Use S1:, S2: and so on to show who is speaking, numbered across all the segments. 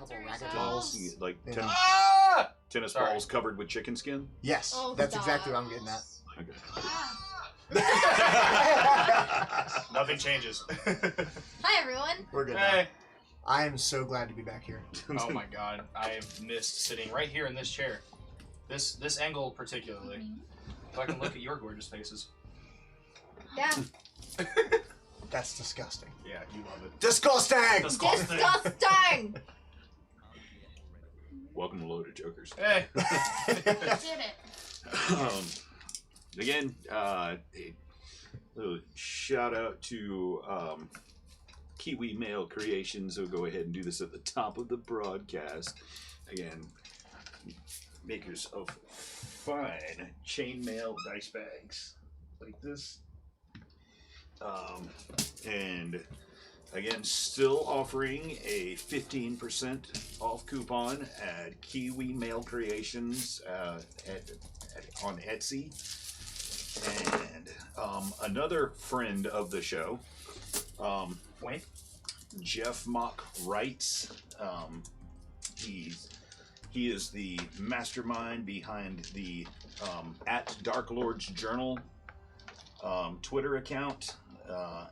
S1: couple
S2: balls, like tennis balls covered with chicken skin.
S3: Yes, that's exactly what I'm getting at.
S2: Okay.
S4: Nothing changes.
S1: Hi, everyone.
S3: We're good.
S4: Hey.
S3: Now. I am so glad to be back here.
S4: Oh my god, I've missed sitting right here in this chair. This angle particularly. If I can look at your gorgeous faces.
S1: Yeah.
S3: That's disgusting.
S4: Yeah, you love it.
S3: Disgusting!
S1: Disgusting!
S2: Welcome to Loaded Jokers.
S4: Hey.
S1: Did it.
S2: Again, a little shout out to Kiwi Mail Creations. We'll go ahead and do this at the top of the broadcast. Again, makers of fine chainmail dice bags like this. And again, still offering a 15% off coupon at Kiwi Mail Creations on Etsy. And another friend of the show, Jeff Mock writes. He is the mastermind behind the at Dark Lord's Journal Twitter account,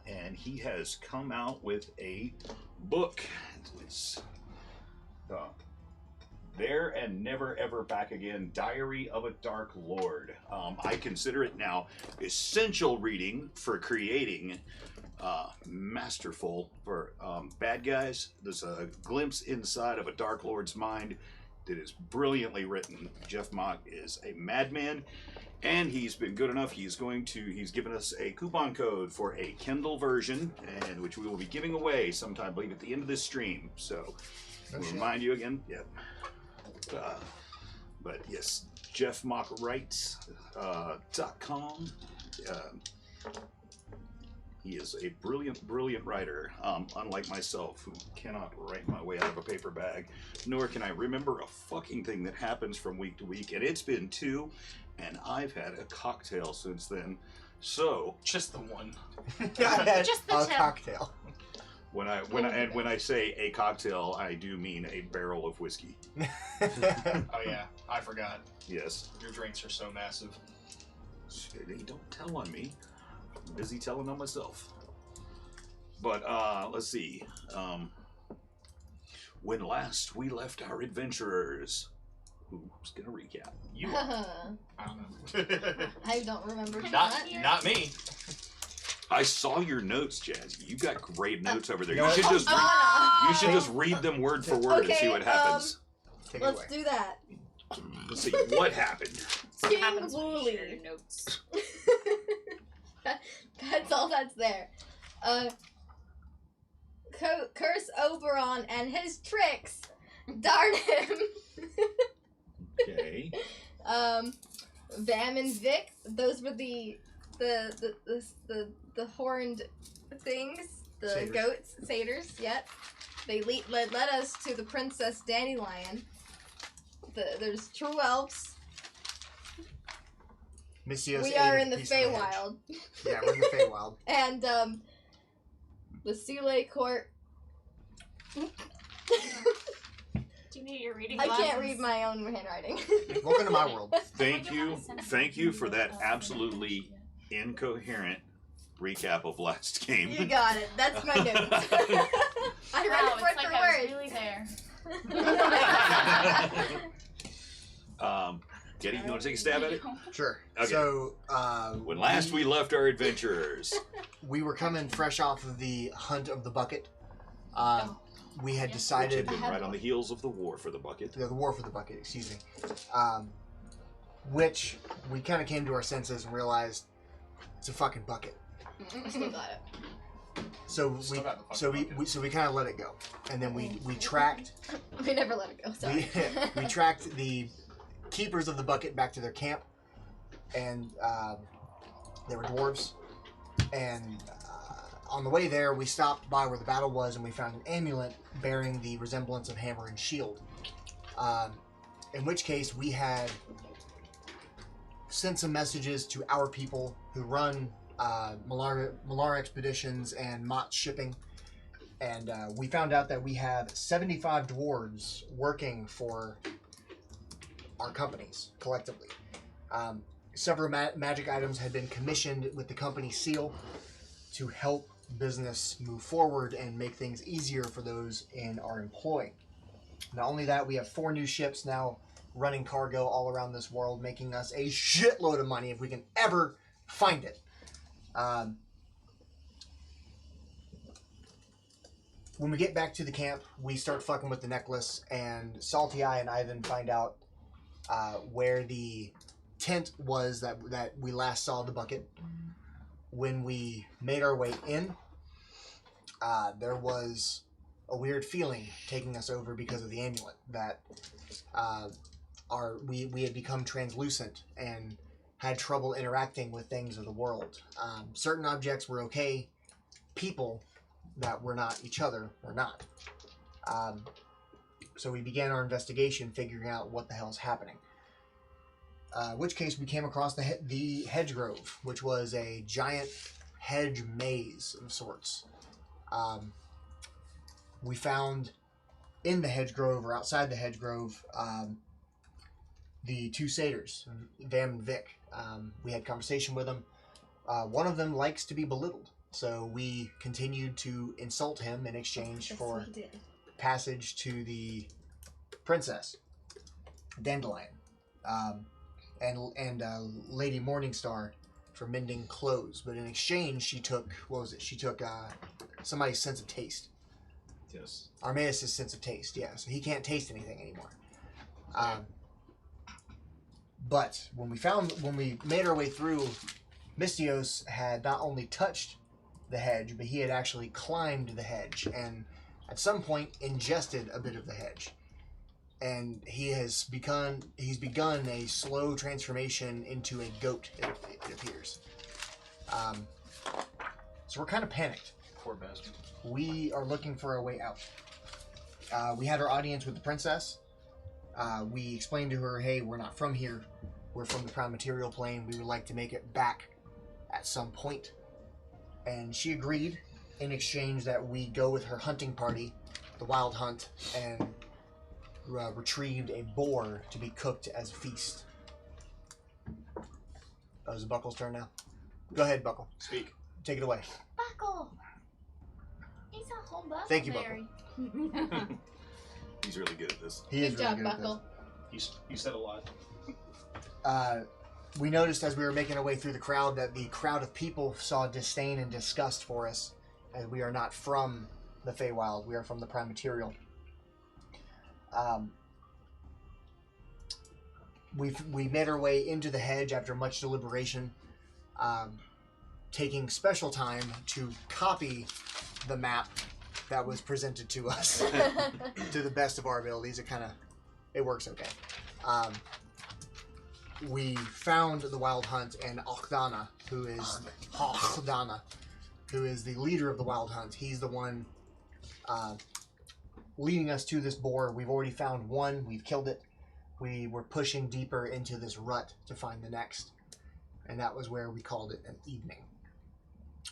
S2: and he has come out with a book. It's There and Never Ever Back Again, Diary of a Dark Lord. I consider it now essential reading for creating masterful for bad guys. There's a glimpse inside of a Dark Lord's mind that is brilliantly written. Jeff Mock is a madman, and he's been good enough. He's given us a coupon code for a Kindle version, and which we will be giving away sometime, I believe, at the end of this stream. So, we'll remind you again. Yep. But yes, JeffMockWrites.com. He is a brilliant writer, unlike myself, who cannot write my way out of a paper bag, nor can I remember a fucking thing that happens from week to week, and it's been 2, and I've had a cocktail since then, so...
S4: Just the one.
S1: Just the
S3: a cocktail.
S2: When I say a cocktail, I do mean a barrel of whiskey.
S4: Oh yeah, I forgot.
S2: Yes.
S4: Your drinks are so massive.
S2: Don't tell on me. I'm busy telling on myself. But let's see. When last we left our adventurers, who's gonna recap? You are.
S4: I don't know.
S1: I don't remember.
S4: Not me.
S2: I saw your notes, Jazzy. You got great notes over there.
S3: You know
S2: You should
S3: what?
S2: just you should just read them word for word and see what happens.
S3: Take it
S1: Let's
S3: away.
S1: do that.
S2: Let's see what happened.
S1: King Wooly.
S5: Notes.
S1: That's all that's there. Curse Oberon and his tricks. Darn him.
S2: Okay.
S1: Vam and Vic. Those were the horned things. The
S3: Satyrs.
S1: goats, satyrs. Yep. They led us to the Princess Dandelion. There's true elves.
S3: Missios
S1: We are
S3: ate a
S1: in the
S3: piece of hedge.
S1: Feywild.
S3: Yeah, we're in the Feywild.
S1: And the Sele Court.
S5: Do you need your reading
S1: I
S5: glasses?
S1: can't read my own handwriting.
S3: Welcome to my world.
S2: Thank you for that absolutely incoherent recap of last game.
S1: You got it. That's my notes. I read
S5: Wow,
S1: it word
S5: it's like
S1: for
S5: I was
S1: word.
S5: really there.
S2: Getty, you want to take a stab at it?
S3: Sure.
S2: Okay.
S3: So,
S2: When last we left our adventurers.
S3: we were coming fresh off of the hunt of the bucket. We had
S2: Which
S3: decided...
S2: had been right on the heels of the war for the bucket.
S3: The war for the bucket, excuse me. Which we kind of came to our senses and realized it's a fucking bucket.
S1: I still got it.
S3: So
S4: Still got the
S3: we
S4: fucking bucket.
S3: kind of let it go, and then we tracked
S1: We never let it go. Sorry.
S3: we tracked the keepers of the bucket back to their camp, and they were dwarves. And on the way there, we stopped by where the battle was, and we found an amulet bearing the resemblance of hammer and shield. In which case, we had sent some messages to our people who run Malar expeditions and Mott shipping, And we found out that we have 75 dwarves working for our companies collectively. Several magic items had been commissioned with the company seal to help business move forward and make things easier for those in our employ. Not only that, we have 4 new ships now running cargo all around this world, making us a shitload of money if we can ever find it. When we get back to the camp, we start fucking with the necklace, and Salty Eye and Ivan find out where the tent was that we last saw the bucket. When we made our way in, there was a weird feeling taking us over because of the amulet, that we had become translucent and had trouble interacting with things of the world. Certain objects were okay, people that were not each other were not. So we began our investigation, figuring out what the hell is happening. Which case we came across the hedge grove, which was a giant hedge maze of sorts. We found in the hedge grove, or outside the hedge grove, the 2 satyrs, Vam and Vic. We had conversation with them. One of them likes to be belittled, so we continued to insult him in exchange for passage to the princess, Dandelion, and Lady Morningstar for mending clothes. But in exchange, she took, She took somebody's sense of taste.
S2: Yes.
S3: Armaeus' sense of taste, yeah. So he can't taste anything anymore. But when we made our way through, Mystios had not only touched the hedge, but he had actually climbed the hedge, and at some point ingested a bit of the hedge. And he's begun a slow transformation into a goat, it appears. So we're kind of panicked.
S4: Poor bastard.
S3: We are looking for a way out. We had our audience with the princess. We explained to her, hey, we're not from here. We're from the prime material plane. We would like to make it back at some point. And she agreed in exchange that we go with her hunting party, the Wild Hunt, and retrieved a boar to be cooked as a feast. Oh, is it Buckle's turn now? Go ahead, Buckle.
S2: Speak.
S3: Take it away.
S5: Buckle! He's a whole buckleberry.
S3: Thank you, Buckle.
S2: He's really good at this.
S3: He is
S1: Good
S3: really
S1: job,
S3: good at
S1: Buckle.
S4: You said a lot.
S3: this. We noticed as we were making our way through the crowd that the crowd of people saw disdain and disgust for us, as we are not from the Feywild. We are from the prime material. We made our way into the hedge after much deliberation, taking special time to copy the map that was presented to us to the best of our abilities. It works okay. We found the Wild Hunt and Ochdana, who is the leader of the Wild Hunt. He's the one leading us to this boar. We've already found one. We've killed it. We were pushing deeper into this rut to find the next. And that was where we called it an evening.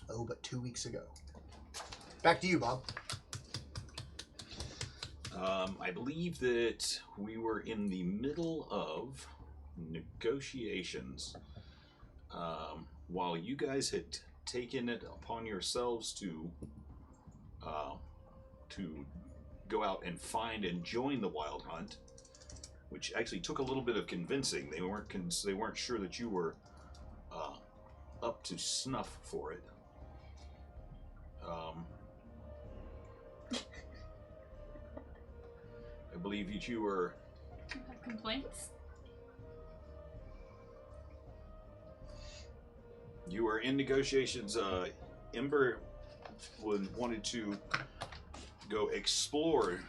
S3: Oh, but 2 weeks ago. Back to you, Bob.
S2: I believe that we were in the middle of negotiations while you guys had taken it upon yourselves to go out and find and join the Wild Hunt, which actually took a little bit of convincing. They weren't sure that you were up to snuff for it. I believe that you were.
S5: You have complaints?
S2: You were in negotiations. Ember wanted to go explore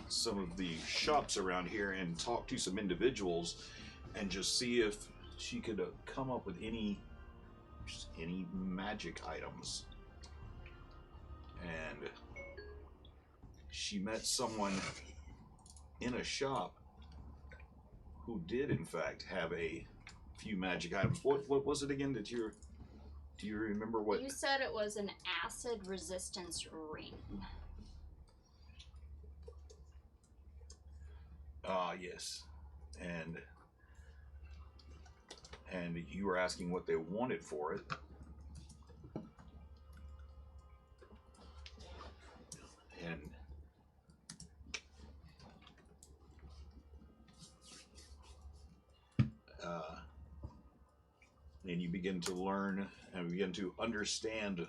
S2: some of the shops around here and talk to some individuals and just see if she could come up with any magic items. And she met someone in a shop who did in fact have a few magic items. What was it again that you're... Do you remember what?
S6: You said it was an acid resistance ring.
S2: Ah, yes. And you were asking what they wanted for it. And and you begin to learn and begin to understand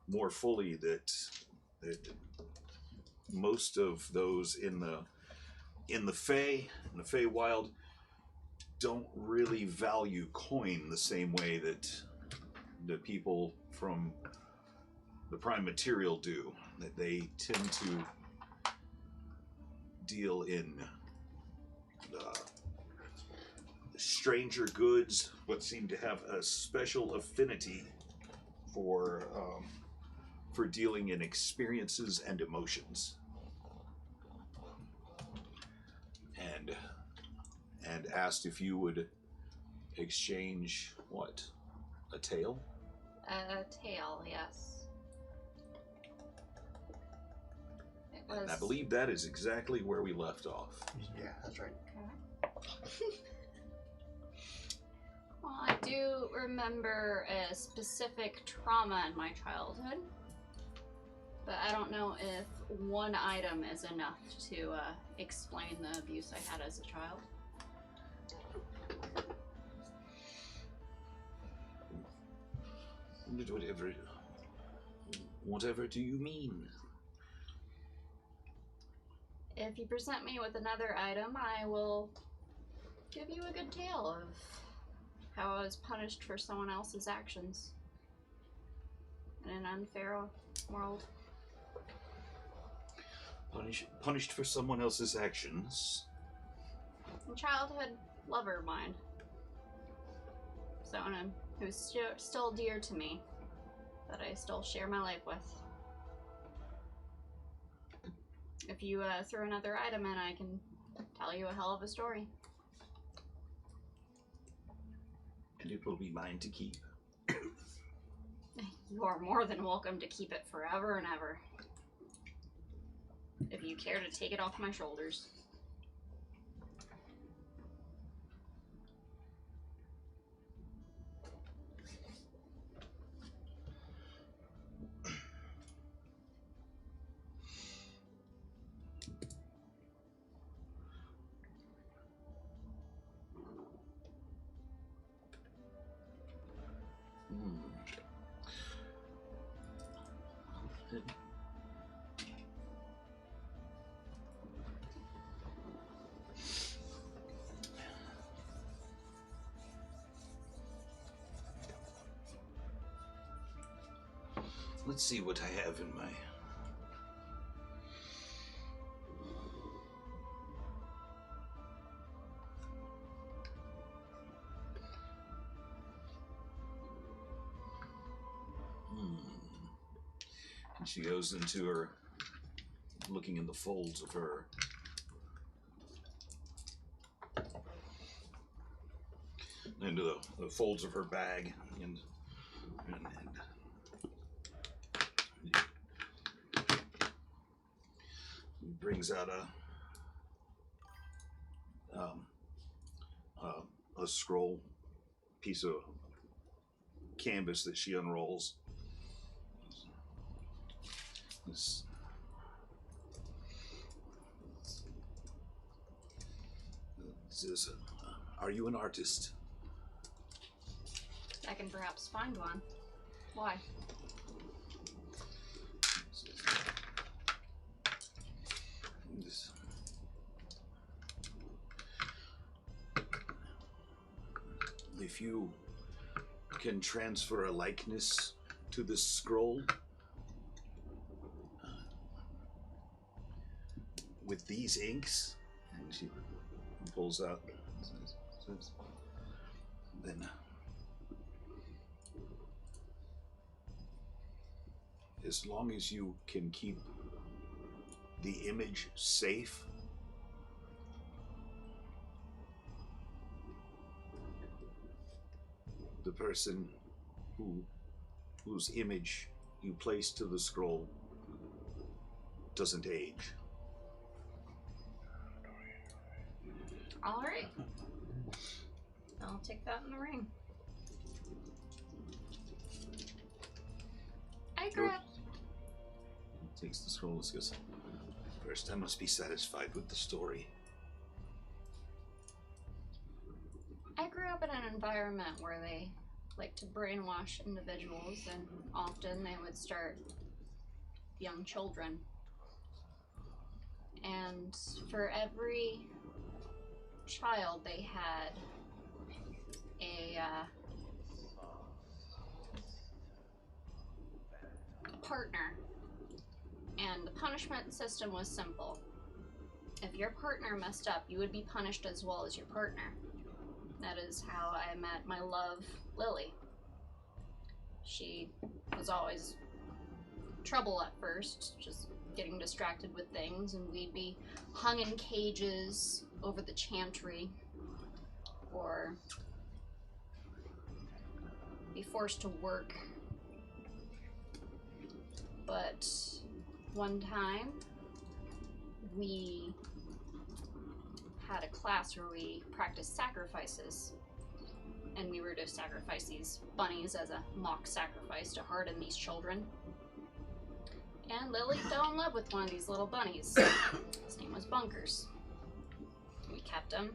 S2: more fully that most of those in the Feywild don't really value coin the same way that the people from the prime material do. That they tend to deal in stranger goods, but seem to have a special affinity for dealing in experiences and emotions. And asked if you would exchange what? A tale?
S6: A tale, yes. It was...
S2: And I believe that is exactly where we left off.
S3: Yeah, that's right.
S6: Well, I do remember a specific trauma in my childhood, but I don't know if one item is enough to explain the abuse I had as a child.
S2: Whatever do you mean?
S6: If you present me with another item, I will give you a good tale of how I was punished for someone else's actions in an unfair world.
S2: Punished for someone else's actions?
S6: A childhood lover of mine. Someone who's still dear to me, that I still share my life with. If you throw another item in, I can tell you a hell of a story.
S2: And it will be mine to keep.
S6: You are more than welcome to keep it forever and ever. If you care to take it off my shoulders.
S2: Let's see what I have in my... And she goes into her, looking in the folds of her into the folds of her bag, and brings out a scroll, piece of canvas that she unrolls. This, says, are you an artist?
S6: I can perhaps find one. Why? If you can transfer a likeness to this scroll with these inks, and she pulls out, then as long as you can keep the image safe, the person whose image you place to the scroll doesn't age. Alright. I'll take that in the ring. I grew up.
S2: Takes the scroll and goes, first I must be satisfied with the story.
S6: I grew up in an environment where they like to brainwash individuals, and often they would start young children. And for every child, they had a partner. And the punishment system was simple. If your partner messed up, you would be punished as well as your partner. That is how I met my love, Lily. She was always trouble at first, just getting distracted with things, and we'd be hung in cages over the chantry, or be forced to work. But one time, we had a class where we practiced sacrifices, and we were to sacrifice these bunnies as a mock sacrifice to harden these children. And Lily fell in love with one of these little bunnies. His name was Bunkers. We kept him,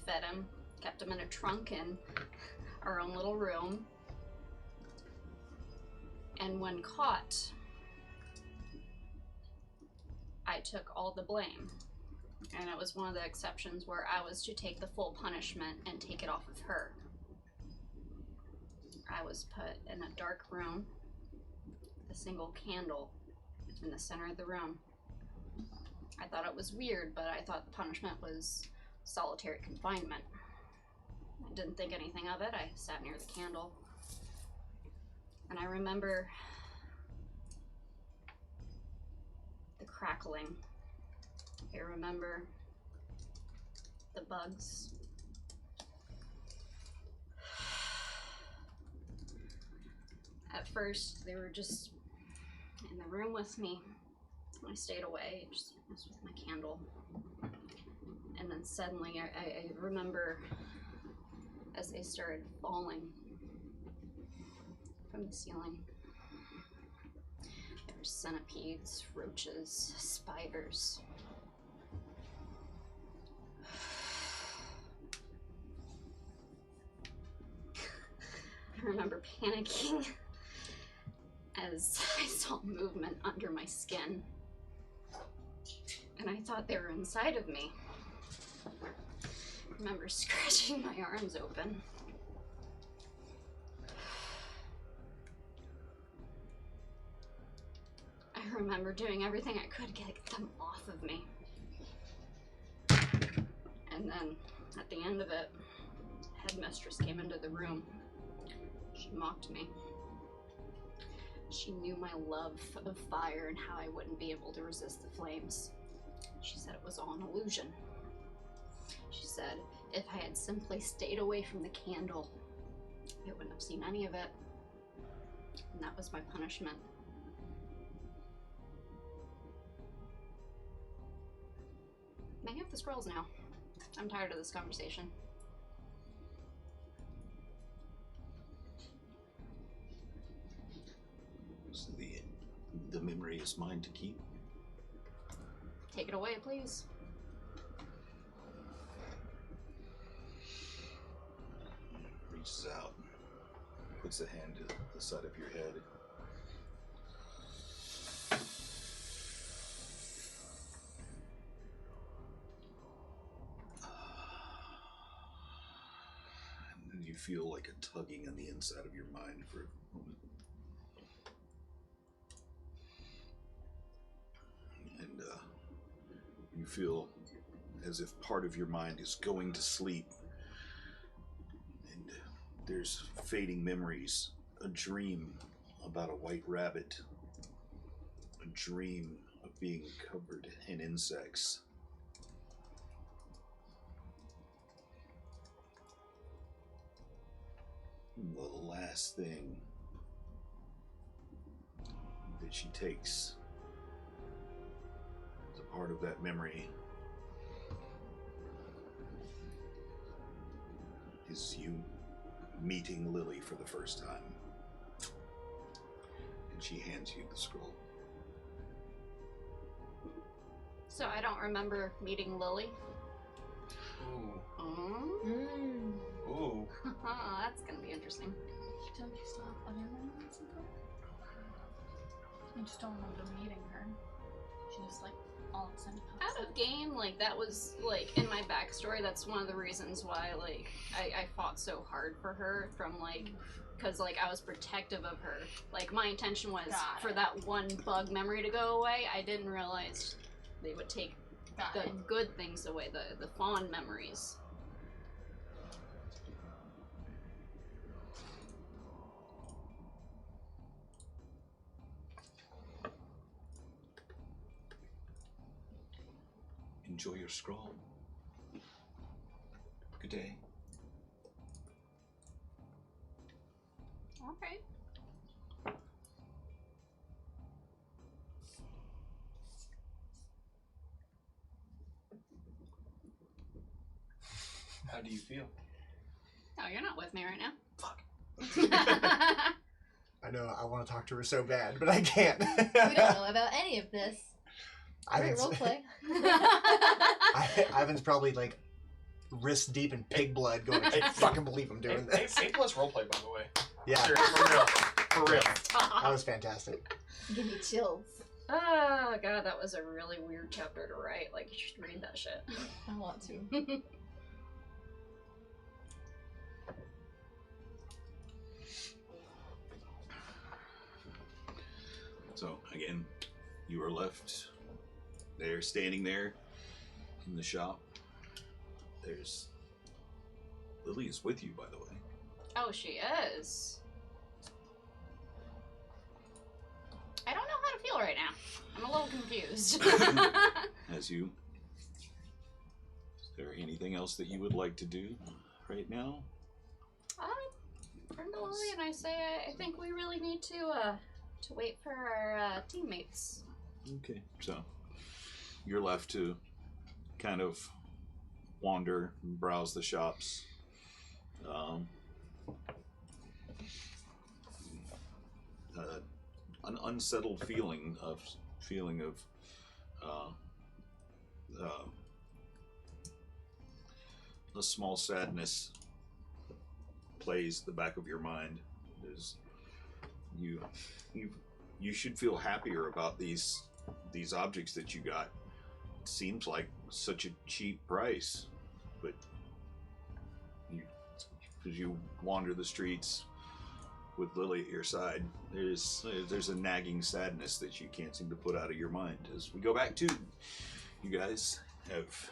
S6: fed him, kept him in a trunk in our own little room. And when caught, I took all the blame. And it was one of the exceptions where I was to take the full punishment and take it off of her. I was put in a dark room with a single candle in the center of the room. I thought it was weird, but I thought the punishment was solitary confinement. I didn't think anything of it. I sat near the candle. And I remember the crackling. I remember the bugs. At first, they were just in the room with me. I stayed away, just messed with my candle. And then suddenly, I remember as they started falling from the ceiling. There were centipedes, roaches, spiders. I remember panicking as I saw movement under my skin. And I thought they were inside of me. I remember scratching my arms open. I remember doing everything I could to get them off of me. And then, at the end of it, headmistress came into the room. She mocked me. She knew my love of fire and how I wouldn't be able to resist the flames. She said it was all an illusion. She said if I had simply stayed away from the candle, I wouldn't have seen any of it. And that was my punishment. May I have the scrolls now? I'm tired of this conversation.
S2: So the memory is mine to keep.
S6: Take it away, please.
S2: Reaches out, puts a hand to the side of your head. And then you feel like a tugging on the inside of your mind for a moment. And you feel as if part of your mind is going to sleep. And there's fading memories, a dream about a white rabbit, a dream of being covered in insects. The last thing that she takes as a part of that memory is you meeting Lily for the first time. And she hands you the scroll.
S6: So I don't remember meeting Lily.
S4: Ooh.
S6: Oh.
S4: Ooh.
S6: That's gonna be interesting.
S5: Don't you still have other memories of her? I just don't remember meeting her. She just like all of a sudden pops
S6: Out of game, like that was like in my backstory. That's one of the reasons why like I fought so hard for her from like because like I was protective of her. Like my intention was
S5: Got
S6: for
S5: it.
S6: that one bug memory to go away. I didn't realize they would take
S5: Got
S6: the
S5: it.
S6: good things away, the fond memories.
S2: Enjoy your scroll. Good day.
S6: Okay.
S4: How do you feel?
S6: Oh, you're not with me right now.
S4: Fuck.
S3: I know, I want to talk to her so bad, but I can't.
S1: We don't know about any of this. Great
S3: Ivan's,
S1: roleplay.
S3: Ivan's probably like wrist deep in pig blood going, I can't fucking believe I'm doing this.
S4: A plus roleplay, by the way.
S3: Yeah,
S4: Serious, for real. For real.
S3: that was fantastic.
S1: Give me chills.
S6: Oh god, that was a really weird chapter to write. Like, you should read that shit.
S1: I want to.
S2: So, again, you are left there, standing there in the shop. There's... Lily is with you, by the way.
S6: Oh, she is. I don't know how to feel right now. I'm a little confused.
S2: As you... Is there anything else that you would like to do right now?
S6: Turn to Lily and I say, I think we really need to wait for our teammates.
S2: Okay, so you're left to kind of wander and browse the shops. An unsettled feeling of a small sadness plays the back of your mind. Is you should feel happier about these objects that you got. It seems like such a cheap price, but as you wander the streets with Lily at your side, there's a nagging sadness that you can't seem to put out of your mind. As we go back to, you guys have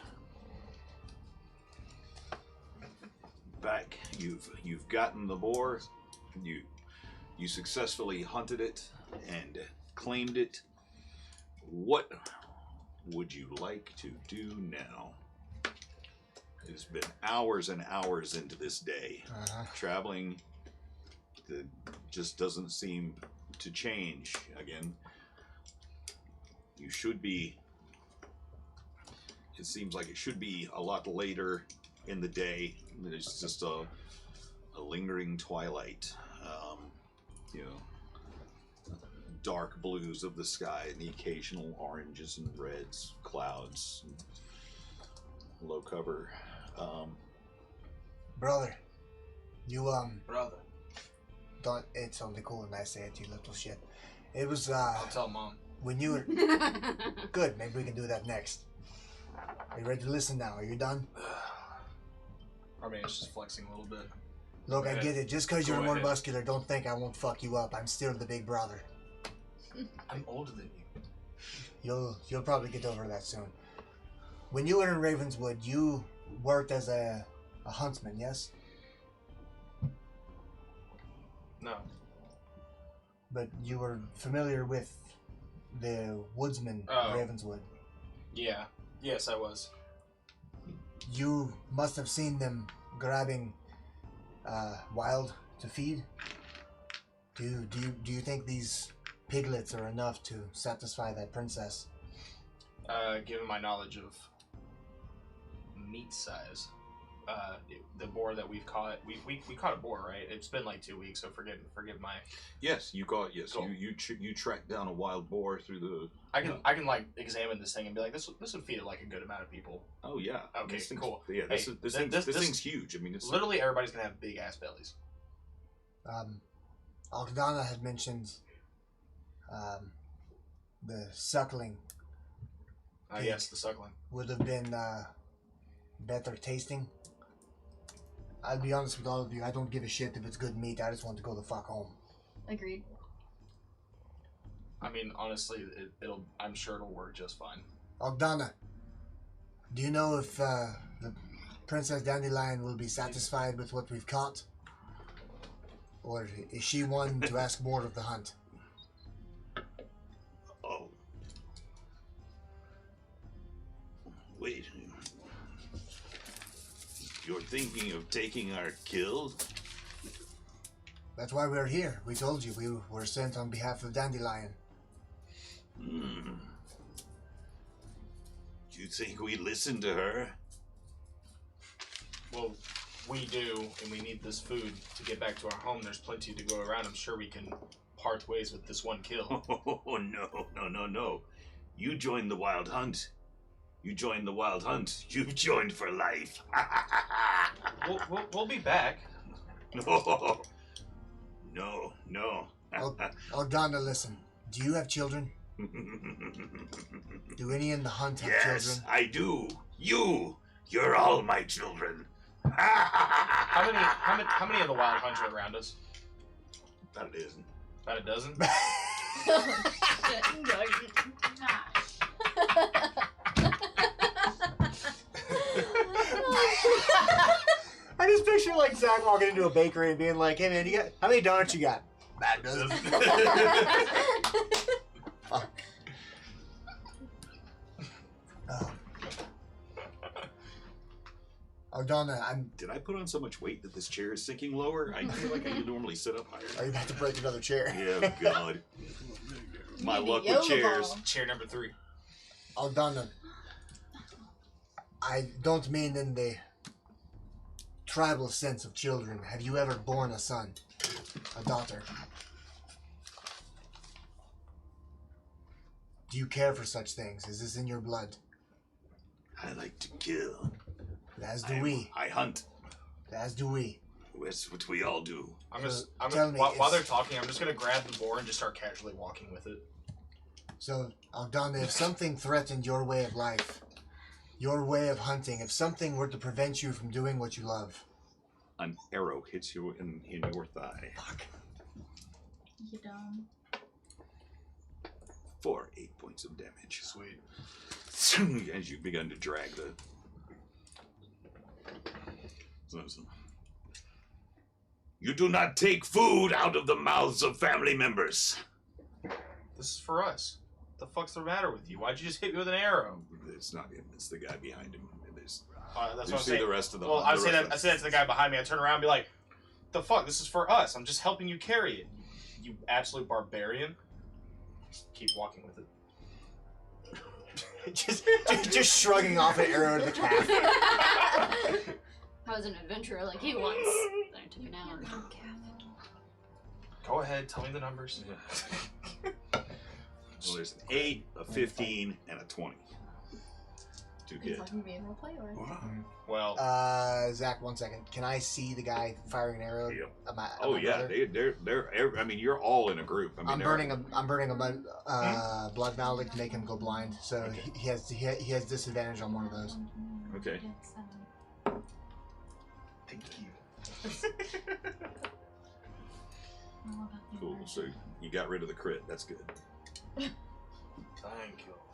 S2: back. You've gotten the boar. You successfully hunted it and claimed it. What would you like to do now? It's been hours and hours into this day. Traveling just doesn't seem to change. Again, you should be... It seems like it should be a lot later in the day. There's just a lingering twilight. Dark blues of the sky and the occasional oranges and reds, clouds, and low cover.
S3: Brother, you
S4: Brother.
S3: don't. It's only cool and I say it, you little shit. It was
S4: I'll tell Mom.
S3: when you were good. Maybe we can do that next. Are you ready to listen now? Are you done?
S4: I mean, it's just flexing a little bit.
S3: Look, I
S4: ahead.
S3: get it. Just because
S4: Go
S3: you're more
S4: ahead.
S3: muscular, don't think I won't fuck you up. I'm still the big brother.
S4: I'm older than you.
S3: You'll probably get over that soon. When you were in Ravenswood, you worked as a huntsman, yes?
S4: No.
S3: But you were familiar with the woodsmen
S4: Oh.
S3: of Ravenswood.
S4: Yeah. Yes, I was.
S3: You must have seen them grabbing wild to feed. Do you think these piglets are enough to satisfy that princess?
S4: Given my knowledge of meat size, the boar that we've caught. We caught a boar, right? It's been like 2 weeks, so forgive my.
S2: Yes, you caught. Yes,
S4: Cool.
S2: you tracked down a wild boar through the.
S4: I can like examine this thing and be like, this would feed like a good amount of people.
S2: Oh yeah.
S4: Okay,
S2: This thing's-
S4: cool.
S2: Yeah,
S4: Hey,
S2: this thing's huge. I mean, it's
S4: Literally everybody's gonna have big ass bellies.
S3: Ogdana had mentioned the suckling
S4: Yes, the suckling.
S3: would have been better tasting. I'll be honest with all of you, I don't give a shit if it's good meat, I just want to go the fuck home.
S1: Agreed.
S4: I mean, honestly, I'm sure it'll work just fine.
S3: Ogdana, do you know if the Princess Dandelion will be satisfied with what we've caught? Or is she one to ask more of the hunt?
S2: Oh. Wait. You're thinking of taking our kill?
S3: That's why we're here. We told you we were sent on behalf of Dandelion.
S2: Hmm. Do you think we listen to her?
S4: Well, we do, and we need this food to get back to our home. There's plenty to go around. I'm sure we can part ways with this one kill.
S2: Oh, no. You joined the Wild Hunt. You joined the Wild Hunt. You've joined for life.
S4: We'll be back.
S2: No.
S3: Ogdana, listen. Do you have children? Do any in the hunt have
S2: Yes,
S3: children?
S2: I do. You're all my children.
S4: How many of the wild hunts are around us?
S2: That it isn't.
S4: About a dozen?
S3: I just picture like Zach walking into a bakery and being like, "Hey man, you got how many donuts you got?" That dozen. Fuck. Ogdana,
S2: Did I put on so much weight that this chair is sinking lower? I feel like I normally sit up higher.
S3: are you about to break another chair?
S2: Yeah, God. My
S1: Maybe
S2: luck
S1: Yola
S2: with chairs.
S1: ball.
S4: Chair number 3.
S3: Ogdana, I don't mean in the tribal sense of children. Have you ever borne a son? A daughter? Do you care for such things? Is this in your blood?
S2: I like to kill.
S3: As do we.
S2: I hunt.
S3: As do we.
S2: That's what we all do.
S3: Tell me,
S4: while
S3: it's-
S4: they're talking, I'm just gonna grab the boar and just start casually walking with it.
S3: So, Ogdana, if something threatened your way of life, your way of hunting, if something were to prevent you from doing what you love,
S2: An arrow hits you in your thigh.
S3: fuck.
S5: You dumb.
S2: For 8 points of damage.
S4: Sweet.
S2: As you begun to drag the. You do not take food out of the mouths of family members.
S4: This is for us. What the fuck's the matter with you? Why'd you just hit me with an arrow?
S2: It's not him. It's the guy behind him.
S4: That's
S2: You
S4: what I'm
S2: see
S4: saying.
S2: the rest of the.
S4: Well,
S2: the
S4: I say
S2: rest
S4: that to the guy behind me. I turn around and be like, "The fuck? This is for us. I'm just helping you carry it. You absolute barbarian." Just keep walking with it.
S3: just shrugging off an arrow to the calf.
S6: I was an adventurer like you once. Better to now.
S4: Go ahead. Tell me the numbers.
S2: Well, there's an 8, a 15, and a 20. To
S1: It's
S2: hit.
S1: like me being a play or.
S4: Well,
S3: Zach, 1 second. Can I see the guy firing an arrow?
S2: Yep.
S3: At my
S2: Oh yeah,
S3: brother?
S2: they're. I mean, you're all in a group. I mean,
S3: I'm burning a blood mallet to make him go blind. So
S2: Okay.
S3: he has disadvantage on one of those.
S2: Okay.
S4: thank you.
S2: Cool. So you got rid of the crit. That's good.
S4: Thank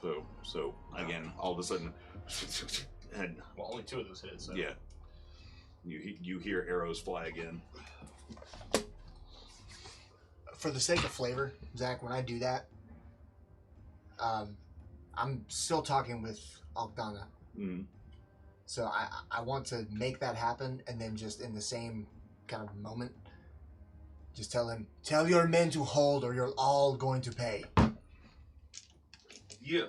S4: you.
S2: So again, all of a sudden, and
S4: Well, only 2 of those hits. So.
S2: yeah, you hear arrows fly again.
S3: For the sake of flavor, Zach, when I do that, I'm still talking with Ogdana.
S2: Mm.
S3: So I want to make that happen, and then just in the same kind of moment, just tell your men to hold, or you're all going to pay.
S4: Yeah.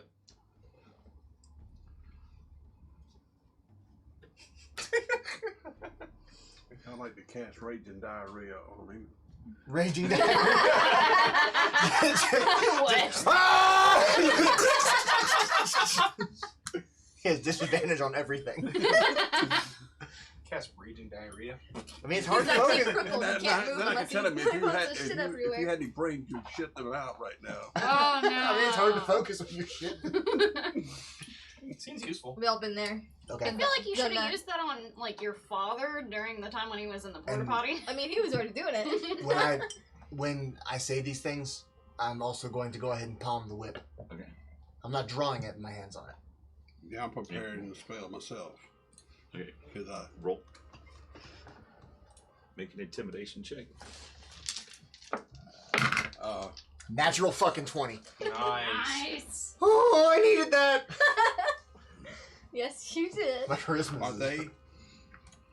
S7: I'd like to cast raging diarrhea on him.
S3: Raging down.
S6: What?
S3: He has disadvantage on everything.
S4: Cast raging diarrhea.
S3: I mean, it's hard to
S1: He's actually
S3: focus.
S1: crippled. He
S7: Then
S1: can't move
S7: I can
S1: unless
S7: tell him
S1: he
S7: if you
S1: puts
S7: had
S1: his
S7: if
S1: shit
S7: you,
S1: everywhere.
S7: if you had any brains, you'd shit them out right now.
S6: Oh no!
S3: I mean, it's hard to focus when you're shit.
S4: It seems useful.
S1: We've all been there.
S3: Okay.
S6: I feel like you
S1: Done
S6: should have
S1: that.
S6: used that on like your father during the time when he was in the porta
S3: And-
S6: potty.
S1: I mean, he was already doing it.
S3: When I say these things, I'm also going to go ahead and palm the whip.
S2: Okay.
S3: I'm not drawing it, my hands on it.
S7: Yeah, I'm preparing the spell myself.
S2: Okay.
S7: Cause
S2: Roll. Make an intimidation check.
S3: Natural fucking 20.
S6: Nice.
S3: Oh, I needed that.
S1: Yes, you did.
S3: My charisma.
S7: are
S3: is-
S7: they?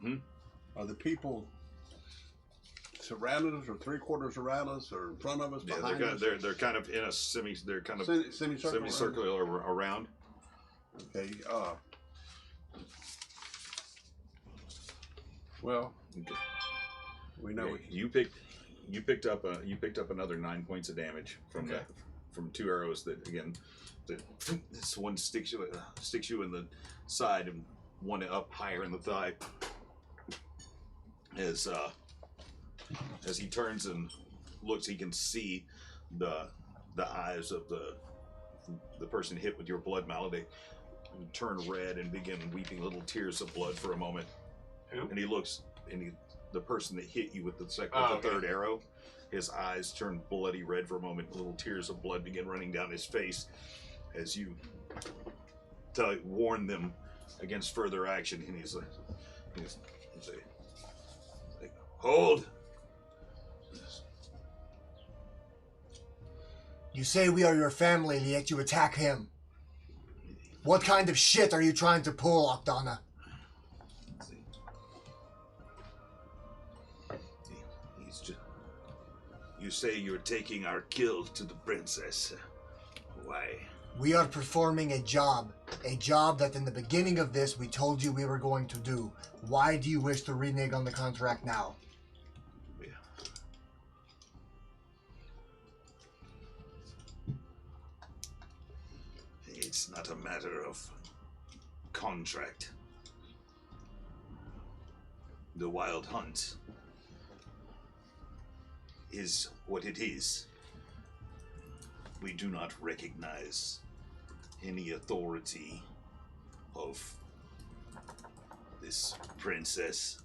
S2: Hmm?
S7: Are the people surrounding us, or 3/4 around us, or in front of us,
S2: Yeah,
S7: behind us?
S2: they're kind of in a they're kind of
S7: Semicircle.
S2: semicircular around.
S7: Okay. Well,
S2: Okay.
S7: we know
S2: Okay, you picked up another 9 points of damage from
S7: Okay.
S2: from 2 arrows that again this one sticks you in the side and one up higher in the thigh as he turns and looks, he can see the eyes of the person hit with your blood malady turn red and begin weeping little tears of blood for a moment.
S4: Who?
S2: And he looks, and the person that hit you with the
S4: Oh, okay.
S2: third arrow, his eyes turn bloody red for a moment. Little tears of blood begin running down his face as you warn them against further action. And he's like, hold.
S3: You say we are your family, yet you attack him. What kind of shit are you trying to pull, Octana?
S2: He's just. You say you're taking our kills to the princess. Why?
S3: We are performing a job that in the beginning of this we told you we were going to do. Why do you wish to renege on the contract now?
S2: It's not a matter of contract. The wild hunt is what it is. We do not recognize any authority of this princess.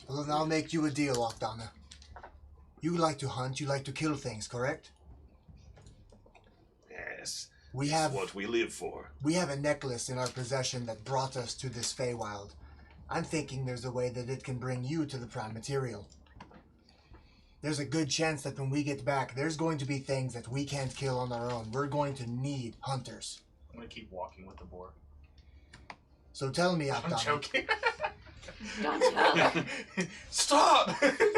S3: Well, then I'll make you a deal, Octana. You like to hunt, you like to kill things, correct?
S2: Yes,
S3: We
S2: it's
S3: have
S2: what we live for.
S3: we have a necklace in our possession that brought us to this Feywild. I'm thinking there's a way that it can bring you to the prime material. There's a good chance that when we get back, there's going to be things that we can't kill on our own. We're going to need hunters.
S4: I'm gonna keep walking with the boar.
S3: So tell me,
S4: I'm
S3: Octana.
S4: joking.
S6: Don't tell.
S4: Stop!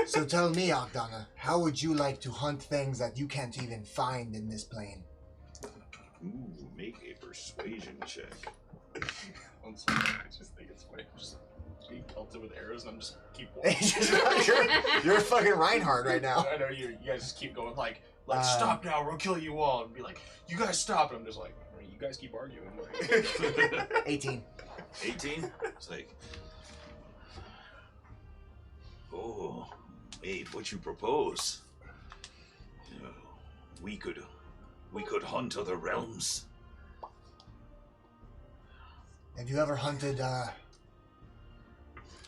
S3: So tell me, Octana, how would you like to hunt things that you can't even find in this plane?
S2: Ooh, make a persuasion check.
S4: I'm sorry, I just think it's funny. I'm just being pelted with arrows and I'm just keep walking.
S3: you're fucking Reinhardt right now.
S4: I know you guys just keep going like stop now, we'll kill you all, and be like, you guys stop, and I'm just like, you guys keep arguing. Like,
S3: 18.
S2: 18? It's like, oh, Abe, what you propose? We could hunt other realms.
S3: Have you ever hunted,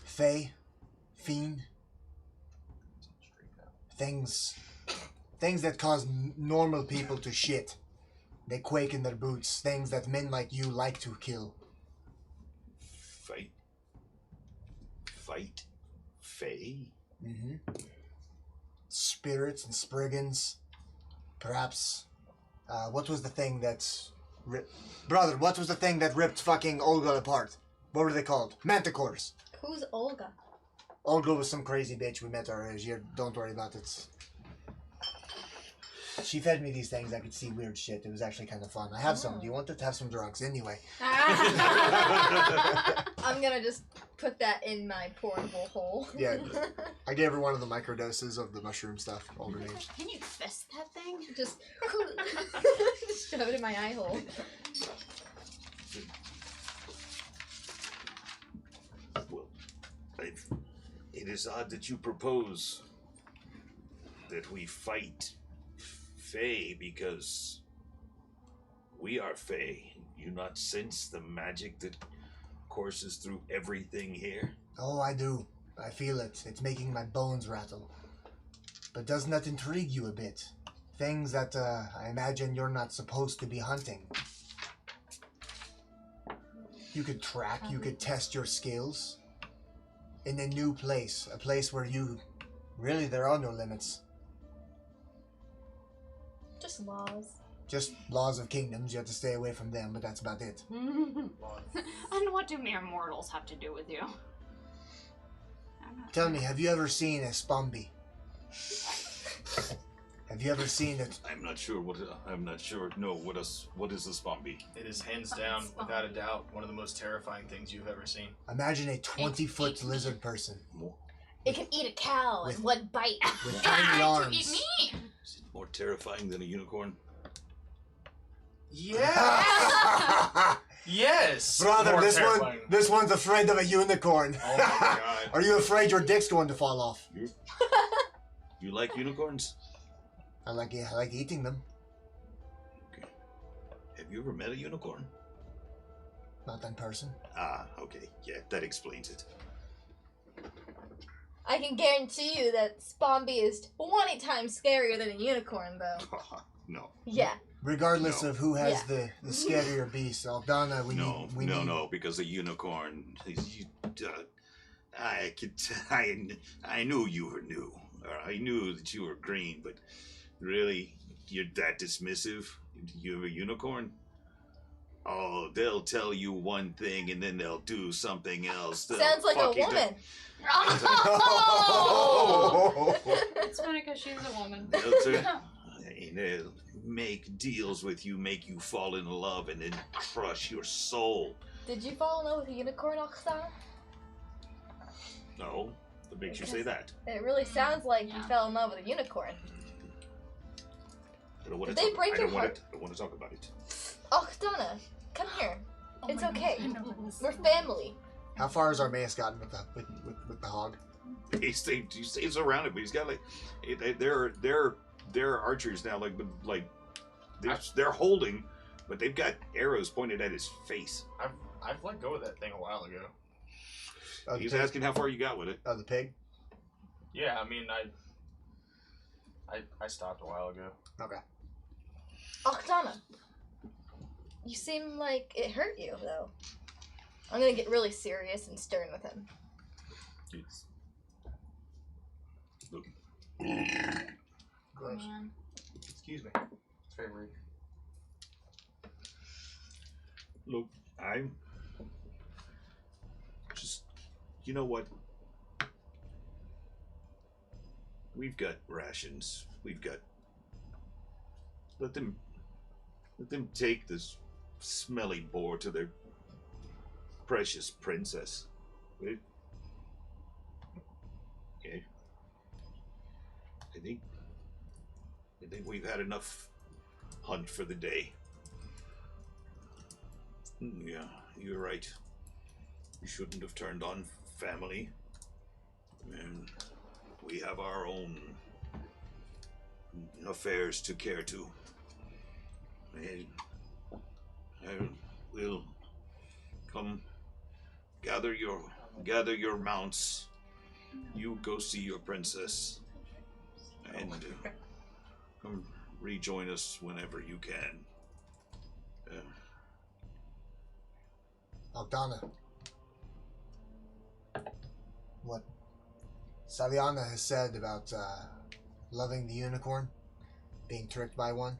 S3: Fey? Fiend? Things that cause normal people to shit. They quake in their boots. Things that men like you like to kill.
S2: Fight? Fae?
S3: Mm-hmm. Spirits and spriggans. Perhaps. What was the thing that's... Brother, what was the thing that ripped fucking Olga apart? What were they called? Manticores.
S1: Who's Olga?
S3: Olga was some crazy bitch we met our age. Don't worry about it. She fed me these things. I could see weird shit. It was actually kind of fun. I have some. Do you want to have some drugs? Anyway.
S1: I'm gonna just put that in my portable hole.
S3: Yeah. I gave her one of the microdoses of the mushroom stuff. All her names.
S6: Can you fist that thing?
S1: Just shove it in my eye hole.
S2: Well, it is odd that you propose that we fight Fae because we are Fae. You not sense the magic that courses through everything here?
S3: Oh, I do. I feel it. It's making my bones rattle. But doesn't that intrigue you a bit? Things that I imagine you're not supposed to be hunting. You could track, you could test your skills. In a new place. A place where really, there are no limits.
S1: Just laws.
S3: Just laws of kingdoms. You have to stay away from them, but that's about it.
S6: And what do mere mortals have to do with you?
S3: Tell me, have you ever seen a Spomby? Have you ever seen it?
S2: I'm not sure what. I'm not sure. No, what is a Spomby?
S4: It is hands down, without a doubt, one of the most terrifying things you've ever seen.
S3: Imagine a 20-foot lizard person
S1: It can eat a cow in one bite.
S3: with tiny arms.
S6: Eat me!
S2: Is it more terrifying than a unicorn?
S4: Yeah! Yes!
S3: Brother,
S4: More
S3: this
S4: terrifying.
S3: one's afraid of a unicorn.
S4: Oh my god.
S3: Are you afraid your dick's going to fall off?
S2: You like unicorns?
S3: I like eating them.
S2: Have you ever met a unicorn?
S3: Not in person.
S2: Ah, okay. Yeah, that explains it.
S1: I can guarantee you that Spomby is 20 times scarier than a unicorn, though.
S2: No.
S1: Yeah.
S3: Regardless
S2: No.
S3: of who has the scarier beast, Aldana, we need...
S2: No, because a unicorn. I knew you were new. Or I knew that you were green, but really, you're that dismissive? You have a unicorn? Oh, they'll tell you one thing and then they'll do something else. They'll
S1: Sounds like a
S2: fuck you
S1: woman.
S3: Oh!
S5: It's funny because she's a woman.
S2: They'll make deals with you, make you fall in love, and then crush your soul.
S1: Did you fall in love with a unicorn, Oksana?
S2: No, what makes you say that?
S1: It really sounds like you fell in love with a unicorn.
S2: I don't want
S1: Did
S2: to
S1: they
S2: talk.
S1: break
S2: I
S1: your
S2: don't want
S1: heart?
S2: to. I don't want to talk about it.
S1: Okdana, come here.
S5: Oh
S1: It's
S5: my God,
S1: okay.
S5: I know this.
S1: We're family.
S3: How far has Armaeus gotten with the hog?
S2: He stays around it, but he's got like they're archers now. Like they're holding, but they've got arrows pointed at his face.
S4: I've let go of that thing a while ago.
S3: Oh, the
S2: He's
S3: pig?
S2: asking how far you got with it.
S3: Oh, the pig?
S4: Yeah, I mean, I stopped a while ago.
S3: Okay.
S1: Okdana, you seem like it hurt you, though. I'm gonna get really serious and stern with him.
S2: Look,
S3: Gross.
S5: Man.
S4: Excuse me. It's very rude.
S2: look, I'm just. You know what? We've got rations. We've got. Let them take this smelly boar to their precious princess. Wait. Okay. I think we've had enough hunt for the day. Yeah, you're right. We shouldn't have turned on family. And we have our own affairs to care to. And we'll come gather your mounts. You go see your princess, and come rejoin us whenever you can.
S3: Aldana. What Saliana has said about loving the unicorn, being tricked by one.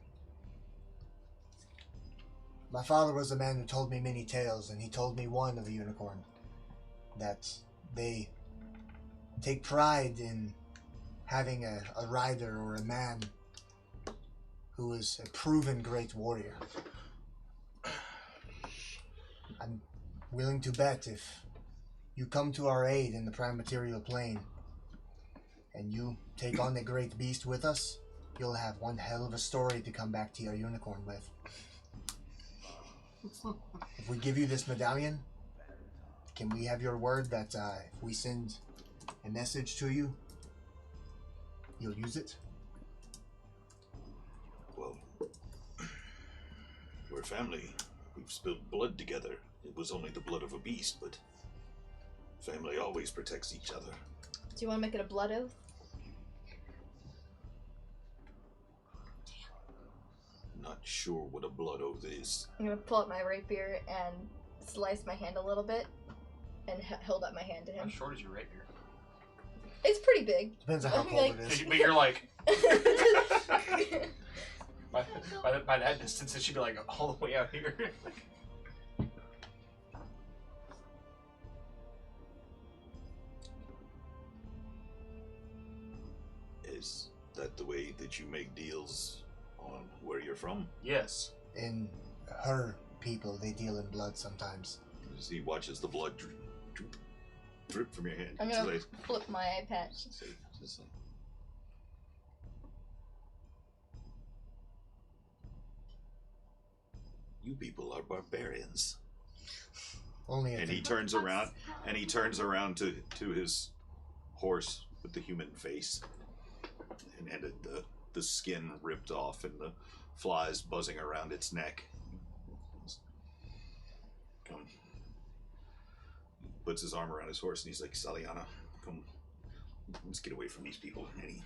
S3: My father was a man who told me many tales, and he told me one of a unicorn. That they take pride in having a rider or a man who is a proven great warrior. I'm willing to bet if you come to our aid in the prime material plane and you take on the great beast with us, you'll have one hell of a story to come back to your unicorn with. If we give you this medallion, can we have your word that if we send a message to you, you'll use it?
S2: Well, we're family. We've spilled blood together. It was only the blood of a beast, but family always protects each other.
S1: Do you want to make it a blood oath?
S2: Not sure what a blood oath is.
S1: I'm gonna pull out my rapier and slice my hand a little bit and hold up my hand to
S4: How
S1: him.
S4: short is your rapier?
S1: It's pretty big.
S3: Depends on how
S1: Okay,
S3: cold
S1: like-
S3: it is.
S4: But you're like, by that distance, it should be like all the way out here.
S2: Is that the way that you make deals on where you're from?
S4: Yes.
S3: In her people, they deal in blood sometimes.
S2: As he watches the blood drip from your hand.
S1: I'm
S2: It's
S1: gonna
S2: like-
S1: flip my eye patch.
S2: it's like- You people are barbarians.
S3: Only if
S2: And he turns around to his horse with the human face, and the skin ripped off and the flies buzzing around its neck. Come. He puts his arm around his horse and he's like, Saliana, come. Let's get away from these people. And he,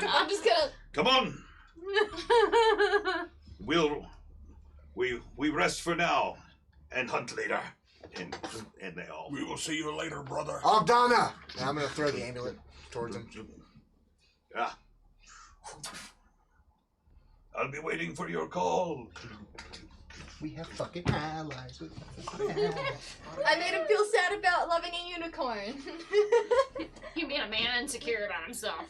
S1: I'm just gonna.
S2: come on. We rest for now and hunt later. And they all.
S7: We will see you later, brother.
S3: Aldana! And I'm gonna throw the amulet towards him.
S2: Ah. I'll be waiting for your call.
S3: We have fucking allies.
S1: I made him feel sad about loving a unicorn.
S6: You made a man insecure about himself.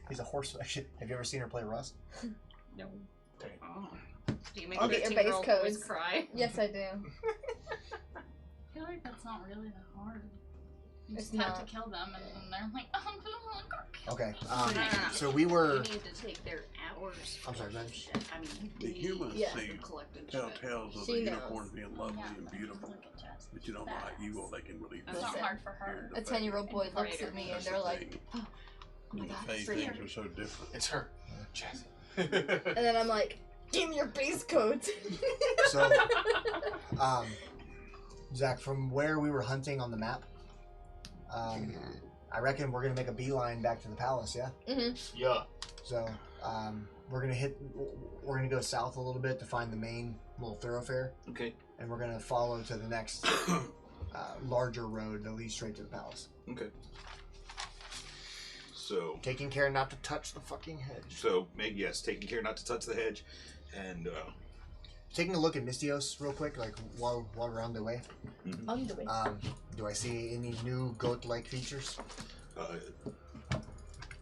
S3: He's a horse. Have you ever seen her play Rust?
S6: No.
S4: Damn.
S6: Do you make
S1: I'll
S6: a
S1: get your
S6: 13-year-old
S1: base
S6: boys
S1: codes.
S6: cry?
S1: Yes, I do.
S5: I feel like that's not really that hard. You
S1: It's
S5: just have
S1: not.
S5: to kill them, and then they're like, oh,
S3: Okay.
S6: No.
S3: So we were.
S6: You need to take their hours.
S3: I'm sorry, man.
S6: Shit. I mean,
S7: The humans
S1: Yeah.
S7: see
S6: collected shit.
S7: telltales of
S1: She
S7: the
S1: knows.
S7: unicorns being lovely
S5: yeah,
S7: and beautiful,
S5: look at Jess.
S7: but you don't know how evil they can really be.
S5: It's not
S1: Listen.
S5: hard for her.
S1: A 10-year-old boy looks at me and
S7: That's
S1: they're
S7: the
S1: like,
S7: thing.
S1: oh my
S7: In the
S1: god,
S7: Fae,
S1: it's for
S7: things
S1: you.
S7: are so different.
S4: It's her. Jess.
S1: And then I'm like, give me your base codes.
S3: So, Zach, from where we were hunting on the map, I reckon we're gonna make a beeline back to the palace. Yeah.
S4: Yeah.
S3: So we're gonna go south a little bit to find the main little thoroughfare,
S2: Okay.
S3: and we're gonna follow to the next larger road that leads straight to the palace.
S2: Okay. So
S3: Taking care not to touch the fucking hedge.
S2: taking care not to touch the hedge, and
S3: Taking a look at Mystios real quick, like while we're on the way.
S1: On the way.
S3: Do I see any new goat-like features?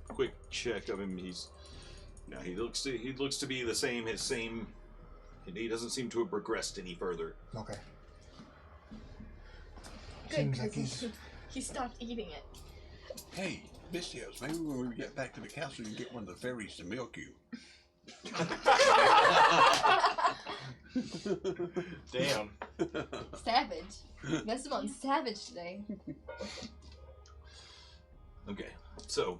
S2: quick check of him. He looks to be the same. His same. And he doesn't seem to have progressed any further.
S3: Okay.
S1: Good,
S3: Seems like
S1: 'cause
S3: he's.
S1: he stopped eating it.
S7: Hey, Mystios, maybe when we get back to the castle, you can get one of the fairies to milk you.
S4: Damn.
S1: Savage. Messimon savage today.
S2: Okay. So.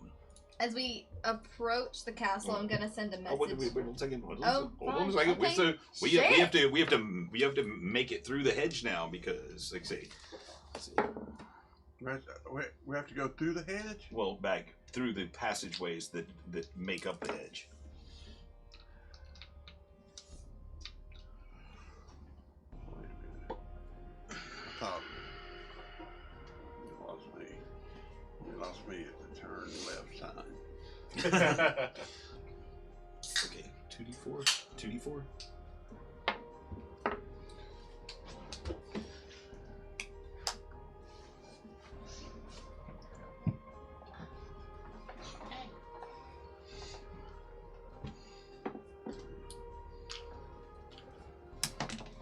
S1: As we approach the castle, I'm gonna send a
S2: Oh, wait,
S1: message.
S2: wait 1 second. Hold
S1: Oh,
S2: on a
S1: fine,
S2: second.
S1: okay.
S2: We have to make it through the hedge now because, like I say,
S7: We have to go through the hedge?
S2: well, back through the passageways that make up the hedge.
S7: Wait a minute. I thought you lost me at the turn left sign.
S2: Okay, 2d4.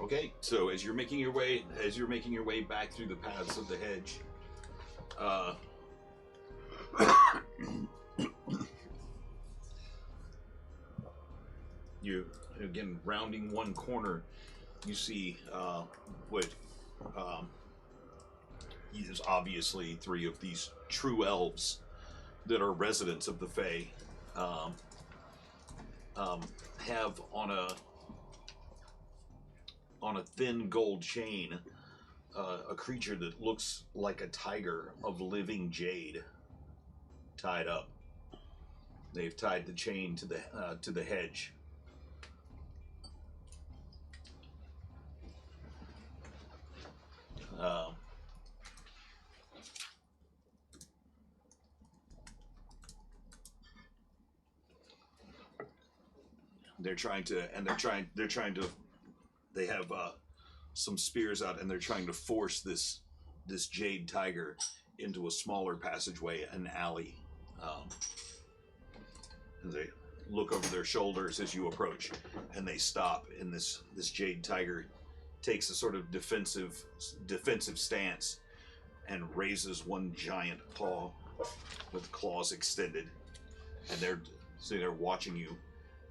S2: Okay, so as you're making your way back through the paths of the hedge, you again rounding one corner, you see what is obviously three of these true elves that are residents of the Fae. Have on a thin gold chain a creature that looks like a tiger of living jade tied up. They've tied the chain to the hedge. They have some spears out, and they're trying to force this jade tiger into a smaller passageway, an alley. And they look over their shoulders as you approach, and they stop. And this jade tiger takes a sort of defensive stance and raises one giant paw with claws extended, and they're watching you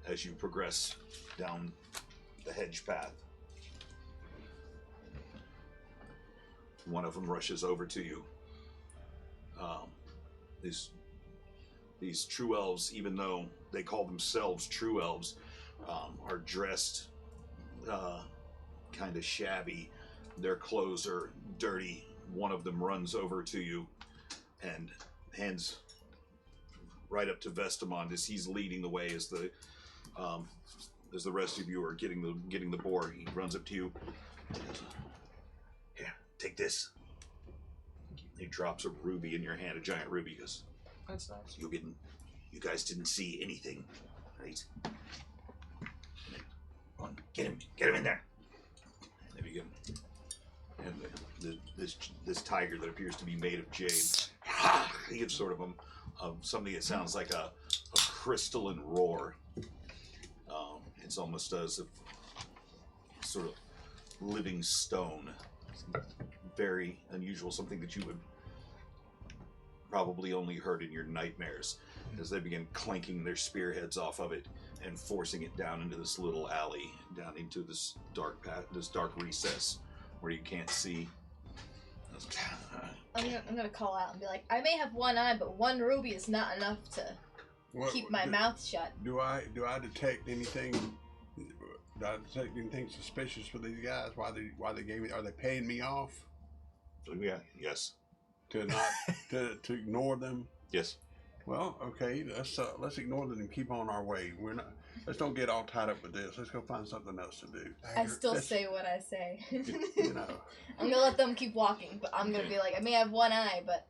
S2: as you progress down the hedge path. One of them rushes over to you. These true elves, even though they call themselves true elves, are dressed kind of shabby. Their clothes are dirty. One of them runs over to you and hands right up to Vestamond as he's leading the way as the rest of you are getting the boar. He runs up to you. Here, take this. He drops a ruby in your hand, a giant ruby. He goes,
S4: That's nice.
S2: You guys didn't see anything, right? Come on, get him in there. And they begin. And this tiger that appears to be made of jade, he gives sort of something that sounds like a crystalline roar. It's almost as if sort of living stone. Very unusual, something that you would probably only heard in your nightmares, as they begin clanking their spearheads off of it and forcing it down into this little alley, down into this dark path, this dark recess where you can't see.
S1: I'm gonna call out and be like, I may have one eye, but one ruby is not enough to keep my mouth shut.
S7: Do I detect anything? Do I detect anything suspicious for these guys? Why they gave me? Are they paying me off?
S2: Yeah. Yes.
S7: To not to ignore them?
S2: Yes.
S7: Well, okay. Let's ignore them and keep on our way. Let's don't get all tied up with this. Let's go find something else to do.
S1: I still say what I say.
S7: You know.
S1: I'm gonna let them keep walking, but I'm gonna be like, I may have one eye, but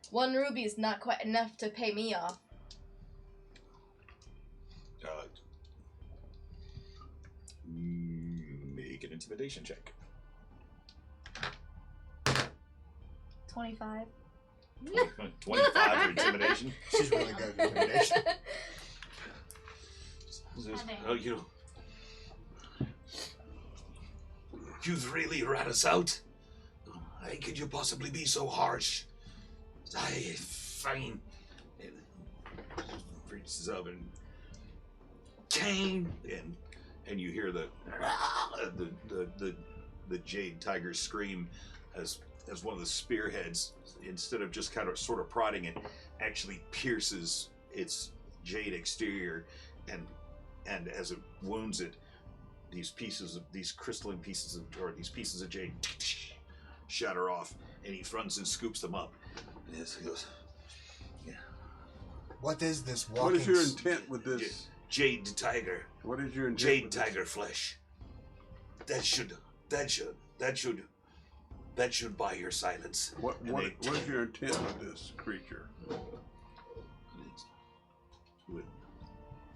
S1: one ruby is not quite enough to pay me off.
S2: Make an intimidation check.
S1: 25.
S2: 25 for intimidation.
S3: She's really good at intimidation.
S2: You've really rat us out. How could you possibly be so harsh? Fine. Reaches up and Kane, and you hear the jade tiger scream as one of the spearheads, instead of just kind of sort of prodding it, actually pierces its jade exterior, and as it wounds it, these crystalline pieces of jade shatter off, and he runs and scoops them up. And he goes, yeah.
S3: What is this walking?
S7: What is your intent with this?
S2: Jade tiger.
S7: What is your intent?
S2: Jade tiger flesh. That should buy your silence.
S7: What is your intent with this creature?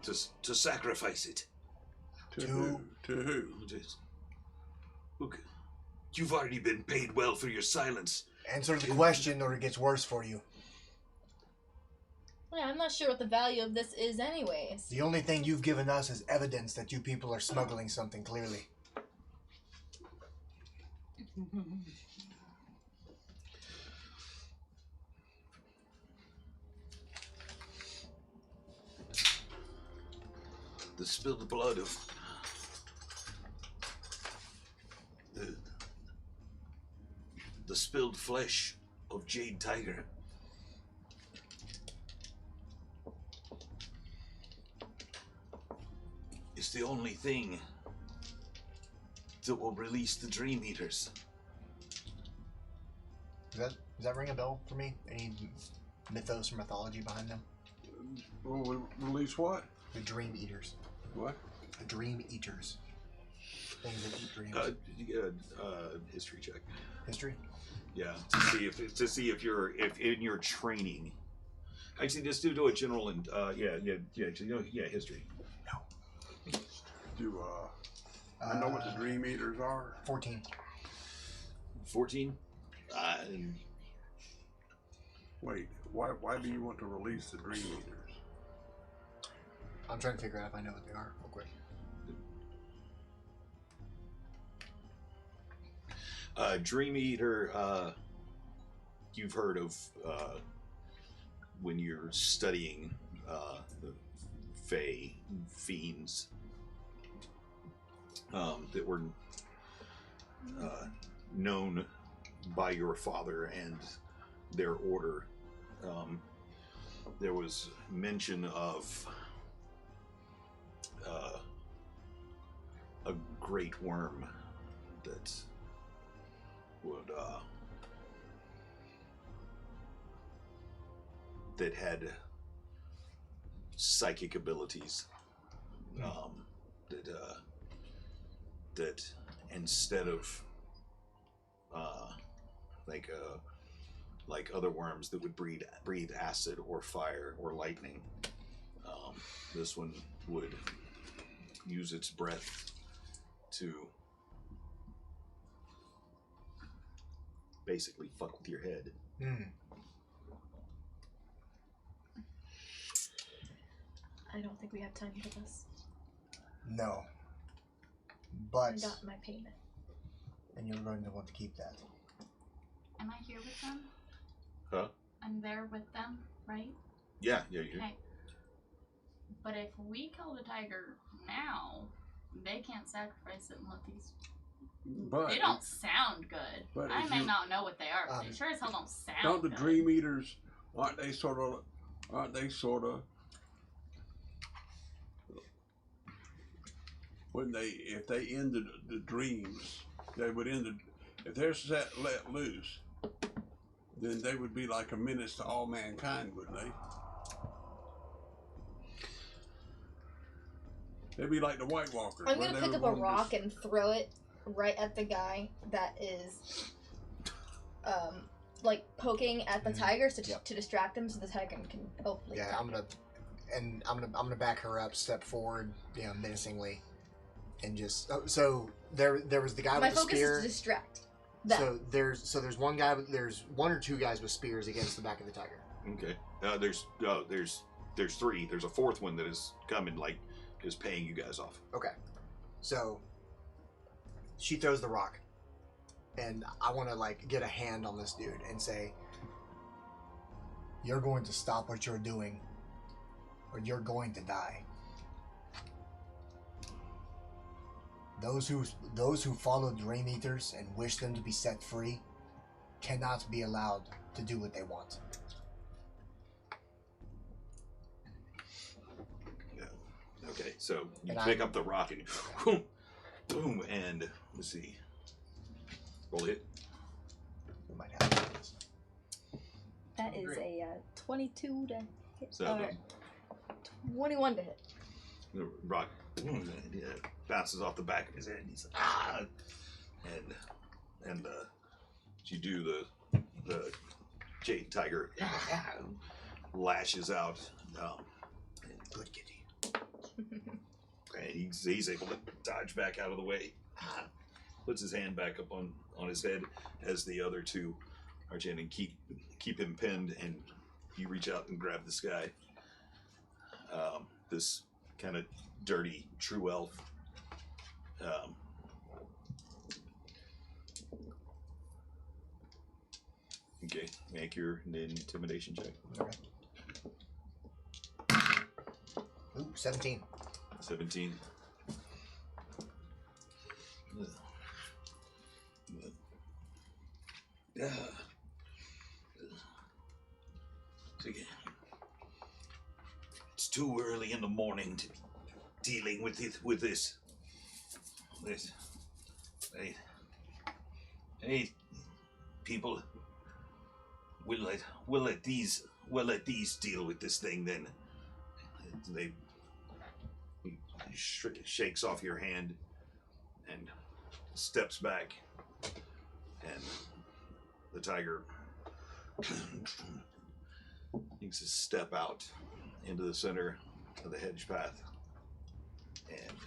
S2: To sacrifice it.
S7: To who?
S2: Look, you've already been paid well for your silence.
S3: Answer the question or it gets worse for you.
S1: Yeah, I'm not sure what the value of this is anyways.
S3: The only thing you've given us is evidence that you people are smuggling something, clearly.
S2: The spilled blood of the spilled flesh of Jade Tiger. It's the only thing that will release the Dream Eaters.
S3: Does that ring a bell for me? Any mythos or mythology behind them?
S7: Well, release what?
S3: The Dream Eaters.
S7: What?
S3: The Dream Eaters. Things that eat dreams.
S2: History check.
S3: History?
S2: Yeah, to see if in your training. Actually, just do a general and history.
S7: Do I know what the Dream Eaters are?
S3: 14.
S2: 14.
S7: Wait, why do you want to release the Dream Eaters?
S3: I'm trying to figure out if I know what they are real quick.
S2: Dream Eater. You've heard of when you're studying the Fae fiends that were known by your father and their order. There was mention of a great worm that would that had psychic abilities. That instead of like other worms that would breathe acid or fire or lightning, this one would use its breath to basically fuck with your head.
S1: I don't think we have time for this.
S3: No.
S1: I
S3: But,
S1: got my payment.
S3: and you're going to want to keep that.
S5: Am I here with them?
S2: Huh?
S5: I'm there with them, right?
S2: Yeah.
S5: Okay. But if we kill the tiger now, they can't sacrifice it and let these.
S7: But
S5: They don't sound good.
S7: but
S5: I
S7: if
S5: may
S7: you-
S5: not know what they are, but they sure as hell don't sound
S7: don't the
S5: good.
S7: Dream Eaters aren't they sort of when if they ended the dreams, they would end if they're let loose, then they would be like a menace to all mankind, wouldn't they? They'd be like the White Walkers.
S1: I'm
S7: where
S1: gonna
S7: they
S1: pick
S7: were
S1: up a
S7: wanting to
S1: rock and throw it right at the guy that is, like poking at the tiger to distract him, so the tiger can hopefully.
S3: Yeah, I'm gonna back her up, step forward, menacingly, and just so there was the guy
S1: My
S3: with the
S1: focus
S3: spear.
S1: is to distract them.
S3: So there's one guy. There's one or two guys with spears against the back of the tiger.
S2: Okay. There's three. There's a fourth one that is coming, like, is paying you guys off.
S3: Okay, so she throws the rock, and I want to like get a hand on this dude and say, "You're going to stop what you're doing, or you're going to die." Those who follow Dream Eaters and wish them to be set free cannot be allowed to do what they want.
S2: Yeah. Okay, so you
S3: And
S2: pick up the rock and boom, and let's see. Roll it.
S3: We might have to do this.
S1: That is a 22 to hit.
S2: So
S1: 21 to hit.
S2: the rock bounces off the back of his head. And he's like, ah, and you do the Jade Tiger lashes out. Good kitty. And he's able to dodge back out of the way. Puts his hand back up on his head as the other two are trying to keep him pinned, and you reach out and grab this guy. This kind of dirty true elf. Okay, make your intimidation check.
S3: Okay. Ooh, 17.
S2: 17. It's too early in the morning to be dealing with this. Hey, people, we'll let these deal with this thing then. He shakes off your hand and steps back, and the tiger takes a step out into the center of the hedge path, and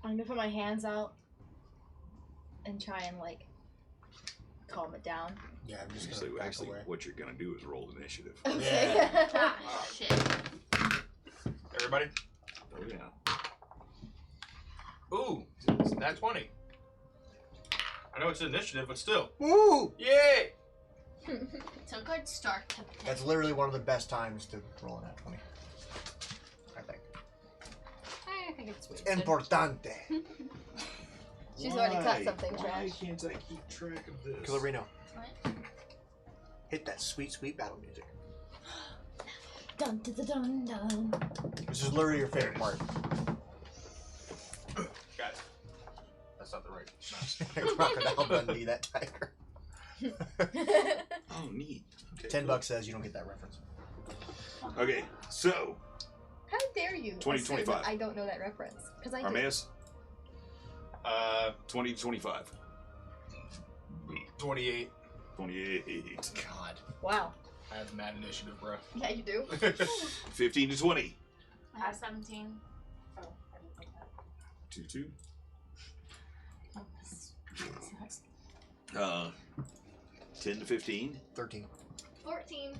S1: I'm gonna put my hands out and try and like calm it down.
S3: Yeah, I'm just gonna back
S2: actually,
S3: away.
S2: what you're gonna do is roll initiative.
S1: Okay.
S6: Ah, shit.
S4: Everybody?
S2: Oh yeah.
S4: Ooh, it's nat 20. I know it's initiative, but still.
S3: Woo!
S4: Yay!
S5: It's a good start to pick.
S3: That's literally one of the best times to roll an at 20. I think.
S6: I think it's weird.
S3: Importante.
S1: She's already cut something
S2: Why
S1: trash.
S2: can't I keep track of this?
S3: Killerino,
S5: What?
S3: hit that sweet, sweet battle music.
S1: Dun dun dun dun dun.
S3: This is literally your favorite part.
S4: Got it. That's not the right.
S3: Crocodile Dundee, that tiger.
S2: Oh, neat. Okay,
S3: $10 says you don't get that reference.
S2: Okay, so
S1: How dare you?
S2: 2025.
S1: assume that I don't know that reference because I do.
S2: Armaeus, 2025.
S4: 28.
S2: 28.
S4: God.
S1: Wow.
S4: I have mad initiative, bro.
S1: Yeah, you do.
S2: 15 to 20.
S5: I have 17.
S2: 2-2.
S5: Oh, this sucks.
S2: 10 to 15.
S3: 13.
S1: 14.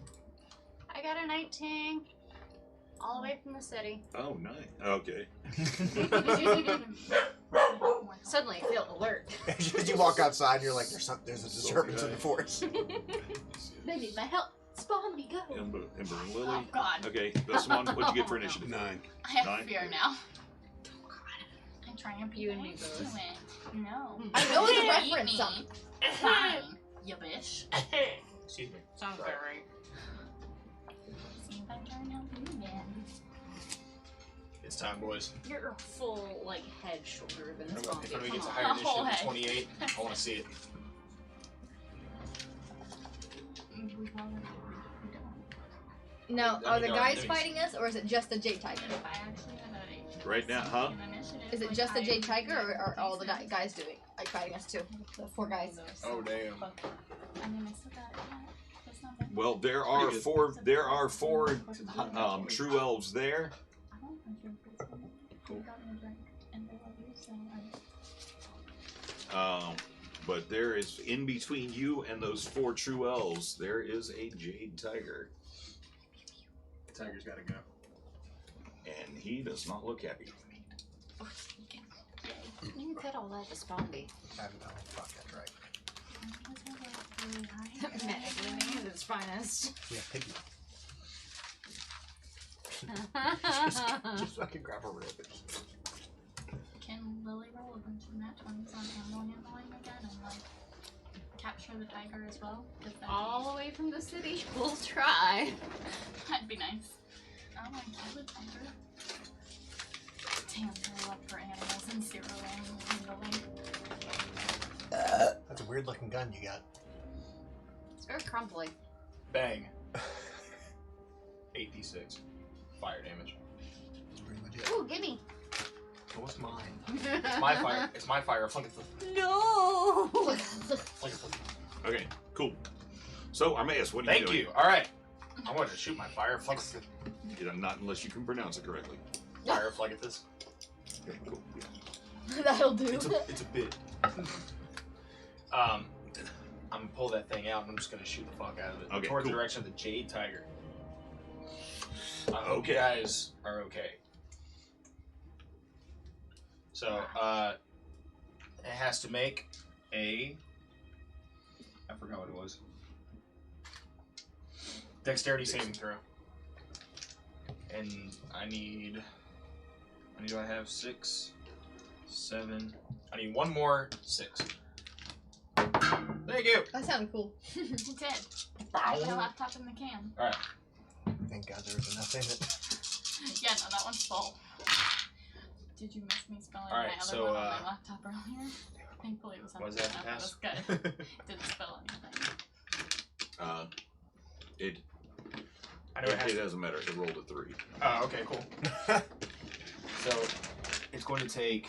S6: I got a 19. All the way from the city.
S2: Oh, nice. Okay.
S1: Suddenly I feel alert.
S3: As you walk outside, and you're like, there's a disturbance in the forest.
S1: They need my help. Spawn me, go.
S2: Ember and Lily.
S5: Oh god.
S2: Okay, Bessamon, what'd you get for initiative?
S7: 9.
S5: I have
S2: 9?
S5: fear now. Oh god. I'm trying to be
S6: You and
S5: nice
S6: me
S5: to
S6: both.
S5: it. No.
S1: I know it's a
S5: Eat
S1: reference,
S5: me.
S1: something.
S5: Fine. You bitch.
S4: Excuse me.
S6: Sounds
S4: Sorry.
S6: about right.
S5: See if I turn out blue man.
S4: It's time, boys.
S6: You're a full, like, head shorter than
S4: If
S6: Zombie.
S4: anybody gets a
S6: Come
S4: higher
S6: on.
S4: initiative than
S5: head.
S4: 28, I want to see it.
S5: We don't.
S1: Now,
S4: Let
S1: are
S4: me
S1: the
S4: know,
S1: guys
S4: let me
S1: fighting us, or is it just the Jade Tiger?
S5: If I actually had a
S2: Right now, huh?
S5: an initiative,
S1: Is it
S5: like,
S1: just the
S5: I
S1: Jade Tiger, or
S5: would
S1: are all the
S5: decent.
S1: guys doing like fighting us too? The 4 guys.
S4: Oh, damn.
S5: I mean, I still got it. That's not bad.
S2: Well, there are four true elves there.
S5: I don't think you're good. You got me a drink, and I love you, so I
S2: But there is, in between you and those 4 true elves, there is a Jade Tiger.
S4: Tiger's gotta go.
S2: And he does not look happy.
S6: You said all that to Spondy.
S3: Fuck, that's right.
S6: Medically at its finest.
S3: Yeah, piggy. Just fucking grab a rib.
S5: Can Lily roll a bunch of nat 20s on animal handling again and like capture the tiger as well? If that'd
S6: All the way from the city. We'll try.
S5: That'd be nice. I want to kill the tiger. Damn, I love for animals and zero animal handling.
S3: That's a weird looking gun you got.
S6: It's very crumbly.
S4: Bang. 8d6. Fire damage.
S3: It's pretty legit.
S6: Ooh, gimme.
S4: Oh, what's mine? It's my fire. It's my fire. Flick it.
S6: No.
S4: Flick it.
S2: Okay, cool. So, Armaeus, what are you
S4: Thank
S2: doing?
S4: you. All right. I wanted to shoot my fire. Flick it.
S2: Not unless you can pronounce it correctly.
S4: Fire flick it this.
S2: Okay, cool. Yeah.
S1: That'll do.
S4: It's a bit. I'm gonna pull that thing out and I'm just gonna shoot the fuck out of it.
S2: Okay,
S4: towards
S2: cool.
S4: the direction of the Jade Tiger. I hope
S2: Okay.
S4: you guys are okay. So, it has to make a I forgot what it was. Dexterity saving throw. And I need. How many do I have? 6, 7. I need one more 6. Thank you.
S1: That sounded cool.
S5: You did. Put your laptop in the can.
S4: Alright.
S3: Thank God there was enough in it.
S5: Yeah, no, that one's full. Did you miss me spelling
S4: All right,
S5: my other
S4: so,
S5: one on my laptop earlier? Thankfully it was
S4: Was
S5: empty
S4: that
S5: enough.
S4: pass?
S5: That was good. Didn't spell anything.
S2: It
S4: I know it has.
S2: it doesn't matter. It rolled a 3.
S4: Oh, okay, cool. So it's going to take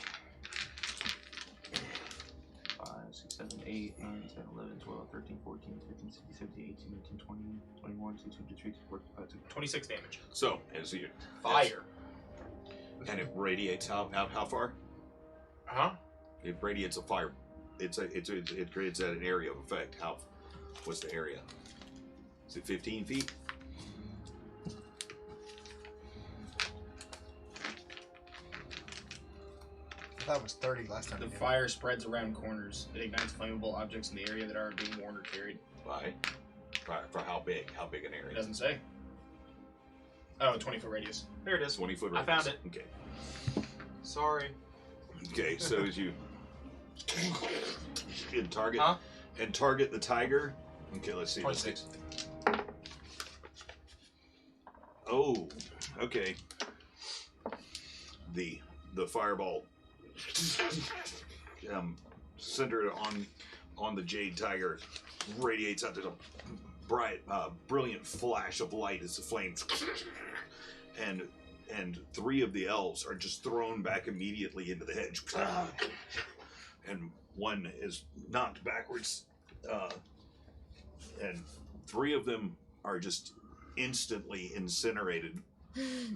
S4: 5, 6, 7, 8, 9, 10, 11, 12, 13, 14, 15, 16, 17, 18, 19, 20, 21, 22, 23, 24, 25, 26 damage.
S2: So as you
S4: Fire.
S2: and it radiates how far?
S4: Huh?
S2: It radiates a fire. It creates an area of effect. What's the area? Is it 15 feet?
S3: I thought it was 30 last time.
S4: The
S3: we did it.
S4: fire spreads around corners. It ignites flammable objects in the area that are being worn or carried.
S2: For how big? How big an
S4: It
S2: area?
S4: doesn't say. Oh, 20-foot radius. There it is.
S2: 20-foot
S4: I
S2: radius.
S4: found it.
S2: Okay.
S4: Sorry.
S2: Okay. So as you target
S4: Huh?
S2: and target the tiger. Okay. Let's see.
S4: 26.
S2: Oh. Okay. The fireball centered on the jade tiger radiates out. There's a bright, brilliant flash of light as the flames, and 3 of the elves are just thrown back immediately into the hedge, and one is knocked backwards, and 3 of them are just instantly incinerated.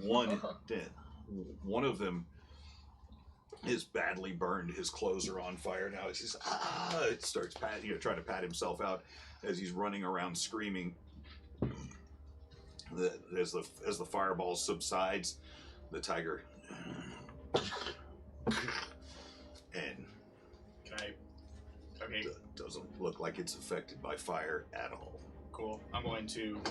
S2: One of them is badly burned. His clothes are on fire now. It's just it starts trying to pat himself out as he's running around screaming. As the fireball subsides, the tiger and
S4: Can I? Okay,
S2: doesn't look like it's affected by fire at all.
S4: cool. I'm going to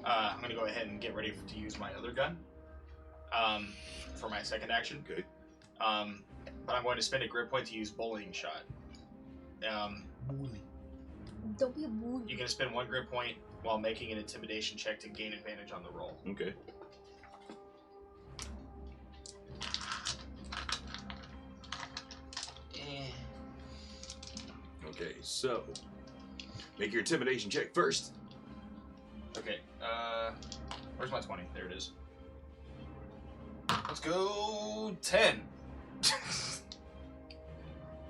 S4: go ahead and get ready to use my other gun. For my second action.
S2: Okay.
S4: But I'm going to spend a grit point to use bullying shot.
S1: Don't be a bully.
S4: You can spend 1 grit point while making an intimidation check to gain advantage on the roll.
S2: Okay. Okay, so make your intimidation check first.
S4: Okay, where's my 20? There it is. Let's go 10.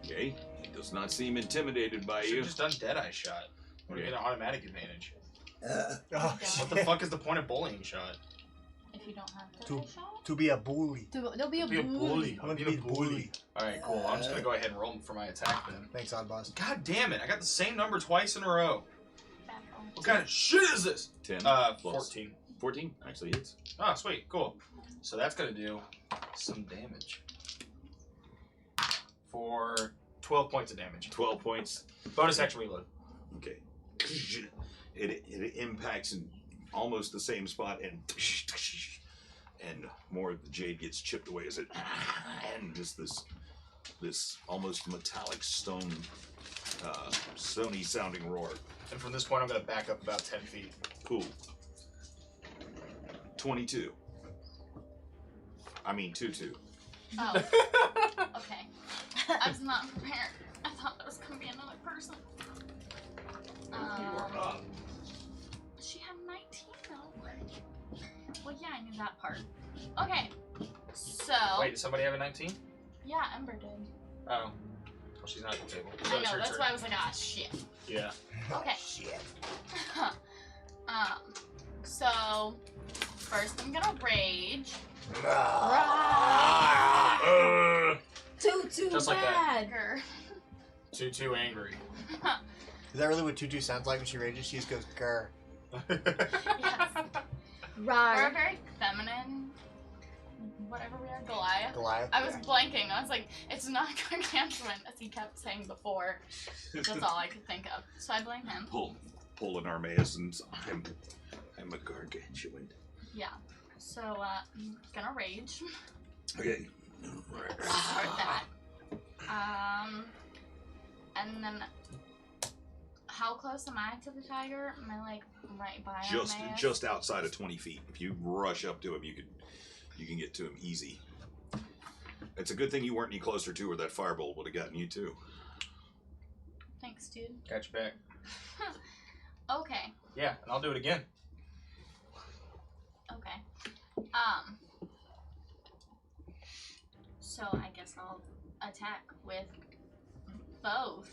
S2: Okay, he does not seem intimidated by
S4: Should
S2: you.
S4: have just done Deadeye shot. Would have
S2: Okay.
S4: been an automatic advantage.
S3: Oh,
S5: What
S4: What the
S3: shit.
S4: fuck is the point of bullying shot?
S5: If you don't have that
S3: Two.
S5: shot?
S3: To be a bully.
S1: Don't be a
S4: Be a
S1: bully.
S4: bully.
S3: I want to
S4: Be
S3: be
S4: a
S3: a bully.
S4: Alright, cool. I'm just gonna go ahead and roll for my attack then.
S3: Thanks, Odd Boss.
S4: God damn it, I got the same number twice in a row.
S5: Bad roll.
S4: What kind of shit is this?
S2: 10 plus
S4: 14.
S2: 14? Actually, it's
S4: Oh, sweet, cool. So that's gonna do some damage. For 12 points of damage.
S2: 12 points.
S4: Bonus action reload.
S2: Okay. It impacts in almost the same spot, and more of the jade gets chipped away as it, and just this almost metallic stony sounding roar.
S4: And from this point, I'm gonna back up about 10 feet.
S2: Cool. 22. I mean 2-2.
S5: Oh, okay. I was not prepared. I thought there was gonna be another person.
S2: You are up.
S5: She had 19 though. Well, yeah, I knew that part. Okay, so
S4: Wait, did somebody have a 19?
S5: yeah, Ember did.
S4: Oh. Well, she's not at the table. So
S5: I
S4: it's
S5: know.
S4: your
S5: That's
S4: turn.
S5: why I was like, ah, shit.
S4: Yeah.
S5: Okay.
S3: Shit.
S5: So first I'm gonna rage.
S1: Too
S4: Just like that.
S1: bad.
S5: Grr.
S4: Too angry.
S3: Is that really what Tutu sounds like when she rages? She just goes grr.
S5: Yes. We're a
S1: Rar.
S5: very feminine whatever we are, Goliath.
S3: Goliath.
S5: I was blanking. I was like, it's not gargantuan, as he kept saying before. That's all I could think of. So I blame him.
S2: Pull an Armaeus and I'm a gargantuan.
S5: Yeah. So, I'm gonna rage.
S2: Okay.
S5: Start that. And then, how close am I to the tiger? Am I like right by Armaeus?
S2: Just outside of 20 feet. If you rush up to him, you can get to him easy. It's a good thing you weren't any closer to, or that firebolt would have gotten you too.
S5: Thanks, dude.
S4: Got your back.
S5: Okay.
S4: Yeah, and I'll do it again.
S5: Okay. So I guess I'll attack with both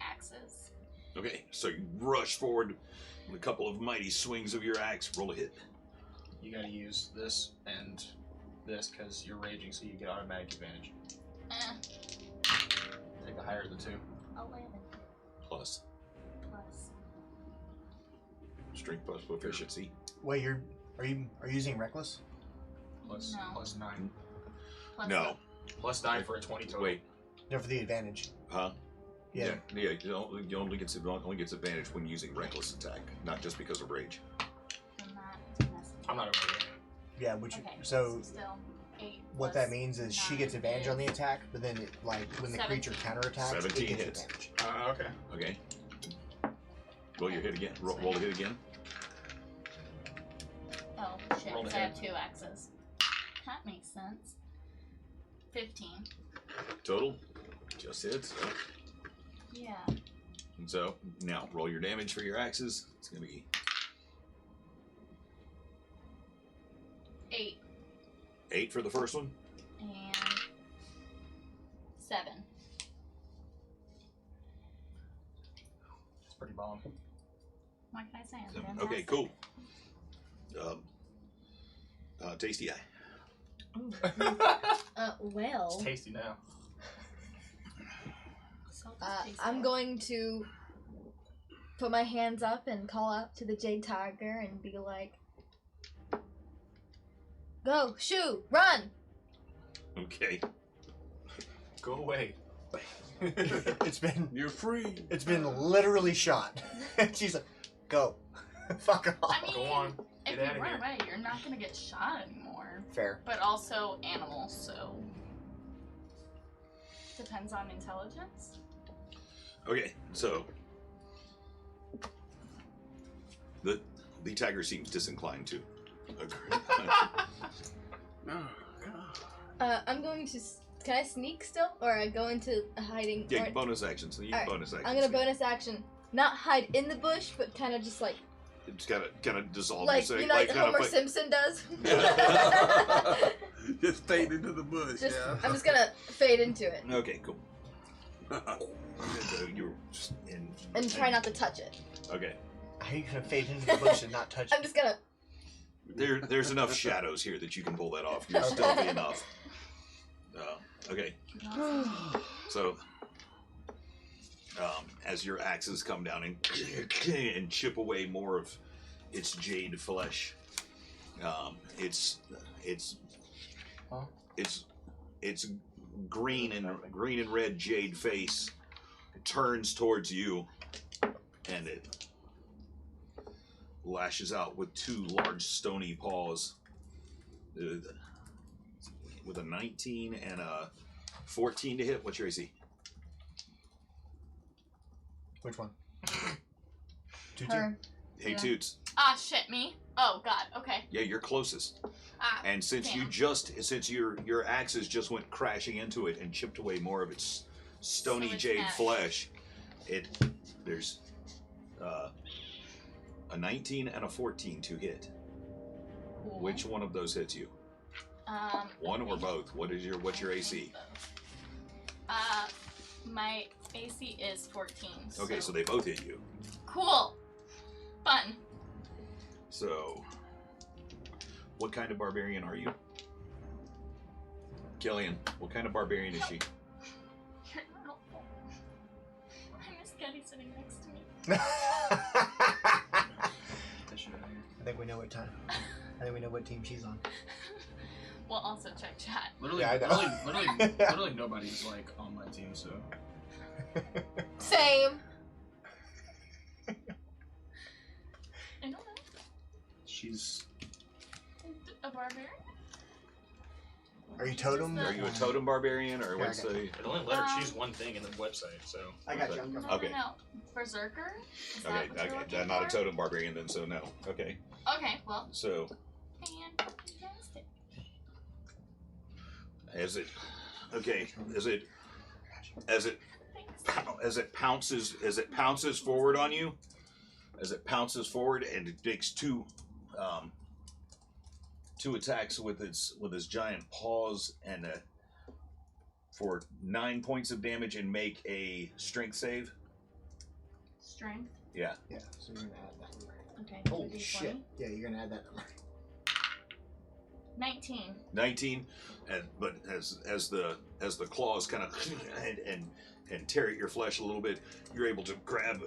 S5: axes.
S2: Okay, so you rush forward with a couple of mighty swings of your axe. Roll a hit.
S4: You gotta use this and this because you're raging, so you get automatic advantage. Take the higher of the two.
S5: 11
S2: Plus
S5: plus.
S2: strength plus proficiency.
S3: Wait, are you using reckless?
S4: Plus,
S5: No.
S4: plus 9.
S5: Plus
S2: No.
S4: Plus 9 for a 20 total.
S2: Wait.
S3: No, for the advantage.
S2: Huh?
S3: Yeah.
S2: Yeah. You only gets advantage when using reckless attack, not just because of rage.
S5: I'm not messing.
S4: I'm not over here.
S3: Yeah, which
S5: Okay.
S3: so
S5: Still 8.
S3: what
S5: plus
S3: that means is she
S5: 9
S3: gets advantage on the
S5: is-
S3: attack, but then it, like when the creature
S5: 17.
S3: counterattacks, it
S2: 17
S3: gets
S2: hits.
S3: advantage.
S4: Okay.
S2: Okay. Roll your hit again. Roll the hit again.
S5: Oh shit!
S4: Roll the
S5: 'cause I have
S4: hit.
S5: 2 axes. That makes sense. 15.
S2: Total. Just hits.
S5: Yeah.
S2: And so now roll your damage for your axes. It's gonna be
S5: 8
S2: 8 for the first one.
S5: and 7.
S4: It's pretty bomb.
S5: What can I say? I'm
S2: So,
S5: fantastic.
S2: okay, cool. Tasty eye.
S1: Well,
S4: It's tasty now.
S5: So
S1: I'm going to put my hands up and call out to the Jade Tiger and be like, "Go, shoot, run!"
S2: Okay.
S4: Go away.
S3: It's been
S7: You're free.
S3: literally shot. She's like, go. Fuck off.
S5: I mean,
S4: Go on.
S5: if
S4: Get
S5: you
S4: outta
S5: run
S4: here.
S5: away, you're not gonna get shot anymore.
S3: Fair.
S5: But also animals, so depends on intelligence.
S2: Okay, so the tiger seems disinclined to agree.
S7: Oh, God.
S1: I'm going to. Can I sneak still, or I go into a hiding?
S2: Yeah,
S1: or-
S2: bonus action. So you
S1: Alright,
S2: bonus action.
S1: I'm gonna bonus action, not hide in the bush, but kind of just like
S2: It's kind of dissolve.
S1: like
S2: your
S1: you know, like
S2: kinda
S1: Homer
S2: put-
S1: Simpson does.
S7: Just fade into the bush.
S1: Just,
S7: Yeah.
S1: I'm just gonna fade into it
S2: Okay, cool. So you're just in.
S1: and try not to touch it.
S2: Okay.
S3: How are you gonna fade into the bush and not touch
S1: I'm
S3: it?
S1: just gonna.
S2: There's enough shadows here that you can pull that off. You're stealthy enough. Okay. So, as your axes come down and chip away more of its jade flesh, its green and red jade face turns towards you, and it lashes out with 2 large stony paws. With a 19 and a 14 to hit. What's your AC?
S3: Which one? Tutu?
S1: Her.
S2: Hey,
S1: Yeah.
S2: Toots.
S5: Ah, shit, me? Oh, God, okay.
S2: Yeah, you're closest.
S5: Ah,
S2: And since
S5: damn.
S2: your axes just went crashing into it and chipped away more of its stony
S5: So it's
S2: jade
S5: that.
S2: flesh, there's a 19 and a 14 to hit.
S5: Cool.
S2: Which one of those hits you? One or both? What's your AC?
S5: My AC is 14.
S2: Okay, so they both hit you.
S5: Cool. Fun.
S2: So, what kind of barbarian are you? Killian, what kind of barbarian is she?
S5: You're not helpful. I miss Getty sitting next to me.
S3: I think we know what time. I think we know what team she's on.
S5: We'll also check chat.
S8: Literally,
S3: Yeah, I know.
S8: literally nobody's like on my team, so.
S1: Same.
S5: I don't know.
S8: She's.
S5: A barbarian?
S3: Are you totem?
S2: Are you a totem barbarian or
S3: Yeah,
S2: what's
S3: I got
S2: the?
S4: It only let her choose one thing in the website, so.
S3: I got you. I'm coming.
S2: Okay.
S5: No. Berserker? Is
S2: Okay,
S5: that what you're looking
S2: not a
S5: for?
S2: totem barbarian then, so no. Okay,
S5: Okay, well,
S2: so
S5: fantastic.
S2: as it, okay, as it pounces forward on you, as it pounces forward and it takes two attacks with its giant paws and for 9 points of damage and make a strength save.
S5: Strength.
S2: Yeah.
S3: Yeah, so you're gonna add that number.
S5: Okay.
S3: Holy
S5: 2d20.
S3: shit. Yeah, you're gonna add that number.
S5: 19.
S2: 19, but as the claws kind of and tear at your flesh a little bit, you're able to grab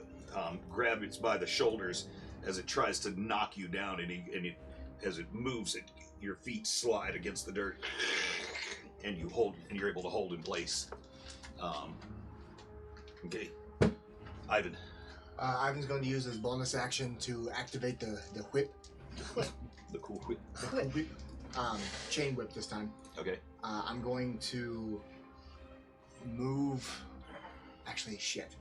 S2: it by the shoulders as it tries to knock you down, and as it moves, your feet slide against the dirt, and you're able to hold in place. Okay, Ivan.
S3: Ivan's going to use his bonus action to activate the whip.
S2: The cool whip.
S3: The cool whip. Chain whip this time.
S2: Okay.
S3: I'm going to move. Actually, shit.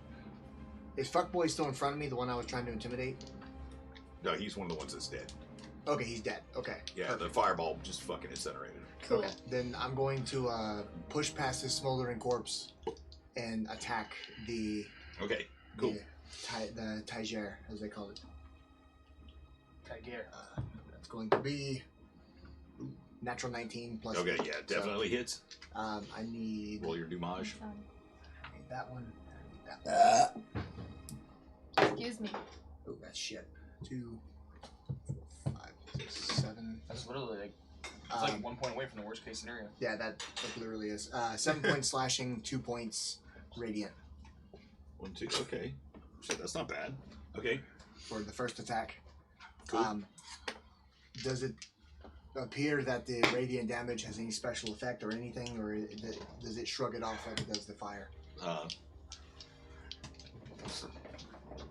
S3: Is Fuckboy still in front of me? The one I was trying to intimidate?
S2: No, he's one of the ones that's dead.
S3: Okay, he's dead. Okay.
S2: Yeah, the fireball just fucking incinerated.
S1: Cool.
S3: Okay. Then I'm going to push past his smoldering corpse and attack the
S2: Okay, cool.
S3: the Tiger, as they call it.
S4: Tiger.
S3: That's going to be natural 19 plus.
S2: Okay,
S3: 8.
S2: yeah, definitely hits.
S3: I need
S2: Roll your damage.
S3: that one. I need that one.
S1: Excuse me.
S3: Oh, that's shit. 2, 4, 5, 6, 7.
S4: That's literally like, it's like 1 point away from the worst case scenario.
S3: Yeah, that literally is. 7 points slashing, 2 points radiant
S2: 1, 2. Okay, shit, that's not bad. Okay,
S3: for the first attack.
S2: cool.
S3: Does it appear that the radiant damage has any special effect or anything, or does it shrug it off like it does the fire?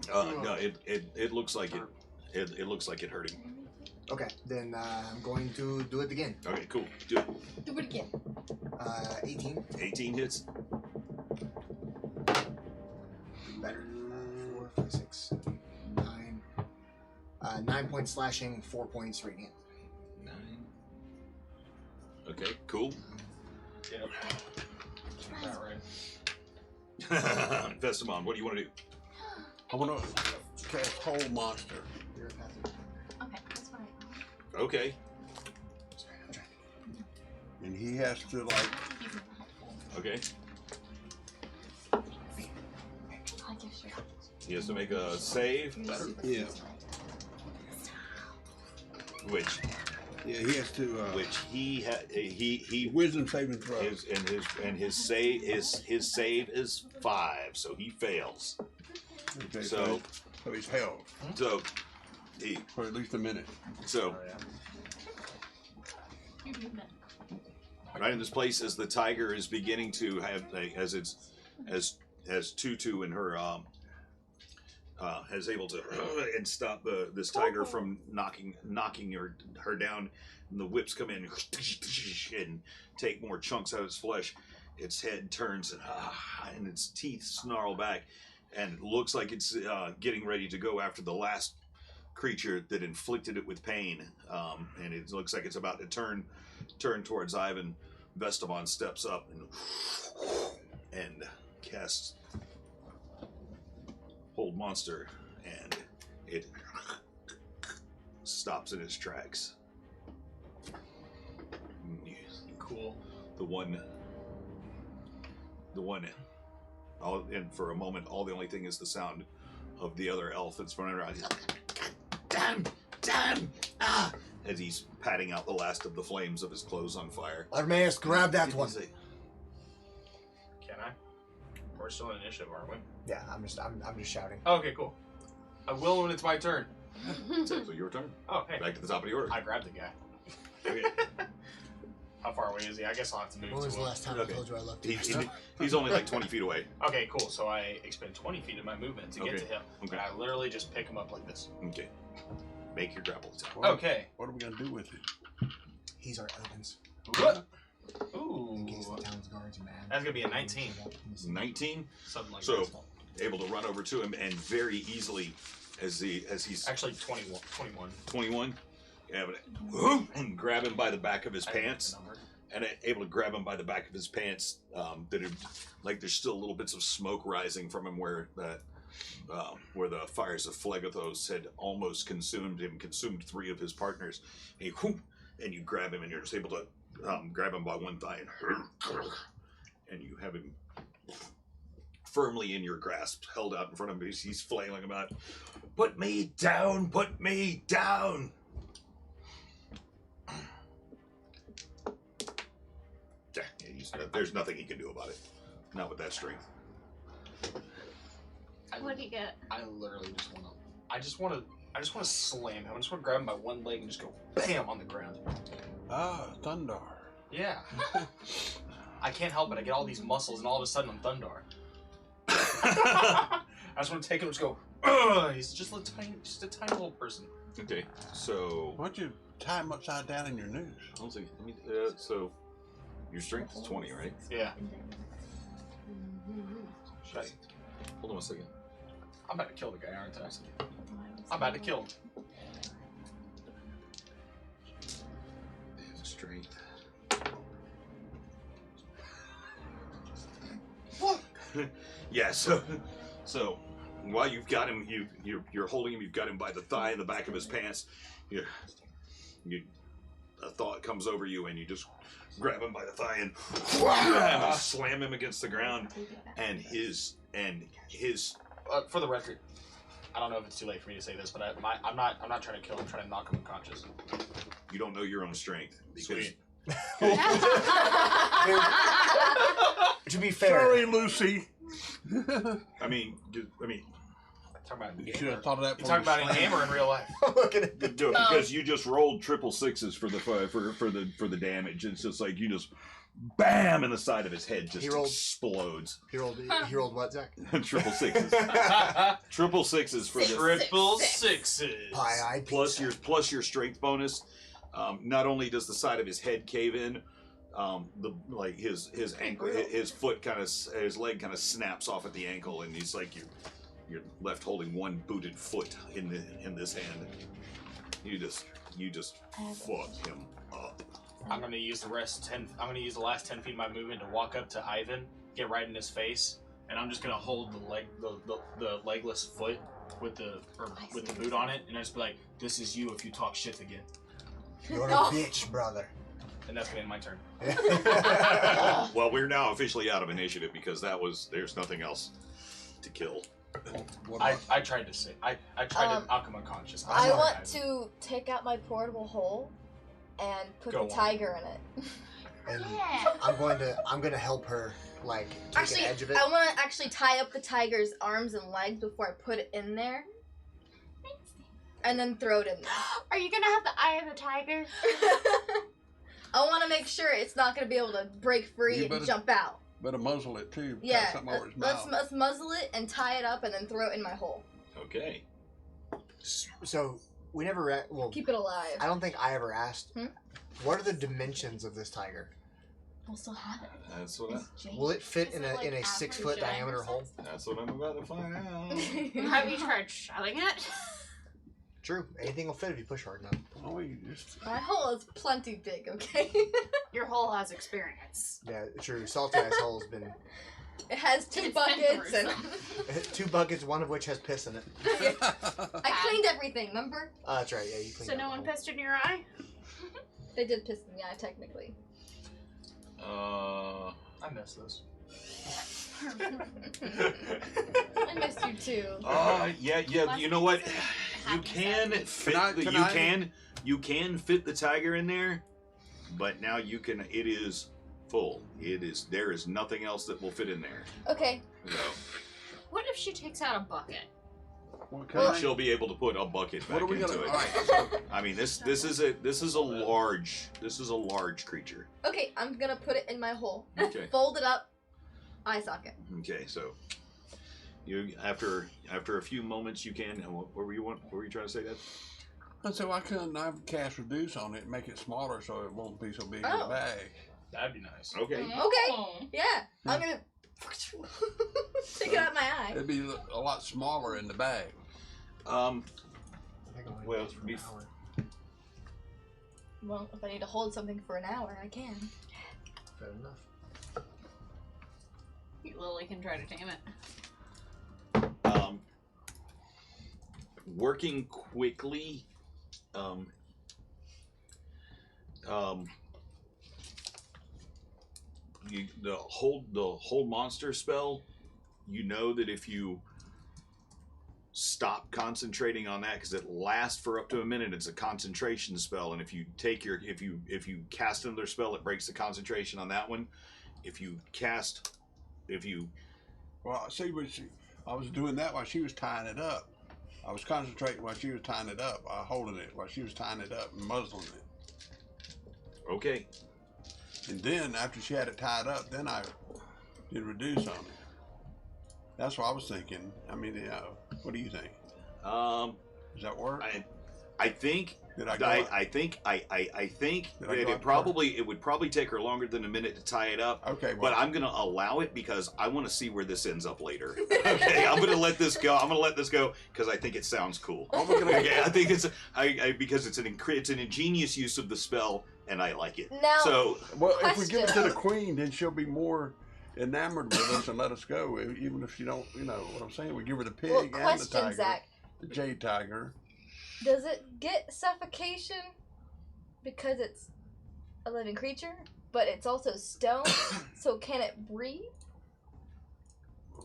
S2: No, it looks like it looks like it hurt him.
S3: Okay, then I'm going to do it again.
S2: Okay, cool. Do it.
S1: Do it again.
S3: 18.
S2: 18 hits.
S3: Better. 4, 5, 6, 9. 9 points slashing, 4 points radiant.
S2: 9. Okay, cool.
S4: Yep. About right.
S2: Vestamon, what do you want to do?
S7: I want to cast Whole Monster.
S3: You're a passive.
S5: Okay, that's fine.
S2: Okay.
S7: And he has to, like,
S2: Okay.
S5: I give shit.
S2: He has to make a save,
S7: yeah,
S2: which
S7: he has to,
S2: he
S7: wisdom saving throw.
S2: his save is 5, so he fails.
S7: Okay,
S2: So
S7: so he's held
S2: so he
S7: for at least a minute.
S2: so
S5: You do that.
S2: right in this place as the tiger is beginning to have as Tutu and her has able to and stop this tiger from knocking her down, and the whips come in and take more chunks out of its flesh. Its head turns and its teeth snarl back, and it looks like it's getting ready to go after the last creature that inflicted it with pain, and it looks like it's about to turn towards Ivan. Vestamon steps up and casts Hold Monster, and it stops in its tracks.
S4: Cool.
S2: The one, and for a moment, the only thing is the sound of the other elf that's running around. Damn, as he's patting out the last of the flames of his clothes on fire.
S3: Armaeus, grab that one.
S4: Can I? We're still in initiative, aren't we?
S3: Yeah, I'm just shouting.
S4: Oh, okay, cool. I will when it's my turn.
S2: So your turn.
S4: Oh, hey.
S2: Back to the top of the order.
S4: I grabbed the guy.
S2: Okay.
S4: How far away is he? I guess I'll have to move.
S3: When was
S4: to
S3: the
S4: him.
S3: last time
S2: Okay.
S3: I told you I loved you?
S2: He's only like 20 feet away.
S4: Okay, cool. So I expend 20 feet of my movement to get
S2: Okay.
S4: to him.
S2: Okay.
S4: And I literally just pick him up like this.
S2: Okay. Make your grapple attack.
S4: Okay.
S7: What are we gonna do with him?
S3: He's our Odin's.
S4: Ooh.
S3: In case the town's guards are mad.
S4: That's gonna be a 19.
S2: 19.
S4: Something like
S2: So-
S4: that.
S2: Able to run over to him and very easily, as he's
S4: Actually, 21.
S2: 21, and grab him by the back of his pants. And able to grab him by the back of his pants. That are, like there's still little bits of smoke rising from him where the fires of Phlegethos had almost consumed him, consumed 3 of his partners. And you grab him, and you're just able to grab him by one thigh, and you have him firmly in your grasp, held out in front of him. He's flailing about. Put me down! Put me down! There's nothing he can do about it. Not with that strength.
S6: What do you get?
S4: I literally just want to slam him. I just want to grab him by one leg and just go BAM on the ground.
S7: Ah, Thundar.
S4: Yeah. I can't help it. I get all these muscles, and all of a sudden I'm Thundar. I just want to take him and just go. Ugh! He's just a tiny little person.
S2: Okay, so
S7: Why don't you tie him upside down in your noose?
S2: hold on a second. So your strength is 20, right?
S4: Yeah.
S2: Hold on a second.
S4: I'm about to kill the guy, aren't I? I'm about to kill him.
S2: Strength.
S4: What?
S2: Yeah. So while you've got him, you're holding him. You've got him by the thigh in the back of his pants. A thought comes over you, and you just grab him by the thigh and slam him against the ground. And his
S4: For the record, I don't know if it's too late for me to say this, but I'm not trying to kill him. I'm trying to knock him unconscious.
S2: you don't know your own strength because
S4: Sweet.
S3: To be fair,
S7: Sorry, Lucy.
S2: I mean,
S4: Talk about
S7: You should have thought of that.
S4: You talk about a hammer in real life.
S3: look at it.
S2: because you just rolled 666s for the damage. It's just like you just bam in the side of his head just
S3: He rolled-
S2: explodes.
S3: He rolled what, Zach?
S2: 666s. 666s for the
S4: Triple sixes.
S3: Pie-eyed
S2: plus
S3: pizza.
S2: your strength bonus. Not only does the side of his head cave in, his ankle, his leg kind of snaps off at the ankle, and he's like you're left holding one booted foot in this hand. You just fucked him up.
S4: I'm gonna use the last 10 feet of my movement to walk up to Ivan, get right in his face, and I'm just gonna hold the legless foot with the boot on it, and I just be like, "This is you if you talk shit again."
S3: You're a bitch, brother.
S4: And that's gonna end my turn.
S2: Well, we're now officially out of initiative because there's nothing else to kill.
S7: What
S4: I
S7: about-
S4: tried to say I tried to knock him unconscious. I'm
S1: I
S4: sorry,
S1: want
S4: Ivan.
S1: to take out my portable hole and put
S4: Go
S1: the
S4: on.
S1: tiger in it.
S3: And
S5: Yeah.
S3: I'm going to help her like take
S1: Actually,
S3: the edge of it.
S1: I want to actually tie up the tiger's arms and legs before I put it in there, and then throw it in there.
S5: Are you gonna have the eye of the tiger?
S1: I want to make sure it's not going to be able to break free
S7: You
S1: and
S7: better-
S1: jump out.
S7: Better muzzle it too. Got
S1: Yeah,
S7: something over its
S1: let's
S7: mouth.
S1: muzzle it and tie it up and then throw it in my hole.
S2: Okay.
S3: So we never. Well,
S1: Keep it alive.
S3: I don't think I ever asked.
S1: Hmm?
S3: What are the dimensions of this tiger?
S1: We'll still have it.
S2: That's what
S1: It's Jake.
S3: Will it fit
S5: Is
S3: in
S5: it,
S3: a
S5: like,
S3: in a
S5: average
S3: 6-foot diameter hole?
S2: That's what I'm about to find out.
S6: Have you tried shoving it?
S3: True. Anything will fit if you push hard enough.
S7: Oh, you just
S1: My hole is plenty big, okay?
S6: Your hole has experience.
S3: Yeah, true. Salty Ice Hole has been
S1: It has 2
S6: It's been
S1: buckets and
S6: gruesome.
S3: 2 buckets, one of which has piss in it.
S1: I cleaned everything, remember?
S3: That's right. Yeah, you cleaned
S6: So
S3: up
S6: no
S3: the
S6: one
S3: hole.
S6: pissed in your eye?
S1: They did piss in the eye, technically.
S4: I miss this.
S1: I missed you too.
S2: Yeah. You know what? You can fit you can fit the tiger in there, but now you can. It is full. There is nothing else that will fit in there.
S1: Okay.
S2: So,
S6: What if she takes out a bucket?
S7: What
S1: Well,
S7: kind?
S2: She'll be able to put a bucket
S7: What
S2: back
S7: are we
S2: into
S7: gonna?
S2: it.
S7: All right. So,
S2: I mean, this is a large creature.
S1: Okay, I'm gonna put it in my hole.
S2: Okay.
S1: Fold it up. Eye socket.
S2: Okay, so you after a few moments you can. What were you trying to say, Dad?
S7: and so why couldn't I cast reduce on it and make it smaller so it won't be so big in
S1: Oh.
S7: the bag?
S4: That'd be nice.
S2: Okay.
S1: Okay. Yeah. I'm gonna take it out my eye.
S7: It'd be a lot smaller in the bag.
S2: Um.
S3: I think only
S2: Well,
S3: goes for an
S2: bef-
S3: hour.
S1: Well, if I need to hold something for an hour, I can.
S3: Fair enough.
S6: Lily can try to tame it.
S2: Working quickly. The hold monster spell. You know that if you stop concentrating on that, because it lasts for up to a minute, it's a concentration spell, and if you cast another spell, it breaks the concentration on that one.
S7: Well, see, I was doing that while she was tying it up. I was concentrating while she was tying it up, holding it while she was tying it up and muzzling it.
S2: Okay.
S7: And then after she had it tied up, then I did reduce on it. That's what I was thinking. I mean, what do you think? Does that work?
S2: I think
S7: Did I go
S2: I
S7: up?
S2: think
S7: Did I
S2: that
S7: go
S2: it would probably take her longer than a minute to tie it up.
S7: Okay,
S2: But I'm gonna allow it because I want to see where this ends up later. Okay, I'm gonna let this go. I'm gonna let this go because I think it sounds cool.
S7: Oh, we're gonna
S2: Okay, I think it's because it's an ingenious use of the spell, and I like it.
S1: Now,
S2: So
S7: well, if we give it to the
S1: Question.
S7: queen, then she'll be more enamored with us and let us go, even if she don't. You know what I'm saying? We give her the pig
S1: well,
S7: and the
S1: question,
S7: tiger,
S1: Zach.
S7: the jade tiger.
S1: Does it get suffocation because it's a living creature, but it's also stone? So can it breathe?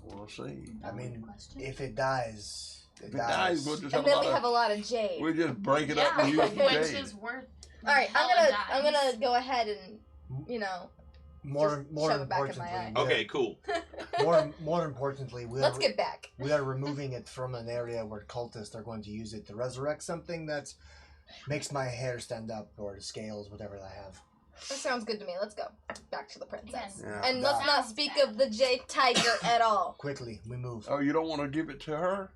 S7: We'll see.
S3: I mean,
S5: Question?
S3: if it dies,
S7: If it dies, we'll just have
S1: And
S7: a
S1: then
S7: lot
S1: we have
S7: of.
S1: a lot of jade.
S7: We'll just break it up and
S5: Yeah,
S7: use the
S5: which
S7: jade.
S5: is worth.
S1: All right,
S5: hella
S1: I'm
S5: dimes.
S1: gonna go ahead and
S3: more
S1: shove it back in my eye.
S3: importantly,
S2: okay, cool.
S3: more importantly,
S1: let's get back.
S3: we are removing it from an area where cultists are going to use it to resurrect something that makes my hair stand up, or the scales, whatever I have.
S1: That sounds good to me. Let's go back to the princess.
S7: Yeah.
S1: And let's not
S5: Sounds
S1: speak
S5: bad.
S1: of the jade tiger at all.
S3: Quickly, we move.
S7: Oh, you don't want to give it to her?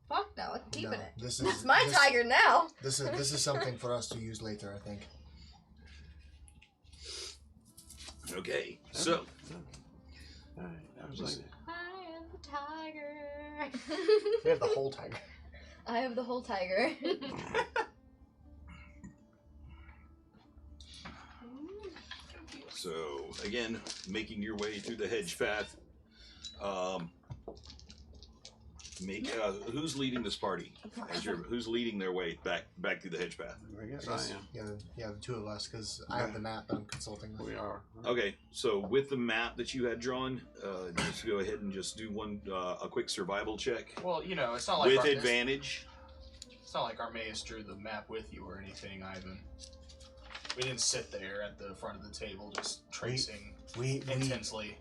S1: Fuck no, I'm keeping
S3: No,
S1: it.
S3: this
S1: It's
S3: is
S1: my tiger now.
S3: This is something for us to use later, I think.
S2: Okay, so
S7: All right, I was like,
S6: I am the tiger.
S3: We have the whole tiger.
S1: I have the whole tiger.
S2: So again, making your way through the hedge path. Who's leading this party? Who's leading their way back through the hedge path?
S7: I guess I am.
S3: Yeah, the two of us, because I have the map I'm consulting with.
S7: We are.
S2: Okay, so with the map that you had drawn, just go ahead and just do a quick survival check
S4: Well, you know, it's not like
S2: with
S4: our,
S2: advantage.
S4: It's not like Armaeus drew the map with you or anything, Ivan. We didn't sit there at the front of the table just tracing
S3: We
S4: intensely.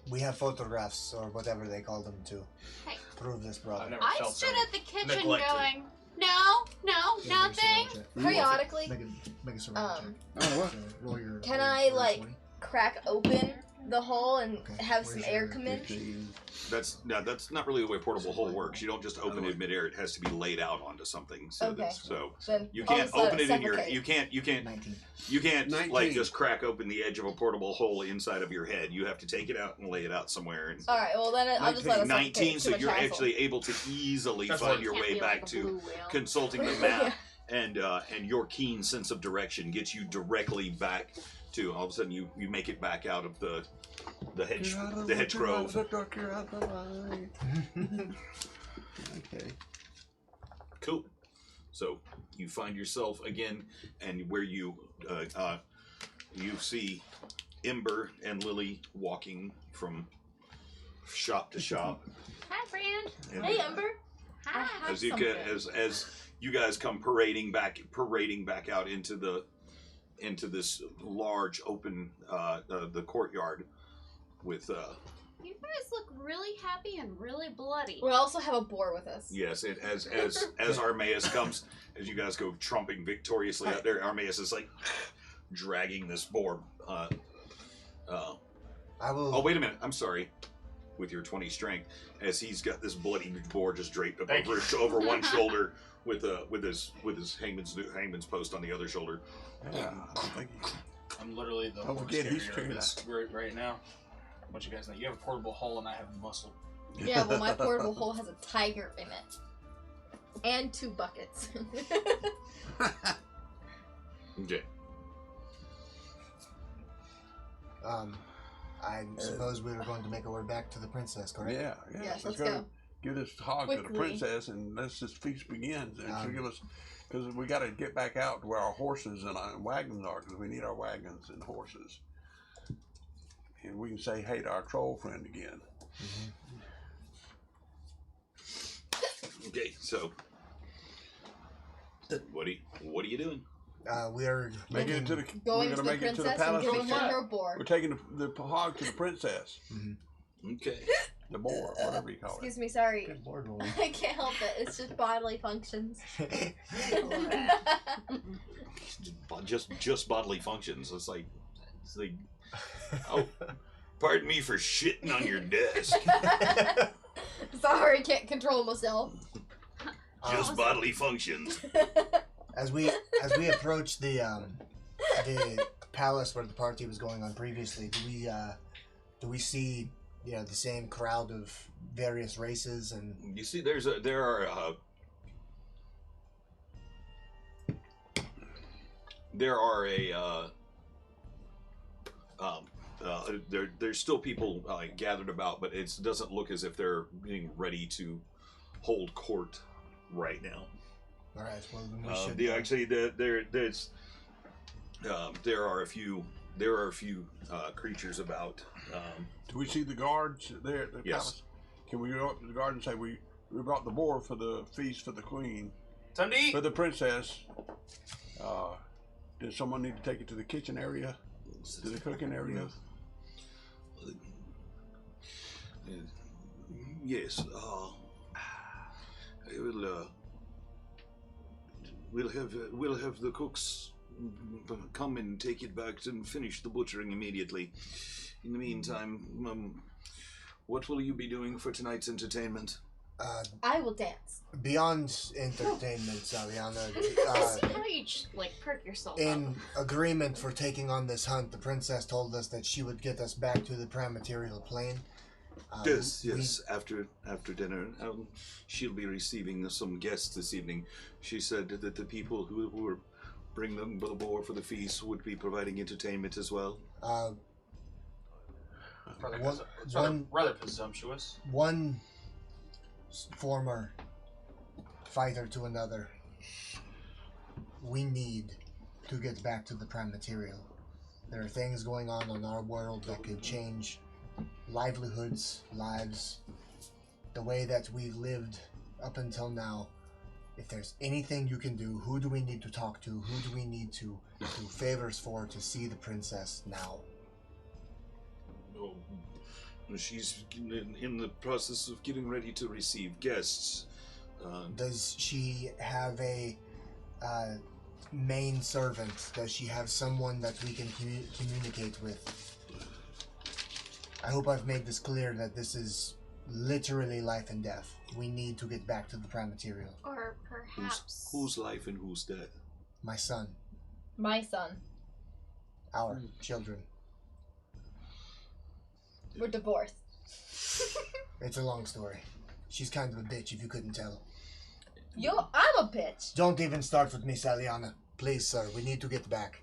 S6: Hey.
S3: prove this, brother.
S4: I've never
S6: I
S4: felt
S6: stood
S4: so
S6: at the kitchen
S4: neglected.
S6: going, no,
S3: Yeah, make a
S6: nothing.
S3: survival check.
S1: Periodically,
S3: Make a survival
S1: Um,
S3: check.
S7: Oh, what?
S3: So roll your-
S1: can
S3: roll
S1: I,
S3: your
S1: like,
S3: 20.
S1: crack open the hole and
S3: Okay,
S1: have
S3: where's
S1: some air
S3: your
S1: come in?
S7: 15.
S2: That's not really the way portable hole works. You don't just open it midair. It has to be laid out onto something. So
S1: Okay.
S2: so
S1: Then
S2: you
S1: all of
S2: can't
S1: a sudden
S2: open it in your.
S1: suffocate.
S2: You can't
S3: 19.
S2: like
S7: 19.
S2: just crack open the edge of a portable hole inside of your head. You have to take it out and lay it out somewhere. And
S1: All right, well then I'll just let it
S2: 19,
S1: suffocate.
S2: so
S1: Too much
S2: you're
S1: hassle.
S2: actually able to easily
S4: That's
S2: find
S4: what-
S2: your
S6: Can't
S2: way
S6: be
S2: back
S6: like a
S2: to
S6: blue whale.
S2: consulting the map, and your keen sense of direction gets you directly back to. All of a sudden, you make it back out of the hedge
S7: Get out of
S2: the hedge
S7: get out
S2: grove.
S7: of the dark, you're out of the light. Okay.
S2: Cool. So you find yourself again, and where you see Ember and Lily walking from shop to shop.
S6: Hi, friend.
S2: And
S1: Hey, Ember.
S6: Hi.
S2: as you get as you guys come parading back out into this large open the courtyard with
S6: You guys look really happy and really bloody.
S1: We also have a boar with us.
S2: Yes, as Armaeus comes, as you guys go trumping victoriously out there, Armaeus is like dragging this boar.
S3: I will.
S2: Oh, wait a minute. I'm sorry. With your 20 strength, as he's got this bloody boar just draped up over one shoulder with his hangman's post on the other shoulder.
S7: Yeah, I think
S4: I'm literally the
S7: Don't
S4: worst
S7: forget, he's
S4: carrier of
S7: carrying
S4: this group right now. I want you guys to know you have a portable hole and I have muscle.
S1: Yeah, well, my portable hole has a tiger in it. And 2 buckets.
S2: Okay.
S3: I suppose we were going to make our way back to the princess, correct?
S7: Yeah.
S1: Yes,
S7: Let's
S1: let's go.
S7: Give this hog to the
S1: Quickly.
S7: princess, and let's this feast begins. And she'll give us, because we got to get back out to where our horses and our wagons are, because we need our wagons and horses. And we can say hey to our troll friend again.
S2: Okay, so what are you doing?
S3: We are
S7: Make it to the.
S1: Going
S7: we're
S1: to
S7: gonna
S1: the
S7: make it to the
S1: princess and
S7: palace.
S1: giving
S7: first.
S1: her her boar.
S7: We're taking the hog to the princess,
S2: Okay.
S7: the boar, whatever you call it.
S1: Excuse me, sorry.
S3: Good Lord, woman.
S1: I can't help it. It's just bodily functions.
S2: Just bodily functions. It's like, oh, pardon me for shitting on your desk.
S1: Sorry, can't control myself.
S2: Just bodily functions.
S3: As we approach the palace where the party was going on previously, do we see the same crowd of various races and
S2: You see, there are there's still people gathered about, but it doesn't look as if they're being ready to hold court right now.
S3: all right? Well, then we should.
S2: There are a few creatures about.
S7: Do we see the guards there at the
S2: Yes.
S7: palace? Can we go up to the guard and say we brought the boar for the feast for the queen,
S4: Time to eat!
S7: for the princess? Does someone need to take it to the kitchen area, to the cooking area?
S2: Yes. We'll have the cooks come and take it back and finish the butchering immediately. In the meantime, what will you be doing for tonight's entertainment?
S1: I will dance.
S3: Beyond entertainment, Saliana,
S6: I see how you perk yourself
S3: in
S6: up.
S3: agreement for taking on this hunt, the princess told us that she would get us back to the prematerial plane.
S2: Yes. After dinner, she'll be receiving some guests this evening. She said that the people who were bring them the boar for the feast would be providing entertainment as well.
S4: Rather presumptuous.
S3: One former fighter to another. We need to get back to the prime material. There are things going on in our world that could change livelihoods, lives, the way that we've lived up until now. If there's anything you can do, who do we need to talk to? Who do we need to do favors for to see the princess now?
S2: Oh, she's in the process of getting ready to receive guests.
S3: Does she have a main servant? Does she have someone that we can communicate with? I hope I've made this clear that this is literally life and death. We need to get back to the prime material.
S6: Or perhaps...
S2: Whose life and whose death?
S3: My son.
S1: My son.
S3: Our children.
S1: We're divorced.
S3: It's a long story. She's kind of a bitch if you couldn't tell.
S1: I'm a bitch.
S3: Don't even start with me, Saliana. Please, sir, we need to get back.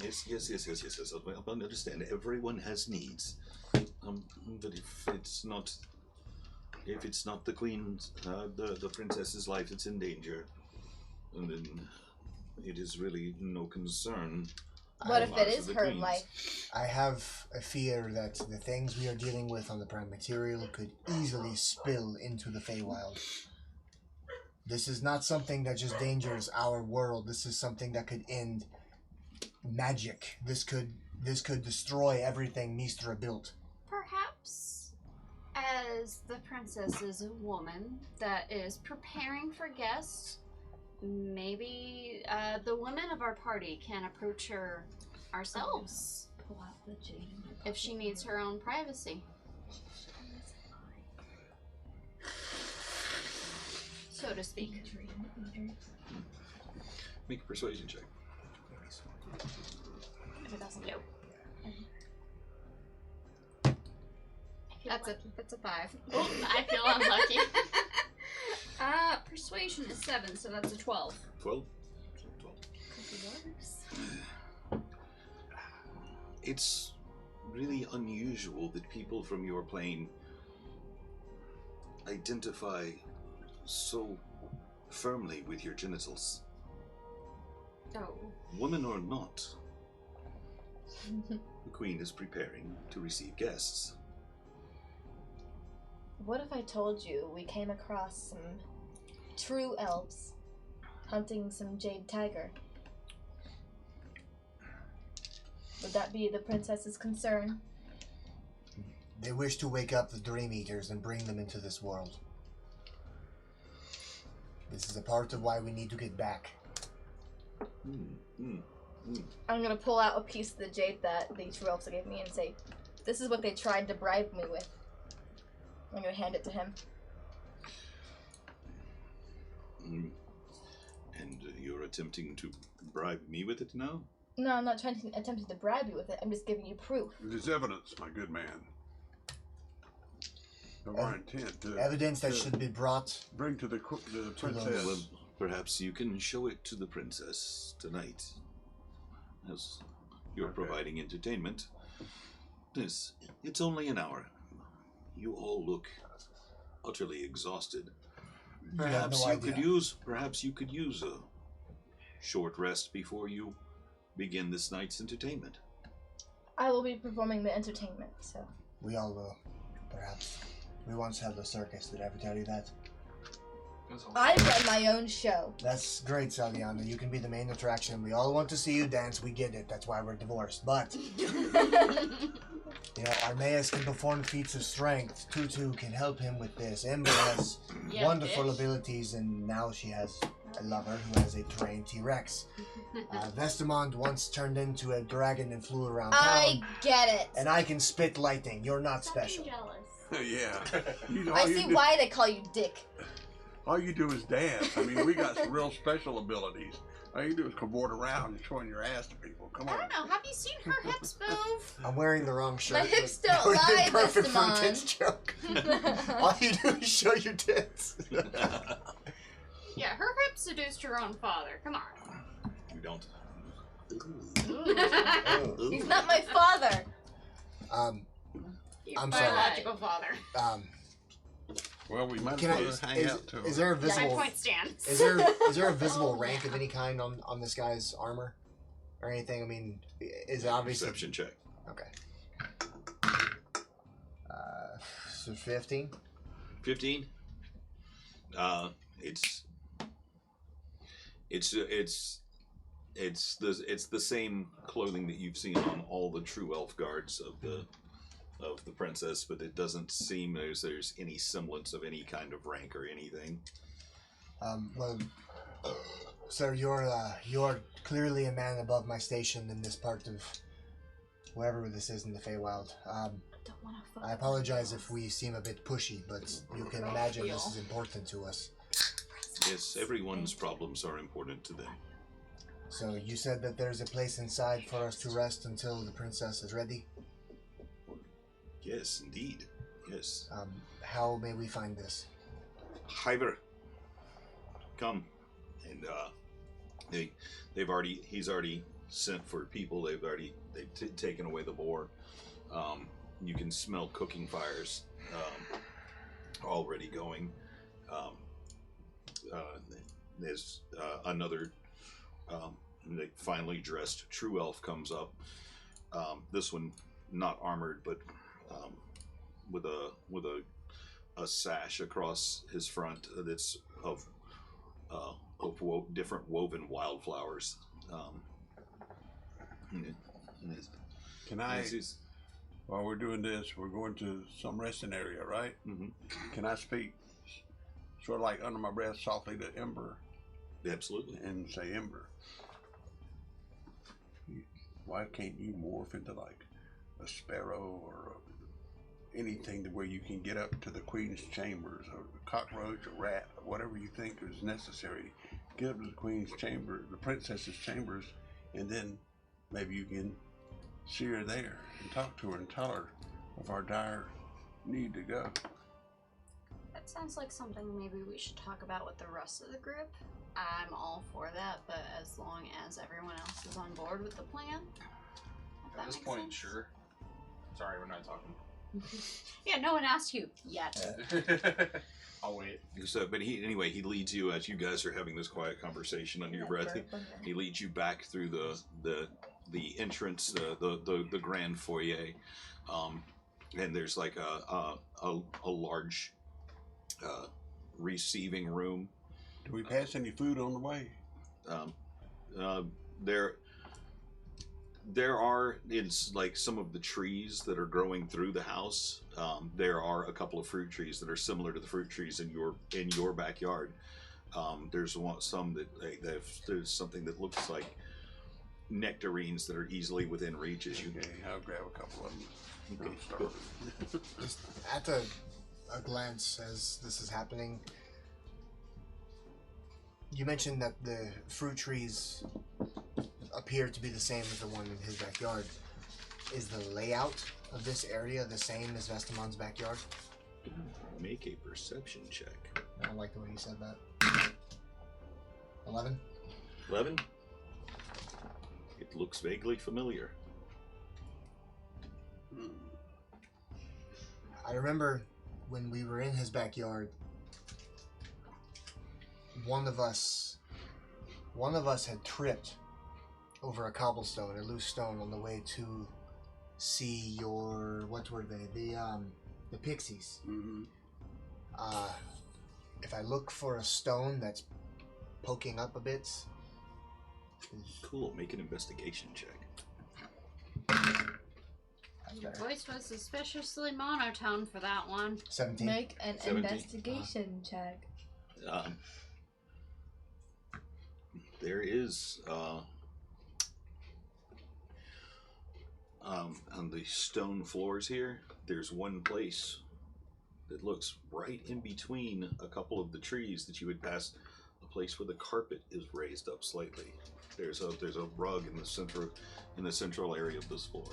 S2: Yes. I understand. Everyone has needs. But if it's not the queen's, the princess's life that's in danger, and then it is really no concern.
S1: What if it is her
S2: queen's.
S1: life?
S3: I have a fear that the things we are dealing with on the prime material could easily spill into the Feywild. This is not something that just dangers our world. This is something that could end magic. This could This could destroy everything Mistra built.
S6: Perhaps, as the princess is a woman that is preparing for guests, maybe the women of our party can approach her ourselves
S1: Pull out the jade.
S6: if she needs her own privacy. So to speak.
S2: Make a persuasion check.
S6: Nope.
S5: That's a 5.
S6: I feel unlucky.
S5: Persuasion is 7, so that's a 12.
S2: 12? 12. It's really unusual that people from your plane identify so firmly with your genitals.
S6: Oh.
S2: Woman or not, the queen is preparing to receive guests.
S1: What if I told you we came across some true elves hunting some jade tiger? Would that be the princess's concern?
S3: They wish to wake up the Dream Eaters and bring them into this world. This is a part of why we need to get back.
S1: I'm gonna pull out a piece of the jade that the true elves gave me and say, this is what they tried to bribe me with. I'm gonna hand it to him.
S2: And you're attempting to bribe me with it now?
S1: No, I'm not attempting to bribe you with it. I'm just giving you proof.
S7: It is evidence, my good man, of our intent to
S3: Evidence that should be brought.
S7: bring to the princess.
S2: Well, perhaps you can show it to the princess tonight, as you're
S7: Okay.
S2: providing entertainment. It's only an hour. You all look utterly exhausted.
S3: You have
S2: Perhaps
S3: no
S2: you could
S3: idea.
S2: use a short rest before you begin this night's entertainment.
S1: I will be performing the entertainment, so.
S3: We all will, perhaps. We once had a circus. Did I ever tell you that?
S1: I run my own show.
S3: That's great, Saliana. You can be the main attraction. We all want to see you dance. We get it. That's why we're divorced. But, Armaeus can perform feats of strength. Tutu can help him with this. Ember has
S6: Yeah,
S3: wonderful
S6: bitch.
S3: abilities, and now she has a lover who has a trained T-Rex. Vestamond once turned into a dragon and flew around
S1: I
S3: town.
S1: get it.
S3: And I can spit lightning. You're not
S6: Stop being
S3: special.
S6: jealous.
S7: Yeah.
S1: I see why they call you Dick.
S7: All you do is dance. I mean, we got some real special abilities. All you do is cavort around and showing your ass to people. Come
S6: I
S7: on.
S6: don't know. Have you seen her hips move?
S3: I'm wearing the wrong shirt.
S1: My hips
S3: but
S1: don't
S3: it would've been
S1: lie,
S3: perfect for a
S1: Vestamon.
S3: tits joke. All you do is show your tits.
S6: Yeah, her hips seduced her own father. Come on.
S2: You don't.
S3: Oh.
S1: He's not my father.
S6: Your
S3: I'm sorry.
S6: biological father.
S7: Well, we might
S3: Can I?
S7: as well hang out to
S3: Is there a
S6: My
S3: visible?
S6: point stands.
S3: Is there a visible
S1: Oh,
S3: rank of
S1: yeah.
S3: any kind on this guy's armor or anything? I mean, is it obviously
S2: Perception check.
S3: okay? So 15.
S2: 15. It's the same clothing that you've seen on all the true elf guards of the princess, but it doesn't seem there's any semblance of any kind of rank or anything.
S3: Well, sir, you're clearly a man above my station in this part of wherever this is in the Feywild. I apologize if we seem a bit pushy, but you can imagine this is important to us.
S2: Yes, everyone's problems are important to them.
S3: So you said that there's a place inside for us to rest until the princess is ready?
S2: Yes, indeed. Yes.
S3: How may we find this?
S2: Hyver, come. And he's already sent for people. They've taken away the boar. You can smell cooking fires already going. There's another finely dressed true elf comes up. This one not armored, but with a sash across his front that's of different woven wildflowers.
S7: Can I,
S2: This is-
S7: while we're doing this, we're going to some resting area, right?
S2: mhm.
S7: Can I speak sort of like under my breath softly to Ember
S2: Absolutely.
S7: and say, Ember, why can't you morph into like a sparrow or anything to where you can get up to the queen's chambers, or a cockroach, a rat, or whatever you think is necessary? Get up to the queen's chamber, the princess's chambers, and then maybe you can see her there and talk to her and tell her of our dire need to go.
S6: That sounds like something maybe we should talk about with the rest of the group. I'm all for that, but as long as everyone else is on board with the plan. If
S4: At
S6: that
S4: this
S6: makes
S4: point,
S6: sense.
S4: sure. Sorry, we're not talking.
S6: Yeah, no one asked you yet.
S4: I'll wait.
S2: So, but he leads you as you guys are having this quiet conversation under your breath. He leads you back through the entrance, the grand foyer, and there's like a large receiving room.
S7: Do we pass any food on the way?
S2: There are, in like some of the trees that are growing through the house. There are a couple of fruit trees that are similar to the fruit trees in your backyard. There's some that there's something that looks like nectarines that are easily within reach as you.
S7: Okay, I'll grab a couple of them.
S2: Okay,
S7: I'm
S2: cool.
S7: starving.
S3: Just at a glance as this is happening, you mentioned that the fruit trees appear to be the same as the one in his backyard. Is the layout of this area the same as Vestamon's backyard?
S2: Make a perception check.
S3: I don't like the way you said that. 11?
S2: 11. It looks vaguely familiar.
S3: I remember when we were in his backyard, one of us had tripped over a cobblestone, a loose stone, on the way to see your, what were they? The pixies.
S7: Mm-hmm.
S3: If I look for a stone that's poking up a bit,
S2: Cool. Make an investigation check.
S6: Your voice was suspiciously monotone for that one.
S3: 17.
S1: Make an
S2: 17.
S1: investigation check.
S2: There is on the stone floors here, there's one place that looks right in between a couple of the trees that you would pass, a place where the carpet is raised up slightly. There's a rug in the central area of this floor.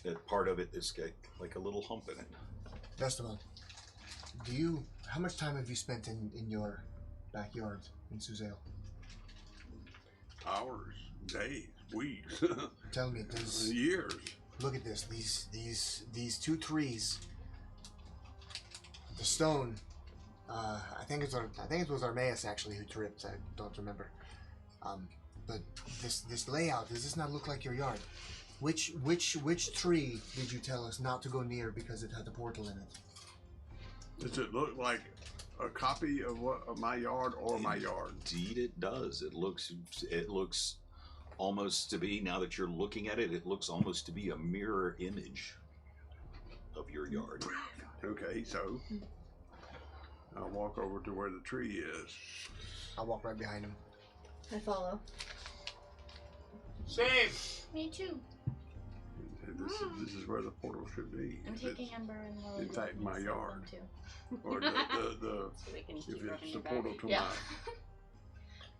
S2: That part of it is got like a little hump in it.
S3: Vestamon, how much time have you spent in your backyard in Suzale?
S7: Hours, days, weeks,
S3: Tell me, does
S7: years.
S3: look at this. These two trees. The stone. I think it was Armaeus actually who tripped. I don't remember. But this layout, does this not look like your yard? Which tree did you tell us not to go near because it had the portal in it?
S7: Does it look like a copy of my yard or my yard?
S2: Indeed, it does. It looks almost to be, now that you're looking at it, it looks almost to be a mirror image of your yard.
S7: Okay, so I'll walk over to where the tree is.
S3: I'll walk right behind him.
S1: I follow.
S4: Save!
S6: Me too.
S7: This is where the portal should be.
S1: I'm
S7: If
S1: taking
S7: it's-
S1: Ember and Lily.
S7: in fact, my
S1: Yes,
S7: yard.
S1: too.
S7: Or
S6: So we can
S7: if
S6: keep rubbing
S7: it's the
S6: your back.
S7: portal to
S1: Yeah.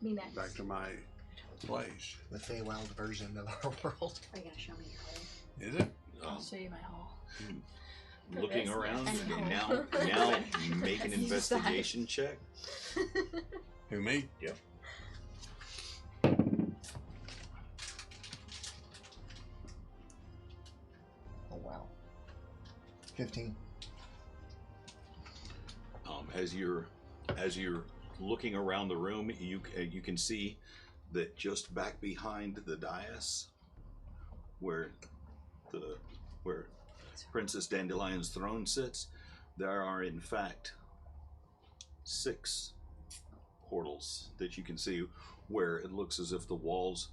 S1: Me next.
S7: back to my place.
S3: The Feywild version of our world.
S6: Are you gonna show me your hole?
S7: Is it?
S1: I'll show you my hole.
S2: Looking
S1: this,
S2: around,
S1: yes.
S2: and now make an
S1: You decide.
S2: investigation check.
S7: Who, me?
S2: Yep.
S3: Oh wow. 15.
S2: As you're looking around the room, you can see that just back behind the dais, where Princess Dandelion's throne sits, there are in fact 6 portals that you can see, where it looks as if the walls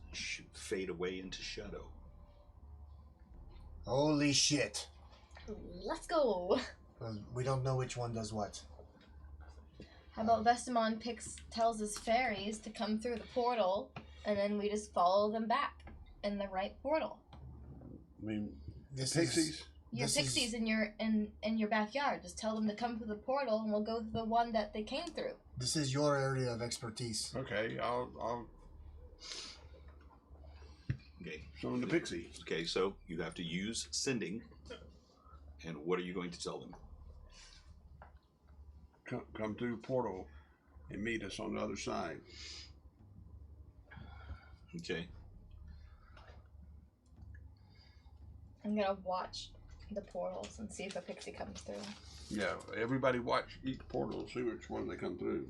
S2: fade away into shadow.
S3: Holy shit.
S1: Let's go.
S3: We don't know which one does what.
S1: How about Vestamon tells his fairies to come through the portal, and then we just follow them back in the right portal.
S7: I mean,
S3: This
S7: pixies.
S3: is
S1: Your
S3: This
S1: pixies
S3: is-
S1: in your backyard. Just tell them to come through the portal, and we'll go through the one that they came through.
S3: this is your area of expertise.
S7: Okay, I'll
S2: Okay.
S7: summon the pixie.
S2: Okay, so you have to use sending. And what are you going to tell them?
S7: Come through the portal and meet us on the other side.
S2: Okay.
S1: I'm gonna watch the portals and see if a pixie comes through.
S7: Yeah, everybody watch each portal and see which one they come through.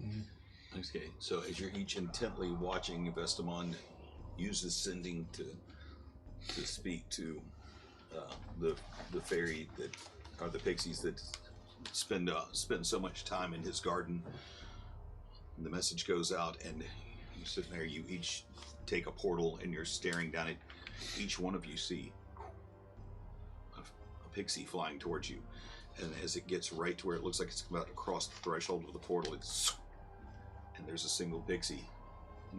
S2: Okay, so as you're each intently watching, Vestamon uses sending to speak to the fairy that are the pixies that spend so much time in his garden. And the message goes out, and you're sitting there. You each take a portal, and you're staring down it. Each one of you see a pixie flying towards you, and as it gets right to where it looks like it's about to cross the threshold of the portal, and there's a single pixie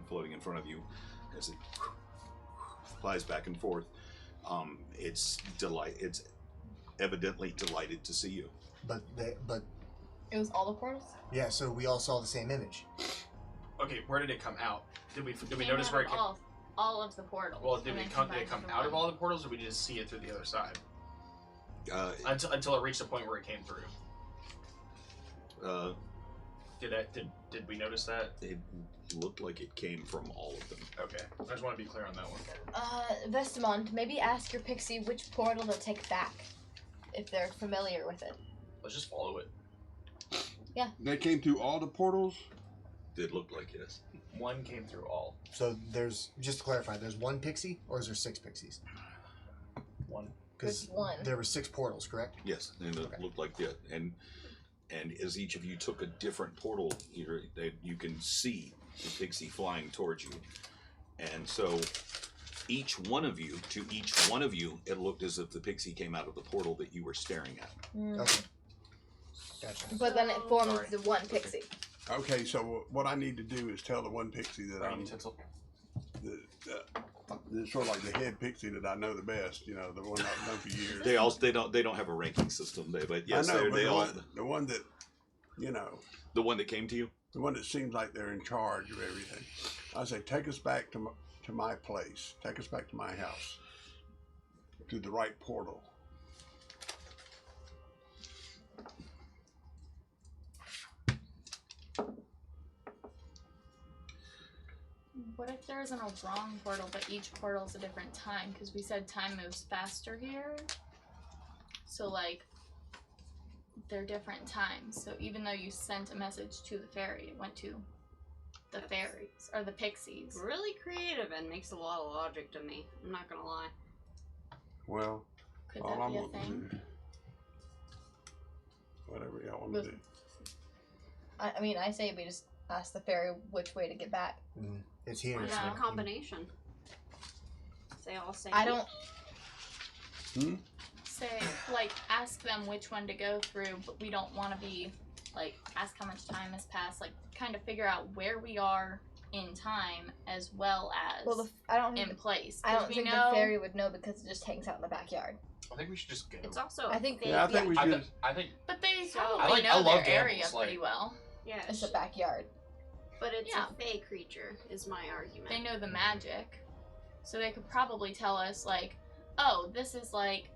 S2: floating in front of you as it flies back and forth. It's evidently delighted to see you.
S3: But
S1: It was all the portals?
S3: yeah, so we all saw the same image.
S4: Okay, where did it come out? Did we
S6: Came
S4: notice
S6: out
S4: where
S6: of
S4: it came?
S6: all of the portals.
S4: Well, did
S6: and
S4: it
S6: then
S4: come
S6: combined into
S4: out of
S6: one?
S4: all the portals, or did we just see it through the other side? Until it reached the point where it came through. Did we notice that?
S2: It looked like it came from all of them.
S4: Okay, I just want to be clear on that one.
S1: Vestamon, maybe ask your pixie which portal to take back, if they're familiar with it.
S4: Let's just follow it.
S7: They came through all the portals?
S2: Did look like yes.
S4: One came through all.
S3: So there's, just to clarify, there's one pixie, or is there 6 pixies?
S4: One.
S3: Because
S1: There's one.
S3: there were 6 portals, correct?
S2: Yes, and it
S3: Okay.
S2: looked like that. And as each of you took a different portal, you can see the pixie flying towards you. And so each one of you, it looked as if the pixie came out of the portal that you were staring at.
S3: Okay. Gotcha.
S1: But then it forms
S4: Sorry.
S1: the one pixie.
S7: Okay, so what I need to do is tell the one pixie that I'm
S4: Utensil.
S7: the sort of like the head pixie that I know the best. You know, the one I've known for years.
S2: They don't have a ranking system, but yes,
S7: I know,
S2: they all
S7: the one that, you know,
S2: the one that came to you.
S7: the one that seems like they're in charge of everything. I say, take us back to my place. Take us back to my house. To the right portal.
S5: What if there isn't a wrong portal, but each portal is a different time? Because we said time moves faster here. So, like, they're different times. So even though you sent a message to the fairy, it went to the fairies, or the pixies.
S6: Really creative and makes a lot of logic to me. I'm not gonna lie.
S7: Well,
S5: Could
S7: all
S5: that
S7: I'm
S5: be a
S7: gonna
S5: thing?
S7: do, whatever y'all want to do.
S1: I mean, I say we just ask the fairy which way to get back.
S3: It's here.
S6: Why
S3: so
S6: not a
S3: you-
S6: combination? They all say.
S1: I don't.
S5: Say, like, ask them which one to go through, but we don't want to be, like, ask how much time has passed. Like, kind of figure out where we are in time as well as
S1: Well, I don't think
S5: in place.
S1: I don't
S5: 'Cause we
S1: think
S5: know
S1: the fairy would know because it just hangs out in the backyard.
S4: I think we should just go.
S6: It's also.
S1: I think
S7: Yeah, I think we
S4: I,
S7: should.
S4: th- I think
S5: But they
S6: So-
S5: probably
S4: I like-
S5: know
S4: I love
S5: their
S4: gambles,
S5: area
S4: like-
S5: pretty well.
S6: Yeah,
S1: It's a backyard.
S6: but it's
S5: Yeah.
S6: a fey creature, is my argument.
S5: They know the magic. So they could probably tell us, like, oh, this is like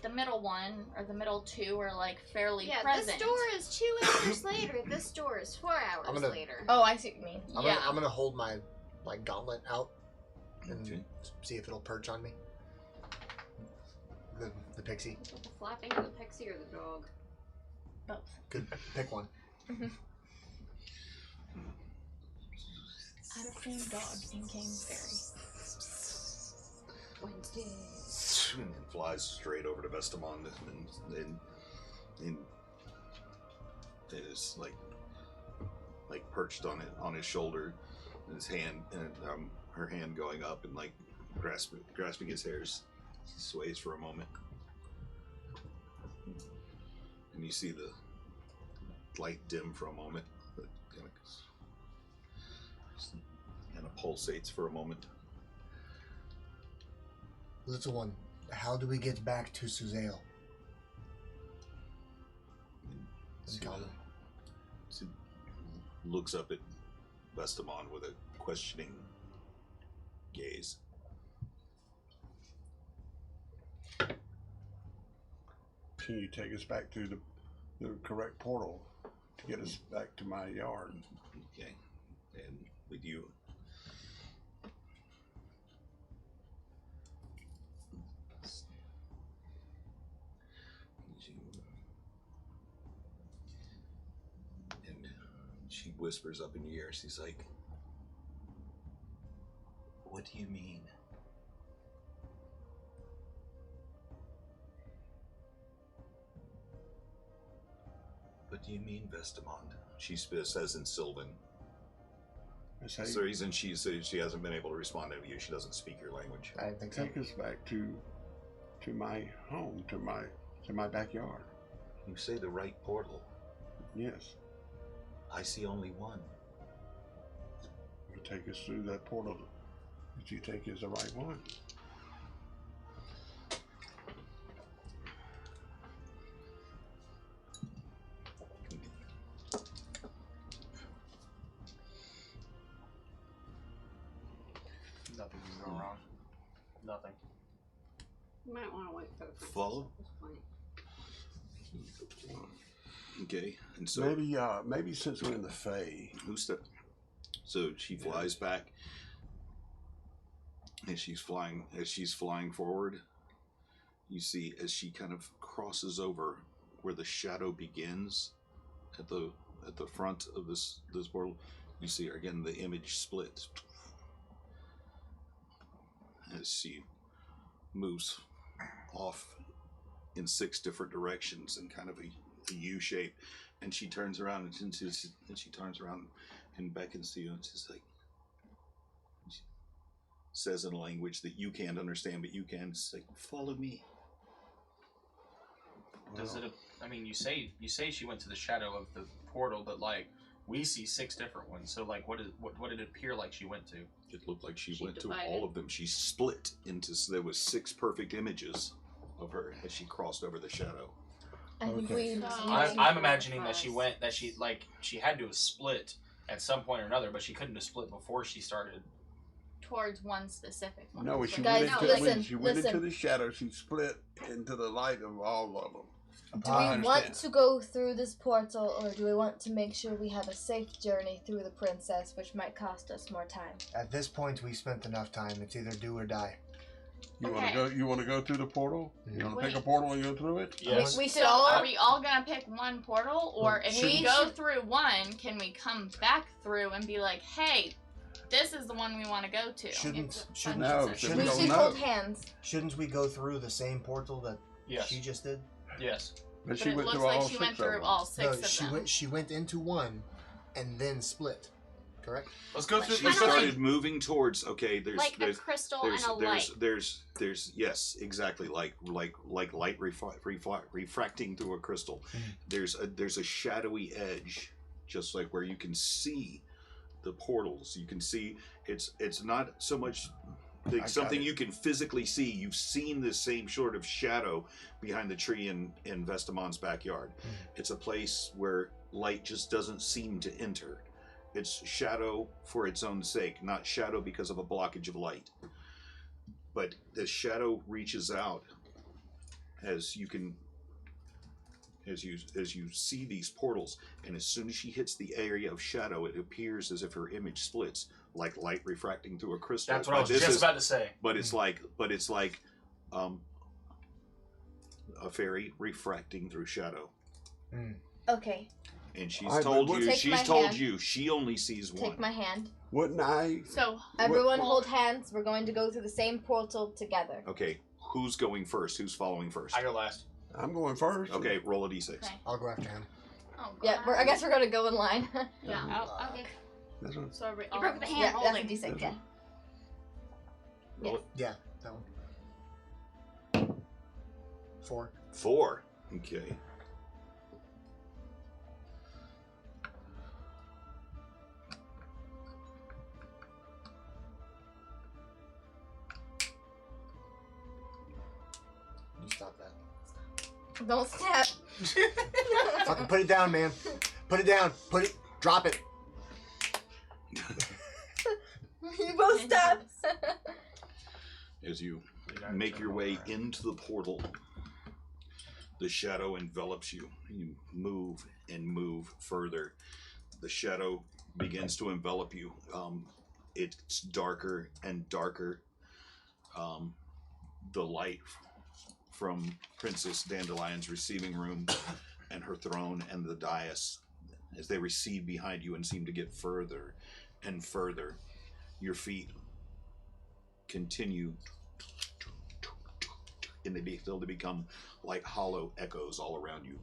S5: the middle one or the middle two are like fairly
S6: Yeah,
S5: present.
S6: this door is 2 hours later. This door is 4 hours
S3: I'm gonna-
S6: later.
S1: Oh, I see what you mean.
S5: Yeah.
S3: I'm gonna hold my gauntlet out and
S2: Okay.
S3: see if it'll perch on me. The pixie.
S6: The flapping of the pixie or the dog?
S5: Both.
S3: Could pick one.
S5: I'd have seen dogs and came fairy.
S6: Wednesday.
S2: And flies straight over to Vestamon and is like perched on his shoulder, and his hand and her hand going up and like grasping his hairs. She sways for a moment. And you see the light dim for a moment. But kind of pulsates for a moment.
S3: Little one, how do we get back to Suzail?
S2: She looks up at Vestamon with a questioning gaze.
S7: Can you take us back to the correct portal to get us back to my yard?
S2: Okay. And with you. And she whispers up in your ear. She's like, "What do you mean?" What do you mean, Vestamon? She says in Sylvan.
S7: I say,
S2: So the reason she says she hasn't been able to respond to you, she doesn't speak your language.
S3: I think so.
S7: take us back to my home, to my backyard.
S2: You say the right portal.
S7: Yes.
S2: I see only one.
S7: You take us through that portal that you take is the right one.
S4: Nothing can go wrong. Nothing.
S6: You might want to wait for the princess
S2: Follow?
S6: at this point.
S2: Okay, and so
S7: Maybe since we're in the Fae,
S2: so she flies back, and she's flying forward. You see as she kind of crosses over where the shadow begins at the front of this portal. You see her again. The image splits as she moves off in 6 different directions in kind of a U shape, and she turns around and she turns around and beckons to you, and she's like, she says in a language that you can't understand, but you can. It's like, "Follow me."
S4: Does it? I mean, you say she went to the shadow of the portal, but like we see 6 different ones. So like, what did it appear like she went to?
S2: It looked like she went
S6: divided.
S2: to all of them. She split into, there was 6 perfect images of her as she crossed over the shadow.
S1: I think
S7: Okay.
S1: we.
S4: I'm imagining that she had to have split at some point or another, but she couldn't have split before she started.
S5: Towards one specific one.
S7: no, when she
S1: Guys,
S7: went,
S1: no,
S7: into, when
S1: listen,
S7: she went into
S1: listen.
S7: the shadow, she split into the light of all of them.
S1: Do
S7: I
S1: we want
S7: understand.
S1: to go through this portal, or do we want to make sure we have a safe journey through the princess, which might cost us more time?
S3: At this point, we spent enough time. It's either do or die.
S7: You want
S5: Okay.
S7: to go? You want to go through the portal? You want to pick a
S5: Wait.
S7: portal and go through it?
S4: Yes.
S1: We should
S5: So
S1: all.
S5: are we all gonna pick one portal, or if we
S1: We
S5: go
S1: should-
S5: through one, can we come back through and be like, hey, this is the one we want to go to?
S3: Shouldn't
S7: No,
S3: shouldn't,
S1: We
S7: don't
S1: should
S7: know.
S1: hold hands.
S3: shouldn't we go through the same portal that
S4: Yes.
S3: she just did?
S4: Yes.
S7: But
S5: But
S7: she
S5: it
S7: went
S5: looks
S7: through
S5: like
S7: all
S5: she
S7: 6
S5: went
S7: of
S5: through
S7: them.
S5: all 6
S3: No,
S5: of
S3: she
S5: them.
S3: she went into one, and then split. Correct.
S4: Let's go through.
S2: She
S6: Kinda
S2: started moving towards. Okay,
S6: Like a crystal and a light.
S2: there's yes, exactly, like light refracting through a crystal. There's a shadowy edge, just like where you can see the portals. You can see it's not so much
S7: I got
S2: something
S7: it.
S2: you can physically see. You've seen the same sort of shadow behind the tree in Vestamon's backyard. It's a place where light just doesn't seem to enter. It's shadow for its own sake, not shadow because of a blockage of light. But the shadow reaches out as you see these portals, and as soon as she hits the area of shadow, it appears as if her image splits, like light refracting through a crystal.
S4: That's what I was
S2: This
S4: just
S2: is-
S4: about to say.
S2: But it's like a fairy refracting through shadow.
S1: Okay,
S2: And she's
S7: Alright, but
S2: told
S7: what-
S2: you,
S1: Take my hand.
S2: she only sees one.
S1: take my hand.
S7: Wouldn't I?
S5: So
S1: Everyone
S5: Well-
S1: hold hands. We're going to go through the same portal together.
S2: Okay, who's going first? Who's following first?
S4: I go last.
S7: I'm going first.
S2: Okay, roll a d6.
S5: okay.
S3: I'll go after him.
S5: Oh,
S1: Yeah, I guess we're going to go in line.
S5: Yeah.
S6: Okay.
S7: This one.
S5: So are we
S6: You
S5: all
S6: broke the hand
S1: Yeah, that's a
S6: holding.
S1: d6, yeah.
S2: Roll it.
S3: Yeah, that one. 4.
S2: 4. Okay.
S3: You stop that.
S1: Don't snap.
S3: Fucking put it down, man. Put it down. Drop it.
S1: You both stop.
S2: As you make your way into the portal, the shadow envelops you. You move and move further. The shadow begins to envelop you. It's darker and darker. The light from Princess Dandelion's receiving room and her throne and the dais, as they recede behind you and seem to get further and further, your feet continue, and they still to become like hollow echoes all around you.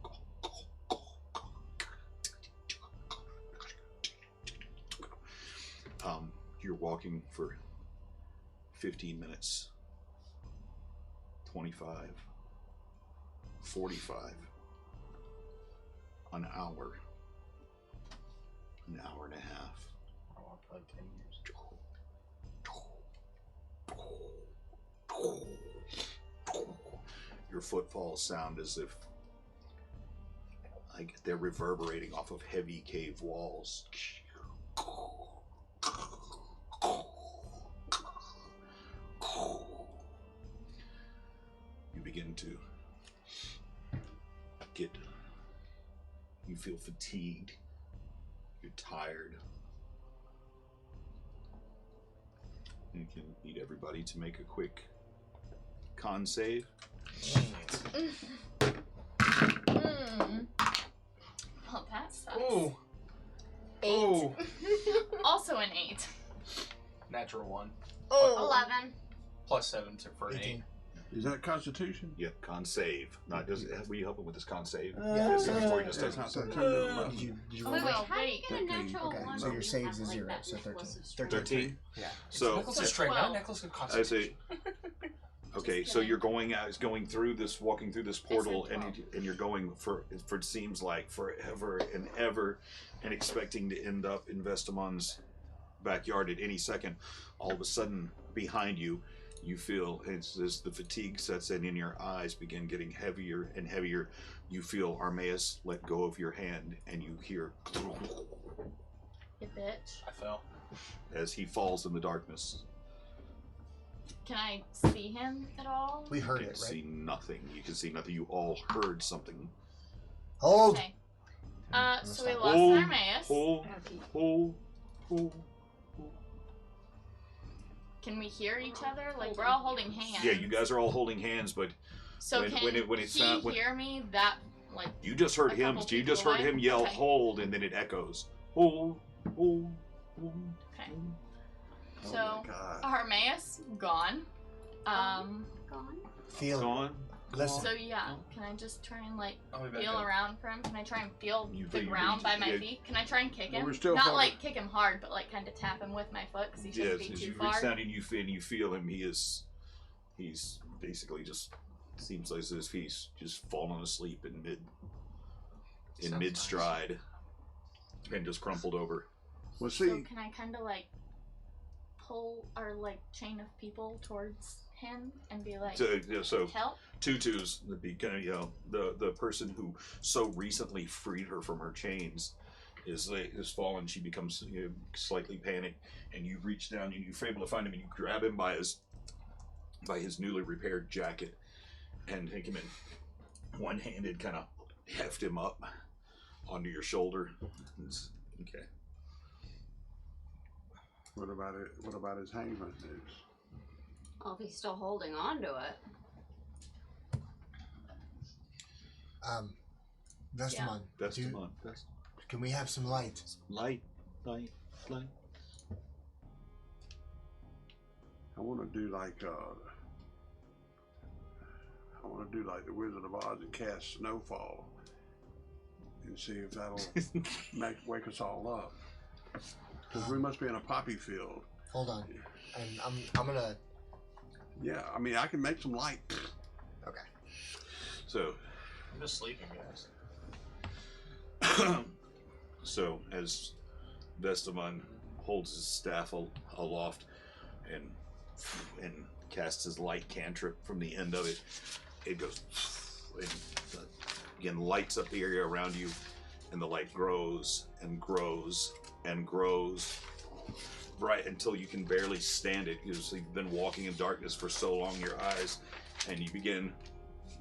S2: You're walking for 15 minutes, 25, 45, an hour and a half.
S4: Oh, like 10 years.
S2: Your footfalls sound as if like they're reverberating off of heavy cave walls. You begin to you feel fatigued, you're tired. You can need everybody to make a quick con save.
S5: Well, that sucks.
S4: Ooh.
S1: 8.
S4: Ooh.
S5: Also an 8.
S4: Natural 1.
S1: Oh.
S6: 11.
S4: Plus 7 for an 8.
S3: 18.
S7: Is that Constitution?
S2: Yep, con save. Not just will you help him with this con save?
S3: Yeah.
S2: This is before he just
S7: That's
S2: does
S7: not
S2: it.
S7: 13.
S3: Did you
S6: Wait,
S3: roll?
S6: how do you get a
S7: 13.
S6: natural
S3: Okay,
S6: 1?
S3: so
S6: when
S3: your
S6: you
S3: saves
S6: have,
S3: is
S6: like,
S3: 0,
S6: that
S3: so
S6: necklace's
S3: 13.
S2: 13.
S3: Yeah.
S2: So
S4: Nicholas is straight.
S5: Well,
S4: Not Nicholas is
S2: I
S4: Constitution.
S2: say, okay, so you're going out, going through this, walking through this portal, and you're going for it seems like forever and ever, and expecting to end up in Vestamon's backyard at any second. All of a sudden, behind you, you feel it's as the fatigue sets in, and your eyes begin getting heavier and heavier. You feel Armaeus let go of your hand, and you hear
S5: You bitch.
S4: I fell.
S2: as he falls in the darkness.
S5: Can I see him at all?
S3: We
S2: You
S3: heard
S2: can
S3: it,
S2: see
S3: right?
S2: nothing. You can see nothing. You all heard something.
S3: Hold!
S5: Okay.
S3: I'm
S5: So we
S3: gonna
S5: lost
S2: Hold,
S5: Armaeus.
S2: hold.
S5: Can we hear each other? Like, we're all holding hands.
S2: Yeah, you guys are all holding hands, but
S5: So
S2: when-
S5: can
S2: when it
S5: he
S2: sound- when-
S5: hear me? That, like,
S2: you just heard
S5: A
S2: him.
S5: couple
S2: You just
S5: people
S2: heard
S5: away?
S2: him yell
S5: Okay.
S2: "hold," and then it echoes. Hold.
S5: okay.
S7: Oh
S5: So,
S7: my God.
S5: Armaeus, gone.
S6: Gone.
S3: Feel it.
S2: Gone.
S3: Listen.
S5: So yeah, can I just try and like
S4: I'll be back
S5: feel
S4: up.
S5: around for him? Can I try and feel
S2: You
S5: the
S2: feel-
S5: ground by my
S2: yeah.
S5: feet? Can I try and kick
S7: Well,
S5: him?
S7: we're still
S5: Not
S7: holding-
S5: like kick him hard, but like kind of tap him with my foot because he shouldn't
S2: Yes,
S5: be
S2: as
S5: too
S2: you
S5: far.
S2: reach down and you feel him. He's basically just seems like as if he's just fallen asleep in
S4: Sounds
S2: mid stride and just crumpled over.
S7: Well,
S5: So
S7: see,
S5: can I kind of like pull our like chain of people towards him and be like,
S2: So
S5: help?
S2: Tutu's the person who so recently freed her from her chains is fallen. She becomes slightly panicked, and you reach down and you're able to find him, and you grab him by his newly repaired jacket and take him in one-handed, kind of heft him up onto your shoulder. Okay.
S7: what about it? What about his hangman news?
S6: Well, if he's still holding on to it.
S3: Vestamon,
S2: That's
S3: do-
S2: come on. That's
S3: can we have some light?
S2: light.
S7: I want to do like the Wizard of Oz and cast Snowfall, and see if that'll wake us all up. Because we must be in a poppy field.
S3: Hold on. And I'm gonna.
S7: Yeah, I mean I can make some light.
S3: Okay.
S4: just sleeping, guys.
S2: So, as Vestamon holds his staff aloft and casts his light cantrip from the end of it, it goes and again lights up the area around you, and the light grows and grows and grows, right until you can barely stand it because you've been walking in darkness for so long. Your eyes, and you begin,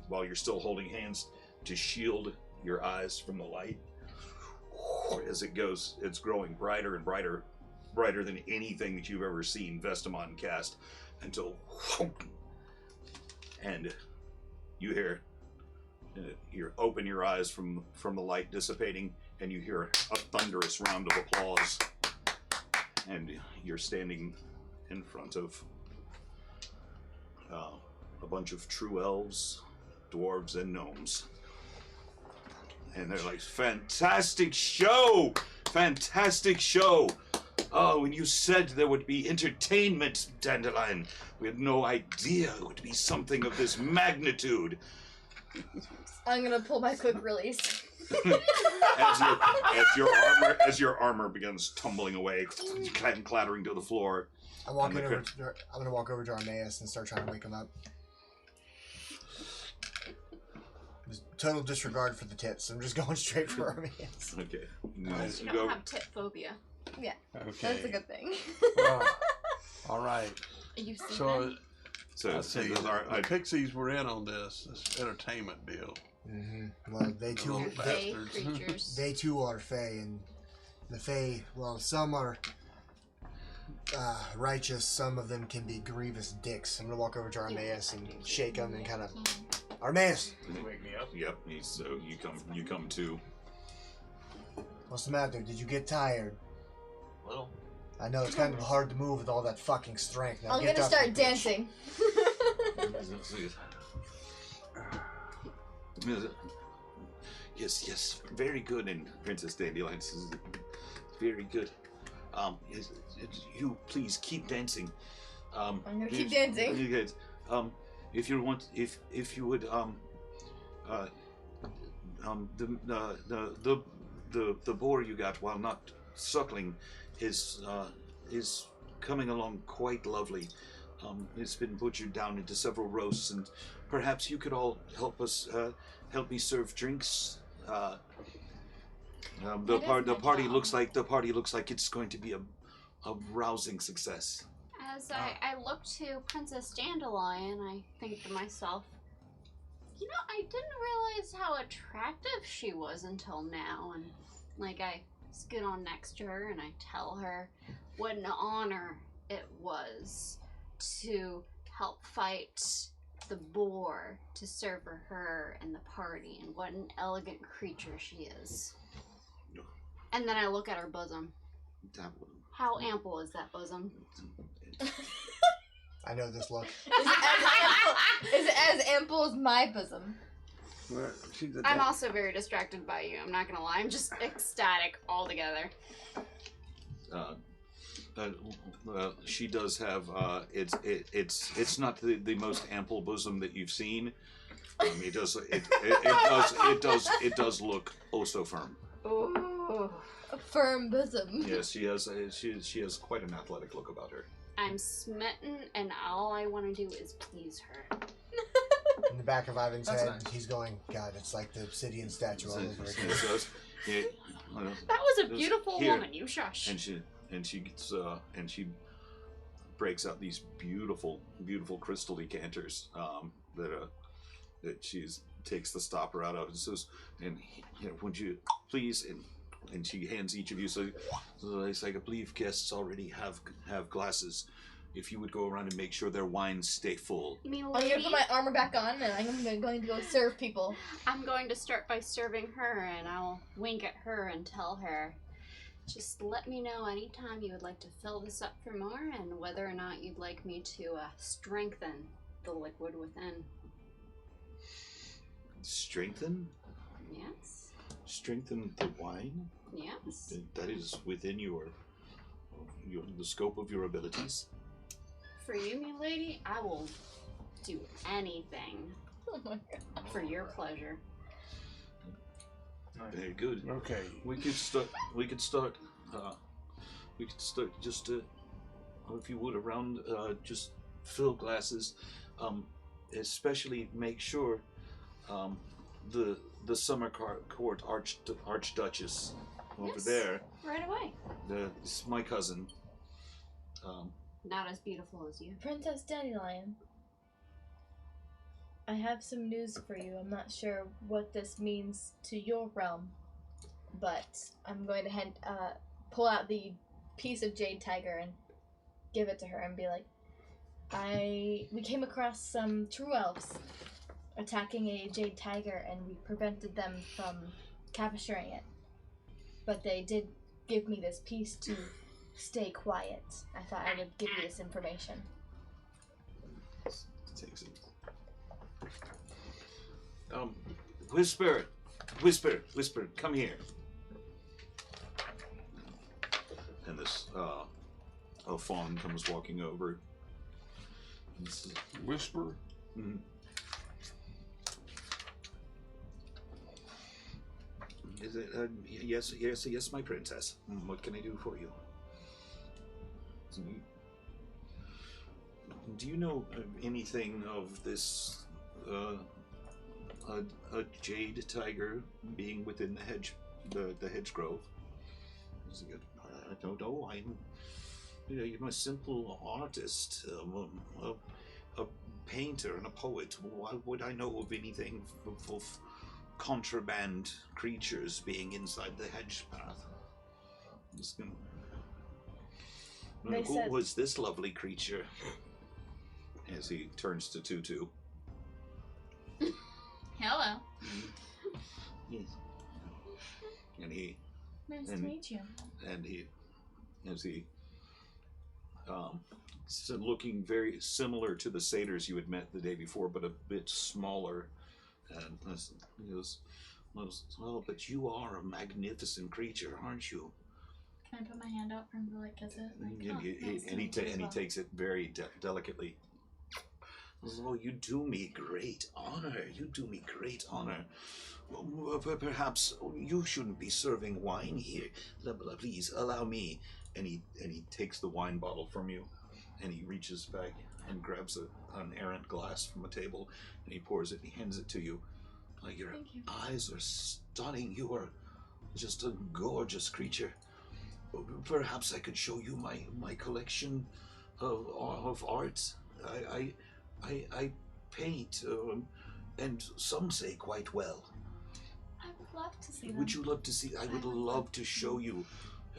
S2: while you're still holding hands, to shield your eyes from the light. As it goes, it's growing brighter and brighter, brighter than anything that you've ever seen Vestamon cast, until, and you hear, you open your eyes from the light dissipating, and you hear a thunderous round of applause, and you're standing in front of a bunch of true elves, dwarves, and gnomes. And they're like, fantastic show! Fantastic show! Oh, when you said there would be entertainment, Dandelion, we had no idea it would be something of this magnitude.
S1: I'm gonna pull my quick release.
S2: as your armor begins tumbling away, clattering to the floor.
S3: I'm gonna walk over to Armaeus and start trying to wake him up. There's total disregard for the tits. I'm just going straight for Armaeus.
S2: Okay.
S6: You don't have tit phobia.
S1: Yeah,
S7: Okay.
S1: that's a good thing.
S7: All right.
S5: You see
S7: So,
S5: them?
S2: So
S7: I see. The Pixies were in on this entertainment deal.
S3: Mm-hmm. Well, they too.
S7: Little
S5: Fey
S7: bastards.
S5: creatures.
S3: They too are Fey, and the Fey. Well, some are righteous. Some of them can be grievous dicks. I'm gonna walk over to Armaeus and shake him and kind of. Armaeus,
S4: Can you wake me up?
S2: Yep. So you come to.
S3: what's the matter? Did you get tired?
S4: Little.
S3: I know it's kind of hard to move with all that fucking strength. Now
S1: I'm
S3: get
S1: gonna
S3: up,
S1: start
S3: you bitch.
S1: dancing.
S2: Yes, very good, and Princess Dandelion says, very good. You please keep dancing.
S1: I'm gonna keep dancing.
S2: You guys, if you want, if you would, the boar you got while not suckling is coming along quite lovely. It's been butchered down into several roasts, and perhaps you could all help me serve drinks. The party looks like it's going to be a rousing success.
S6: As I look to Princess Dandelion, I think to myself, you know, I didn't realize how attractive she was until now. And I scoot on next to her and I tell her what an honor it was to help fight the boar to serve for her and the party, and what an elegant creature she is. And then I look at her bosom. How ample is that bosom?
S3: I know this look.
S1: Is it as ample as my bosom?
S7: Well, she's a
S6: I'm also very distracted by you. I'm not gonna lie. I'm just ecstatic altogether.
S2: Well, she does have. It's not the most ample bosom that you've seen. It does look oh so firm.
S6: Ooh.
S1: A firm bosom.
S2: Yes, she has quite an athletic look about her.
S6: I'm smitten, and all I want to do is please her.
S3: In the back of Ivan's
S8: That's
S3: head,
S8: nice.
S3: he's going, God, it's like the obsidian statue all over again.
S6: That was a beautiful
S2: Here.
S6: woman. You shush.
S2: And she gets and she breaks out these beautiful crystal decanters that she takes the stopper out of and says, and would you please, and she hands each of you, so it's like, I believe guests already have glasses. If you would go around and make sure their wines stay full.
S6: You mean
S1: I'm
S6: lady?
S1: gonna put my armor back on and I'm going to go serve people.
S6: I'm going to start by serving her, and I'll wink at her and tell her, just let me know anytime you would like to fill this up for more, and whether or not you'd like me to strengthen the liquid within.
S2: Strengthen the wine.
S6: Yes.
S2: That is within the scope of your abilities.
S6: For you, me lady, I will do anything
S1: Oh my god.
S6: for your pleasure.
S2: Very good.
S7: Okay.
S2: We could start. We could start. We could start just if you would, around just fill glasses. Especially make sure the summer court archduchess over
S6: Yes.
S2: there.
S6: Right away.
S2: This is my cousin.
S6: Not as beautiful as you.
S1: Princess Dandelion, I have some news for you. I'm not sure what this means to your realm, but I'm going to pull out the piece of jade tiger and give it to her and be like, we came across some true elves attacking a jade tiger, and we prevented them from capturing it. But they did give me this piece to stay quiet. I thought I would give you this information.
S2: Takes it. Whisper, come here. And this a fawn comes walking over.
S7: Whisper.
S2: Mm-hmm. Is it? Yes, my princess. What can I do for you? Do you know anything of this a jade tiger being within the hedge grove? I don't know. I'm a simple artist, a painter and a poet. Why would I know of anything of contraband creatures being inside the hedge path? Who was this lovely creature? As he turns to Tutu.
S5: Hello.
S2: Yes. And he.
S5: Nice to meet you.
S2: And he, as he, looking very similar to the satyrs you had met the day before, but a bit smaller. And he goes, well, but you are a magnificent creature, aren't you?
S5: Can I put my hand out for him to like kiss it? Like,
S2: And he takes it very delicately. Oh, you do me great honor. You do me great honor. Well, perhaps you shouldn't be serving wine here. Please allow me. And he takes the wine bottle from you, and he reaches back and grabs an errant glass from a table, and he pours it and he hands it to you. Like, your eyes are stunning. You are just a gorgeous creature. Perhaps I could show you my collection of art. I paint, and some say quite well.
S5: I would love to see them.
S2: Would you love to see? I would love to show you.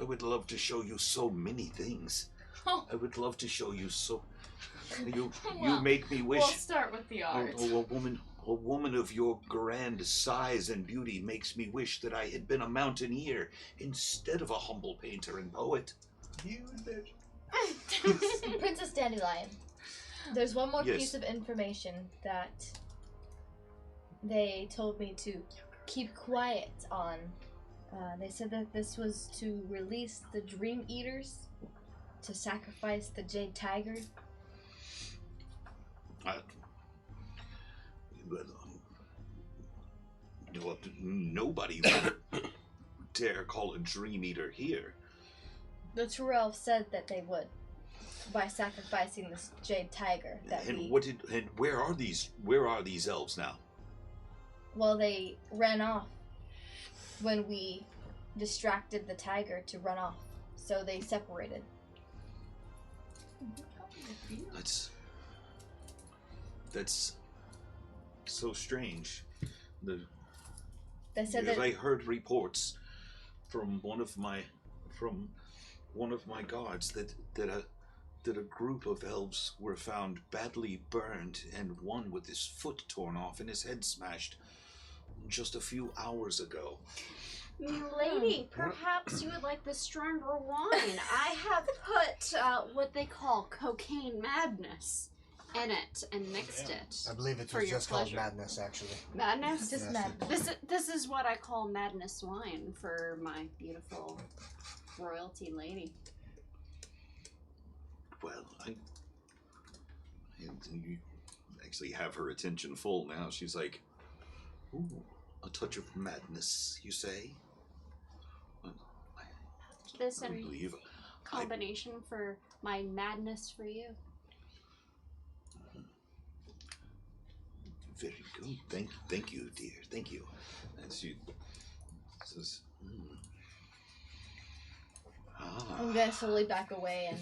S2: I would love to show you so many things.
S5: Oh.
S2: I would love to show you so. You
S5: Well,
S2: make me wish.
S5: We'll start with the art.
S2: A woman of your grand size and beauty makes me wish that I had been a mountaineer instead of a humble painter and poet.
S3: You bitch.
S1: Princess Dandelion, there's one more
S2: Yes.
S1: piece of information that they told me to keep quiet on. They said that this was to release the Dream Eaters to sacrifice the Jade Tiger.
S2: Nobody would dare call a Dream Eater here.
S1: The True Elf said that they would by sacrificing this Jade Tiger.
S2: And where are these elves now?
S1: Well, they ran off when we distracted the tiger to run off, so they separated.
S2: That's so strange.
S1: They said
S2: Because
S1: that
S2: I heard reports from one of my guards that a group of elves were found badly burned, and one with his foot torn off and his head smashed just a few hours ago.
S6: Lady, perhaps you would like the stronger wine. I have put what they call cocaine madness in it and mixed it.
S3: I believe it
S6: For
S3: was
S6: your
S3: just called
S6: pleasure.
S3: madness, actually.
S6: Madness?
S1: just
S3: Yes.
S1: mad.
S6: This is what I call madness wine for my beautiful royalty lady.
S2: Well, you actually have her attention full now. She's like, ooh, A touch of madness, you say? Well,
S6: This
S2: I
S6: and
S2: believe.
S6: combination for my madness for you.
S2: Very good. Thank you, dear. Thank you. And she says,
S1: I'm gonna slowly back away and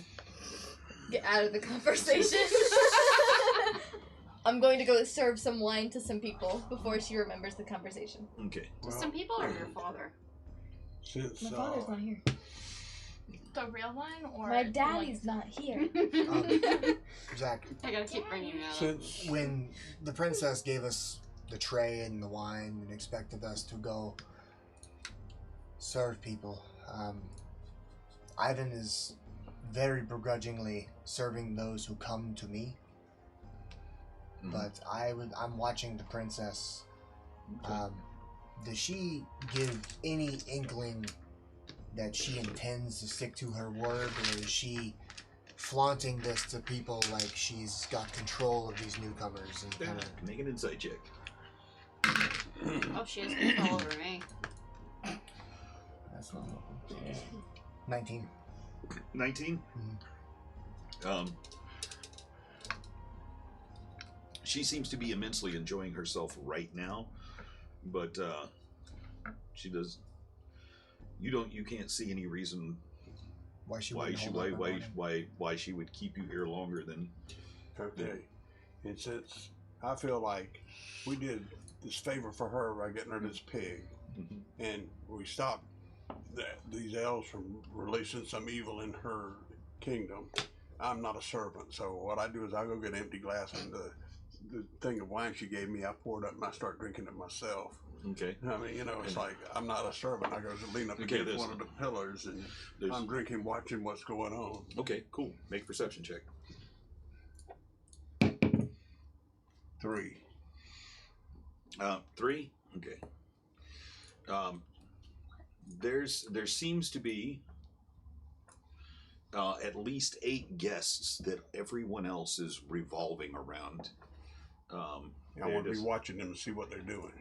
S1: get out of the conversation. I'm going to go serve some wine to some people before she remembers the conversation.
S2: Okay.
S6: To some people or your father?
S7: Since
S1: My father's not here.
S5: The real wine or
S1: My daddy's not here.
S3: Zach,
S6: I gotta keep bringing that up.
S7: since
S3: when the princess gave us the tray and the wine and expected us to go serve people, Ivan is very begrudgingly serving those who come to me. But I'm watching the princess. Does she give any inkling that she intends to stick to her word, or is she flaunting this to people like she's got control of these newcomers and kind of?
S2: Make an insight check.
S6: Oh, she has control over me.
S3: That's not 19.
S2: 19? She seems to be immensely enjoying herself right now, but she does. You can't see any reason
S3: Why she
S2: why she would keep you here longer than.
S7: okay, and since I feel like we did this favor for her by getting her this pig, and we stopped these elves from releasing some evil in her kingdom, I'm not a servant, so what I do is I go get an empty glass and the thing of wine she gave me, I pour it up and I start drinking it myself.
S2: Okay.
S7: I mean, it's like I'm not a servant. I go to lean up against one of the pillars and I'm drinking, watching what's going on.
S2: Okay, cool. Make a perception check.
S7: 3.
S2: 3? Okay. There seems to be at least 8 guests that everyone else is revolving around.
S7: I want to be watching them and see what they're doing.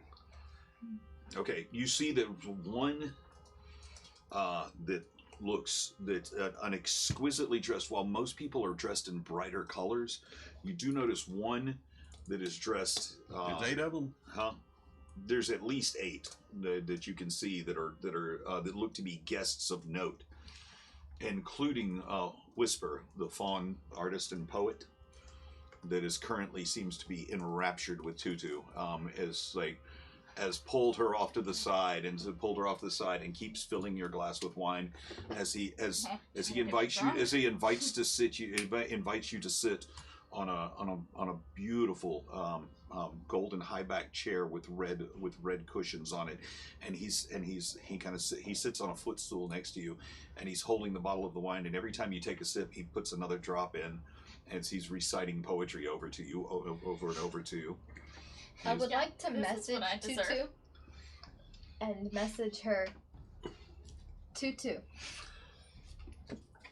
S2: Okay, you see that one that looks an exquisitely dressed. While most people are dressed in brighter colors, you do notice one that is dressed.
S7: There's 8 of them.
S2: Huh? There's at least 8 that you can see that look to be guests of note, including Whisper, the fawn artist and poet, that is currently seems to be enraptured with Tutu. Has pulled her off to the side and keeps filling your glass with wine as he invites you to sit on a beautiful golden high back chair with red cushions on it, and he sits on a footstool next to you, and he's holding the bottle of the wine, and every time you take a sip he puts another drop in as he's reciting poetry over and over to you.
S1: I would like to
S5: this is
S1: message
S5: what I
S1: Tutu
S5: deserve.
S1: and message her. Tutu,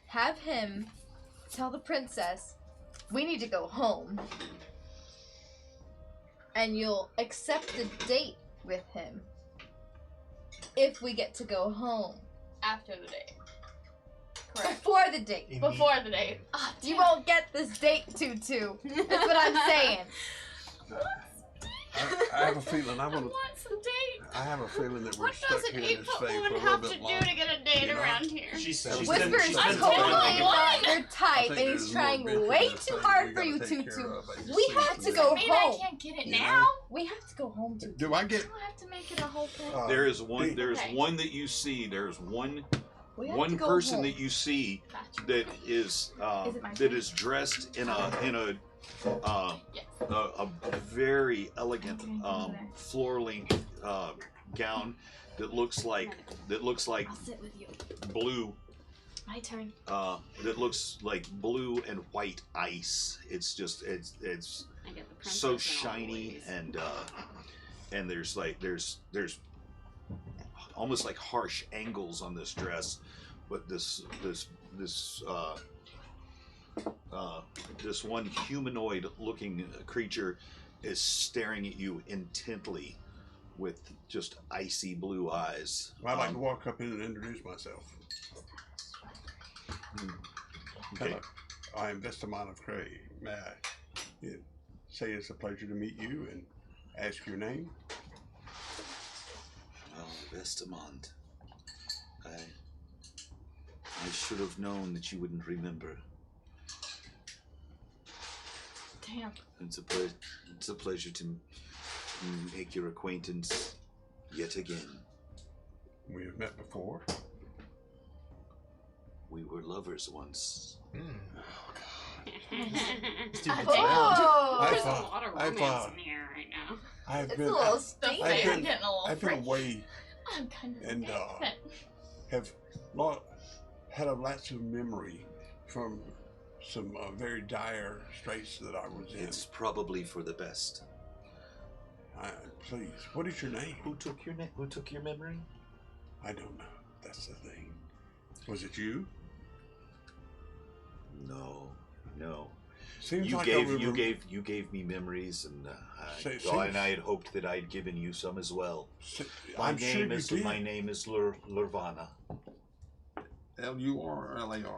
S1: have him tell the princess we need to go home, and you'll accept the date with him if we get to go home.
S5: After the date. Correct.
S1: Before the date.
S5: Before the date.
S1: You won't get this date, Tutu. That's what I'm saying.
S7: I have a feeling
S5: I want some date.
S7: I have a feeling that we're
S6: What
S7: stuck
S6: does an
S7: here in this
S6: 8-foot
S7: phase for a
S6: woman
S7: little
S6: have to
S7: bit
S6: do
S7: longer.
S6: to get a date
S7: You know?
S6: around here?
S8: She's
S1: Whisper's
S8: she's
S1: totally
S8: been
S1: not your type,
S7: I
S1: and
S7: think
S1: he's
S7: there's
S1: trying
S7: more big
S1: way
S7: to this
S1: too
S7: thing
S1: hard
S7: we
S1: for you,
S7: gotta take care
S1: Tutu.
S7: of. I just
S1: We
S7: see
S1: have
S7: it
S1: to
S7: today.
S1: go
S5: Maybe I
S1: home.
S5: can't get it
S7: You know?
S5: now.
S1: We have to go home, Tutu.
S7: Do I get?
S5: I don't have to make it a whole thing.
S2: There is one. There's
S5: Okay.
S2: one that you see. There's one
S1: We have to
S2: one
S1: go
S2: person
S1: home.
S2: that you see
S5: Gotcha.
S2: that is
S5: it my
S2: that
S5: turn?
S2: is dressed in a
S5: Yes.
S2: a very elegant
S5: Okay.
S2: floor length gown that looks like
S1: I'll sit with you.
S2: blue.
S5: My turn.
S2: That looks like blue and white ice. It's just it's
S6: I get the princess
S2: so
S6: in all
S2: shiny
S6: ways.
S2: and there's almost like harsh angles on this dress, but this one humanoid looking creature is staring at you intently with just icy blue eyes.
S7: I'd like to walk up in and introduce myself.
S2: Okay.
S7: Hello. I am Vestamon of Cray. May I say it's a pleasure to meet you and ask your name?
S2: Oh, Vestamont. I should have known that you wouldn't remember.
S5: Damn.
S2: It's a pleasure to make your acquaintance yet again.
S7: We have met before.
S2: We were lovers once.
S3: Stupid
S1: Oh!
S6: There's a
S7: I've,
S6: lot of
S7: I've,
S6: romance in here right now.
S7: I've
S1: It's
S7: been,
S1: a little
S5: The
S1: stinky.
S7: I've
S5: face
S7: been-
S5: getting a little
S7: I've been away
S5: I'm kind of
S7: and have had a lapse of memory from some very dire straits that I was in.
S2: It's probably for the best.
S7: Please, what is your name?
S2: Who took your memory?
S7: I don't know. That's the thing. Was it you?
S2: No.
S7: Seems
S2: You
S7: like
S2: gave me memories, and
S7: Seems-
S2: I had hoped that I'd given you some as well. My
S7: I'm sure
S2: name
S7: you
S2: is
S7: did.
S2: Lurvana.
S7: L-U-R-L-A-R.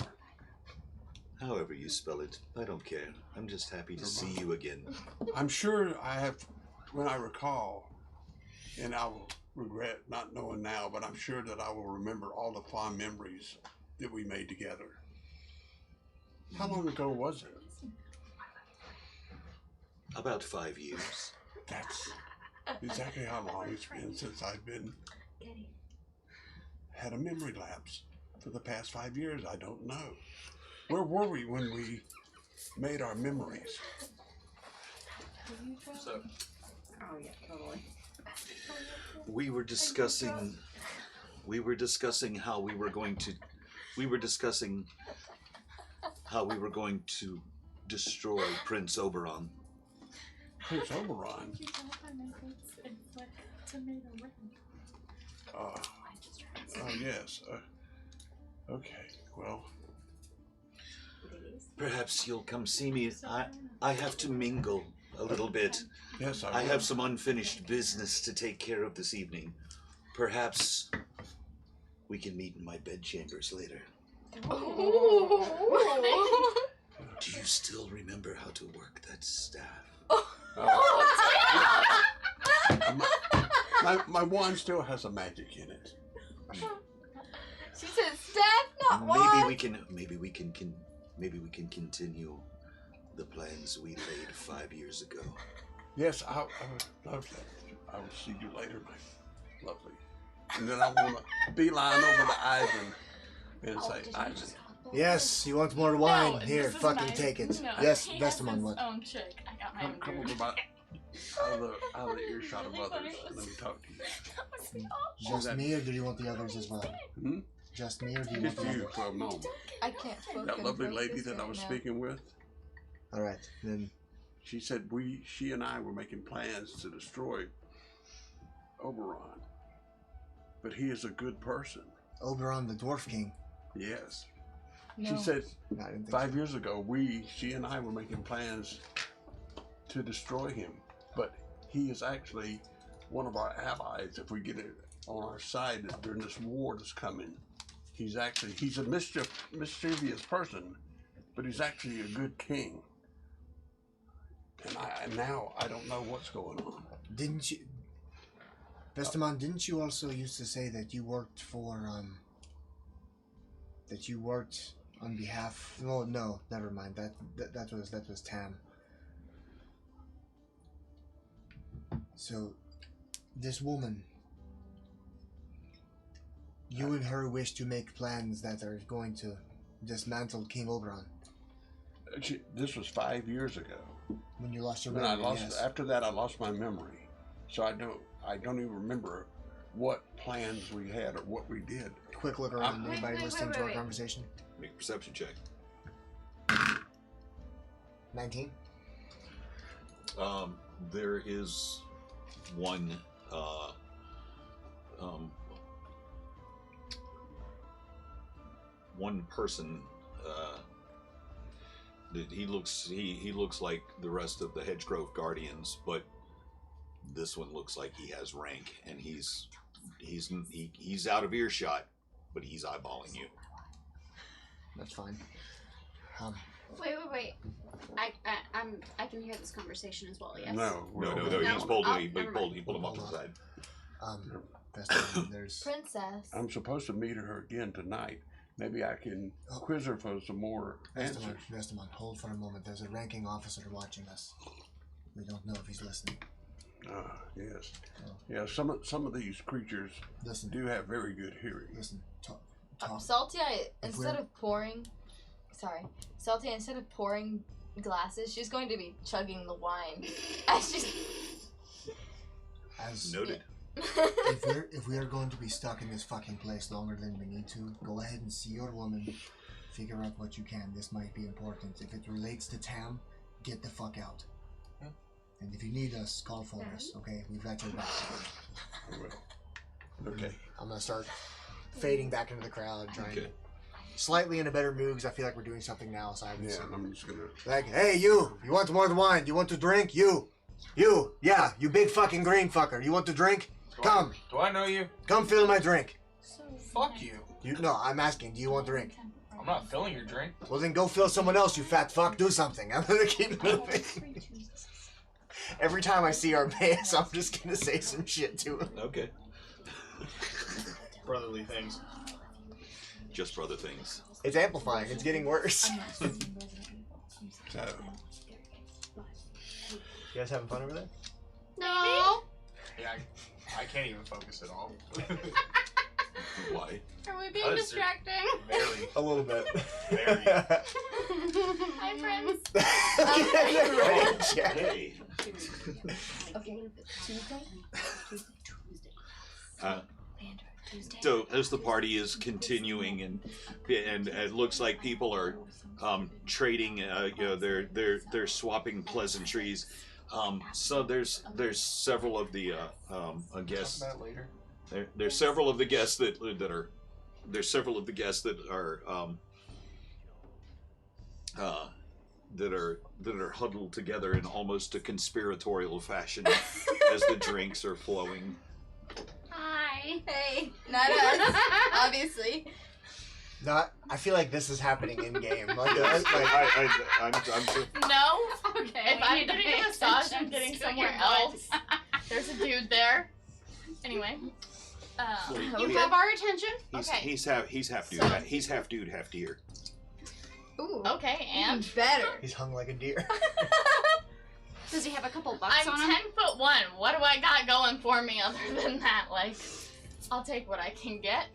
S2: However you spell it, I don't care. I'm just happy to see you again.
S7: I'm sure I have, when I recall, and I will regret not knowing now, but I'm sure that I will remember all the fond memories that we made together. How long ago was it?
S2: About 5 years.
S7: That's exactly how long it's been since I've had a memory lapse. For the past 5 years, I don't know. Where were we when we made our memories?
S4: So,
S6: Oh yeah, totally.
S2: We were discussing how we were going to destroy Prince Oberon.
S7: Prince Oberon.
S5: It's like tomato ring.
S7: Oh yes. Okay. Well,
S2: Perhaps you'll come see me. I have to mingle a little bit.
S7: yes,
S2: I
S7: will.
S2: have some unfinished business to take care of this evening. Perhaps we can meet in my bedchambers later. Do you still remember how to work that staff?
S7: My wand still has a magic in it.
S1: She said staff, not wand.
S2: Maybe we can continue the plans we laid 5 years ago.
S7: Yes, I would love that. I will see you later, my lovely. And then I want to beeline over to Ivan and say, Ivan,
S3: Yes, you want more wine?
S5: No,
S3: Here,
S5: this is
S3: fucking
S5: mine.
S3: take it.
S5: No,
S3: Yes,
S5: he has
S3: Vestamon
S5: his
S3: would.
S5: own chick. I got my own
S7: come
S5: dude.
S7: over out of the earshot of others. Let me talk to you.
S3: Just me, or do you want the others as well?
S7: Hmm?
S3: Just me, or do you want
S7: Just
S3: the
S7: you
S3: others?
S7: for a moment.
S1: I can't focus.
S7: That lovely lady that I was speaking with,
S3: All right, then.
S7: she said she and I were making plans to destroy Oberon. But he is a good person.
S3: Oberon, the Dwarf King.
S7: Yes.
S1: No.
S7: She said
S3: No, I didn't think
S7: 5 years ago, she and I were making plans to destroy him. But he is actually one of our allies if we get it on our side during this war that's coming. He's a mischievous person, but he's actually a good king. And now I don't know what's going on.
S3: so. Didn't you, Vestamon? Didn't you also used to say that you worked for that you worked on behalf? Well, no, never mind. That was Tam. So, this woman, you and her wish to make plans that are going to dismantle King Oberon.
S7: Actually, this was 5 years ago.
S3: When you lost your
S7: When
S3: memory, yes.
S7: after that, I lost my memory, so I don't even remember what plans we had or what we did.
S3: Quick look around.
S6: Wait,
S3: Anybody
S6: wait,
S3: listening
S6: wait,
S3: to our
S6: wait.
S3: conversation?
S2: Make a perception check.
S3: 19.
S2: There is one one person that he looks like the rest of the Hedgegrove Guardians, but This one looks like he has rank, and he's out of earshot, but he's eyeballing you.
S3: That's fine.
S6: Wait. I can hear this conversation as well. Yes.
S7: No.
S2: He's pulled
S6: Oh,
S2: him. He
S6: never
S2: pulled
S6: mind.
S2: him up to the side.
S3: Festivus, there's.
S1: Princess.
S7: I'm supposed to meet her again tonight. Maybe I can quiz her for some more answers.
S3: Vestamon, hold for a moment. There's a ranking officer watching us. We don't know if he's listening.
S7: Yes.
S3: Oh.
S7: Yeah, some of these creatures
S3: Listen.
S7: do have very good hearing.
S3: Listen, talk.
S1: Salty, instead of pouring glasses, she's going to be chugging the wine.
S3: As
S2: Noted.
S3: if we are going to be stuck in this fucking place longer than we need to, go ahead and see your woman. Figure out what you can. This might be important. If it relates to Tam, get the fuck out. And if you need us, call for us. Okay, we've got your back.
S7: Okay.
S3: I'm gonna start fading back into the crowd, trying to slightly in a better mood because I feel like we're doing something now. So
S7: I'm just gonna.
S3: like, hey, you want more wine? You want to drink? You, yeah, you big fucking green fucker. You want to drink? Come.
S4: Do I know you?
S3: Come fill my drink.
S4: Fuck you.
S3: No, I'm asking. Do you want to drink?
S4: I'm not filling your drink.
S3: Well, then go fill someone else, you fat fuck. Do something. I'm gonna keep moving. Every time I see Armaeus, I'm just gonna say some shit to him.
S2: Okay.
S4: Brotherly things.
S2: Just brother things.
S3: It's amplifying. It's getting worse.
S7: So,
S3: You guys having fun over there?
S6: No.
S4: Yeah, I can't even focus at all.
S2: Why?
S6: Are we being
S4: That is
S6: distracting?
S4: Very.
S3: A little bit.
S4: Very.
S6: Hi, friends.
S2: Hey.
S1: Okay. Tuesday?
S2: So as the party is continuing, and it looks like people are trading, they're swapping pleasantries. So there's several of the guests.
S4: Talk about it later.
S2: There's several of the guests that are huddled together in almost a conspiratorial fashion as the drinks are flowing.
S6: Hi.
S1: Hey, not us, obviously.
S3: Not. I feel like this is happening in game. Like,
S2: I'm
S5: No.
S6: Okay.
S5: If I'm getting a massage, I'm getting somewhere else. There's a dude there. Anyway.
S6: You have our attention.
S2: He's half dude, he's half dude, half deer.
S1: Ooh.
S5: Okay, and
S1: Better.
S3: he's hung like a deer.
S6: Does he have a couple bucks
S5: I'm
S6: on him?
S5: 10'1". What do I got going for me other than that? Like, I'll take what I can get.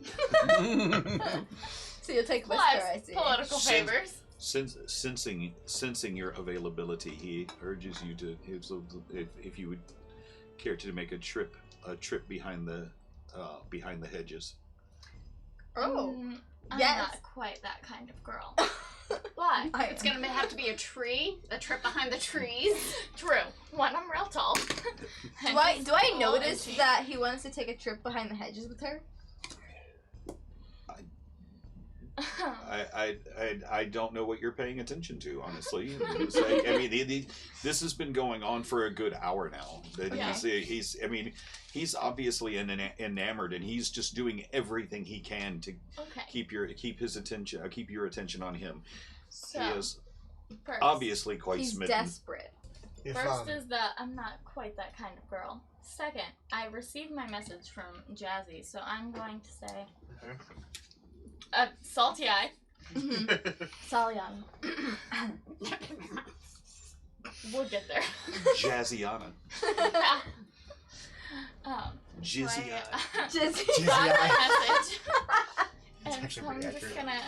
S1: So you'll take
S5: Plus,
S1: Whisker, I see.
S5: political favors.
S2: Sensing your availability, he urges you to, if you would care to make a trip behind the hedges.
S1: Oh.
S5: I'm
S1: Yes.
S5: not quite that kind of girl. But
S6: It's gonna have to be a tree, a trip behind the trees.
S5: true. One, I'm real tall.
S1: Do I notice that he wants to take a trip behind the hedges with her?
S2: I don't know what you're paying attention to, honestly. It's like, I mean, this has been going on for a good hour now. That
S5: Yeah.
S2: He's obviously enamored, and he's just doing everything he can to
S5: Okay.
S2: keep your attention on him.
S5: So,
S2: He is
S5: first,
S2: obviously quite
S1: He's
S2: smitten.
S1: desperate.
S5: First is that I'm not quite that kind of girl. Second, I received my message from Jazzy, so I'm going to say, salty eye.
S1: Salyan.
S5: We'll get there.
S2: Jazziana. Jizzy
S5: so
S2: eye.
S1: Just
S5: got my message.
S3: That's
S5: And
S3: actually
S5: so I'm
S3: pretty
S5: just
S3: accurate.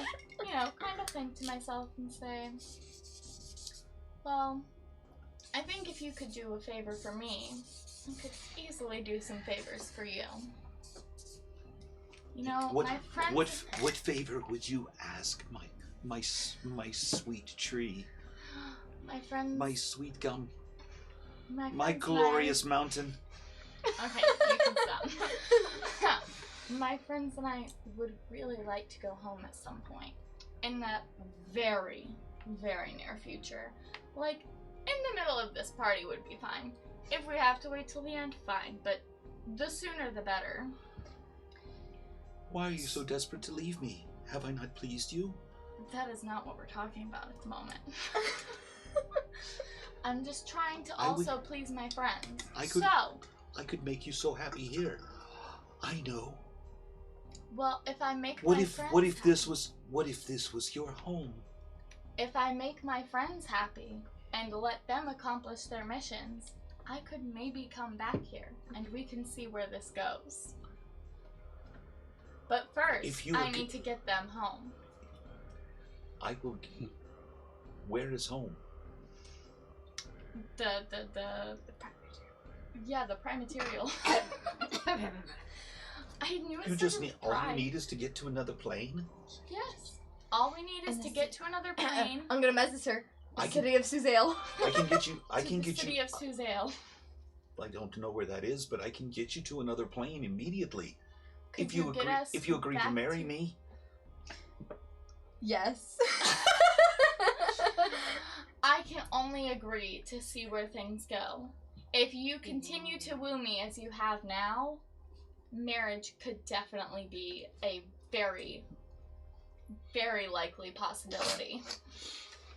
S5: gonna, kind of think to myself and say, well, I think if you could do a favor for me, I could easily do some favors for you. You know, my friends...
S2: What favor would you ask, my sweet tree,
S5: My friends...
S2: my sweet gum,
S5: my
S2: my
S5: friends
S2: glorious mountain?
S5: Okay, you can stop. My friends and I would really like to go home at some point. In the very, very near future. Like, in the middle of this party would be fine. If we have to wait till the end, fine. But the sooner the better.
S2: Why are you so desperate to leave me? Have I not pleased you?
S5: That is not what we're talking about at the moment. I'm just trying to
S2: I would-
S5: also please my friends.
S2: I could make you so happy here. I know.
S5: Well, if I make
S2: What
S5: my
S2: if
S5: friends
S2: what if this was your home?
S5: if I make my friends happy and let them accomplish their missions, I could maybe come back here and we can see where this goes. But first, I need to get them home.
S2: I will. Where is home?
S5: The prime material. I knew it
S2: You just
S5: started
S2: need.
S5: with
S2: All you
S5: pride.
S2: need is to get to another plane.
S5: Yes. All we need is to get to another plane.
S1: I'm gonna message her. The
S2: I can-
S1: city of Suzale.
S2: I can get you. I
S5: to
S2: can
S5: the
S2: get
S5: city
S2: you.
S5: of Suzale.
S2: I don't know where that is, but I can get you to another plane immediately.
S5: Could
S2: If you
S5: get
S2: agree,
S5: us
S2: if you agree to
S5: back
S2: marry me,
S1: Yes.
S5: I can only agree to see where things go. If you continue to woo me as you have now, marriage could definitely be a very, very likely possibility.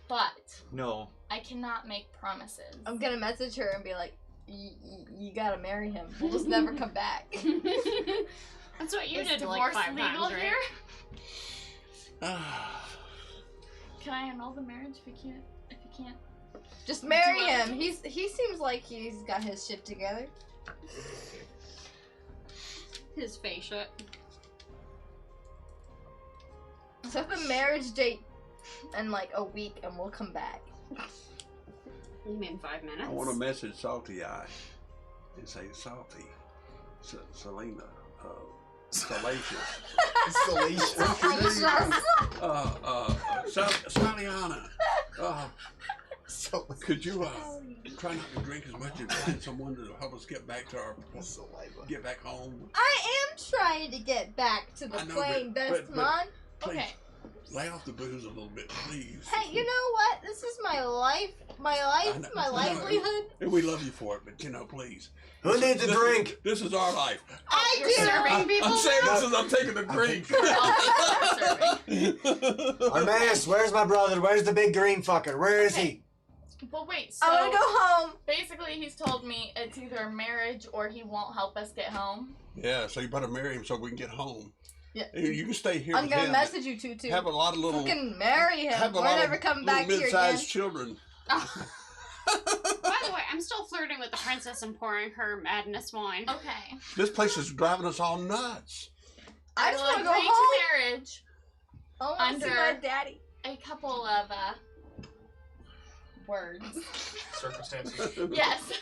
S5: But
S2: no.
S5: I cannot make promises.
S1: I'm gonna message her and be like, you gotta marry him. We'll just never come back.
S6: That's what you
S5: Is
S6: did
S5: divorce
S6: like 5
S5: legal
S6: times, right?
S5: here? Can I annul the marriage if you can't?
S1: Just marry
S5: Do
S1: him.
S5: everything.
S1: He seems like he's got his shit together.
S6: His face shut.
S1: Set the marriage date in like a week and we'll come back.
S6: You mean 5 minutes?
S7: I want to message Salty Eye and say, Salty, Selena, Salacious, Saliana, could you try not to drink as much and find someone to help us get back to get back home?
S1: I am trying to get back to the
S7: I know,
S1: plane,
S7: but-
S1: best man.
S7: Please,
S5: Okay.
S7: lay off the booze a little bit, please.
S1: Hey, you know what? This is my life, my
S7: know.
S1: livelihood.
S7: And we love you for it, but please.
S3: Who needs a drink?
S7: This is our life.
S1: I
S5: You're
S1: do.
S5: serving people.
S7: I'm saying this as I'm taking a drink.
S3: Armanis, where's my brother? Where's the big green fucker? Where is he?
S5: But wait, so
S1: I wanna go home.
S5: basically he's told me it's either marriage or he won't help us get home.
S7: Yeah, so you better marry him so we can get home.
S1: Yeah.
S7: And you can stay here
S1: I'm
S7: with
S1: gonna
S7: him.
S1: message you two too.
S7: Have a lot of little,
S1: Fucking marry him.
S7: have a
S1: We're
S7: lot
S1: never
S7: of
S1: coming
S7: little
S1: back here
S7: mid-sized
S1: again.
S7: children.
S6: By the way, I'm still flirting with the princess and pouring her madness wine.
S5: Okay.
S7: This place is driving us all nuts.
S1: I just
S5: will
S1: wanna go
S5: agree
S1: home.
S5: to marriage
S1: I wanna see
S5: under-
S1: my daddy.
S5: a couple of words.
S4: Circumstances.
S5: Yes.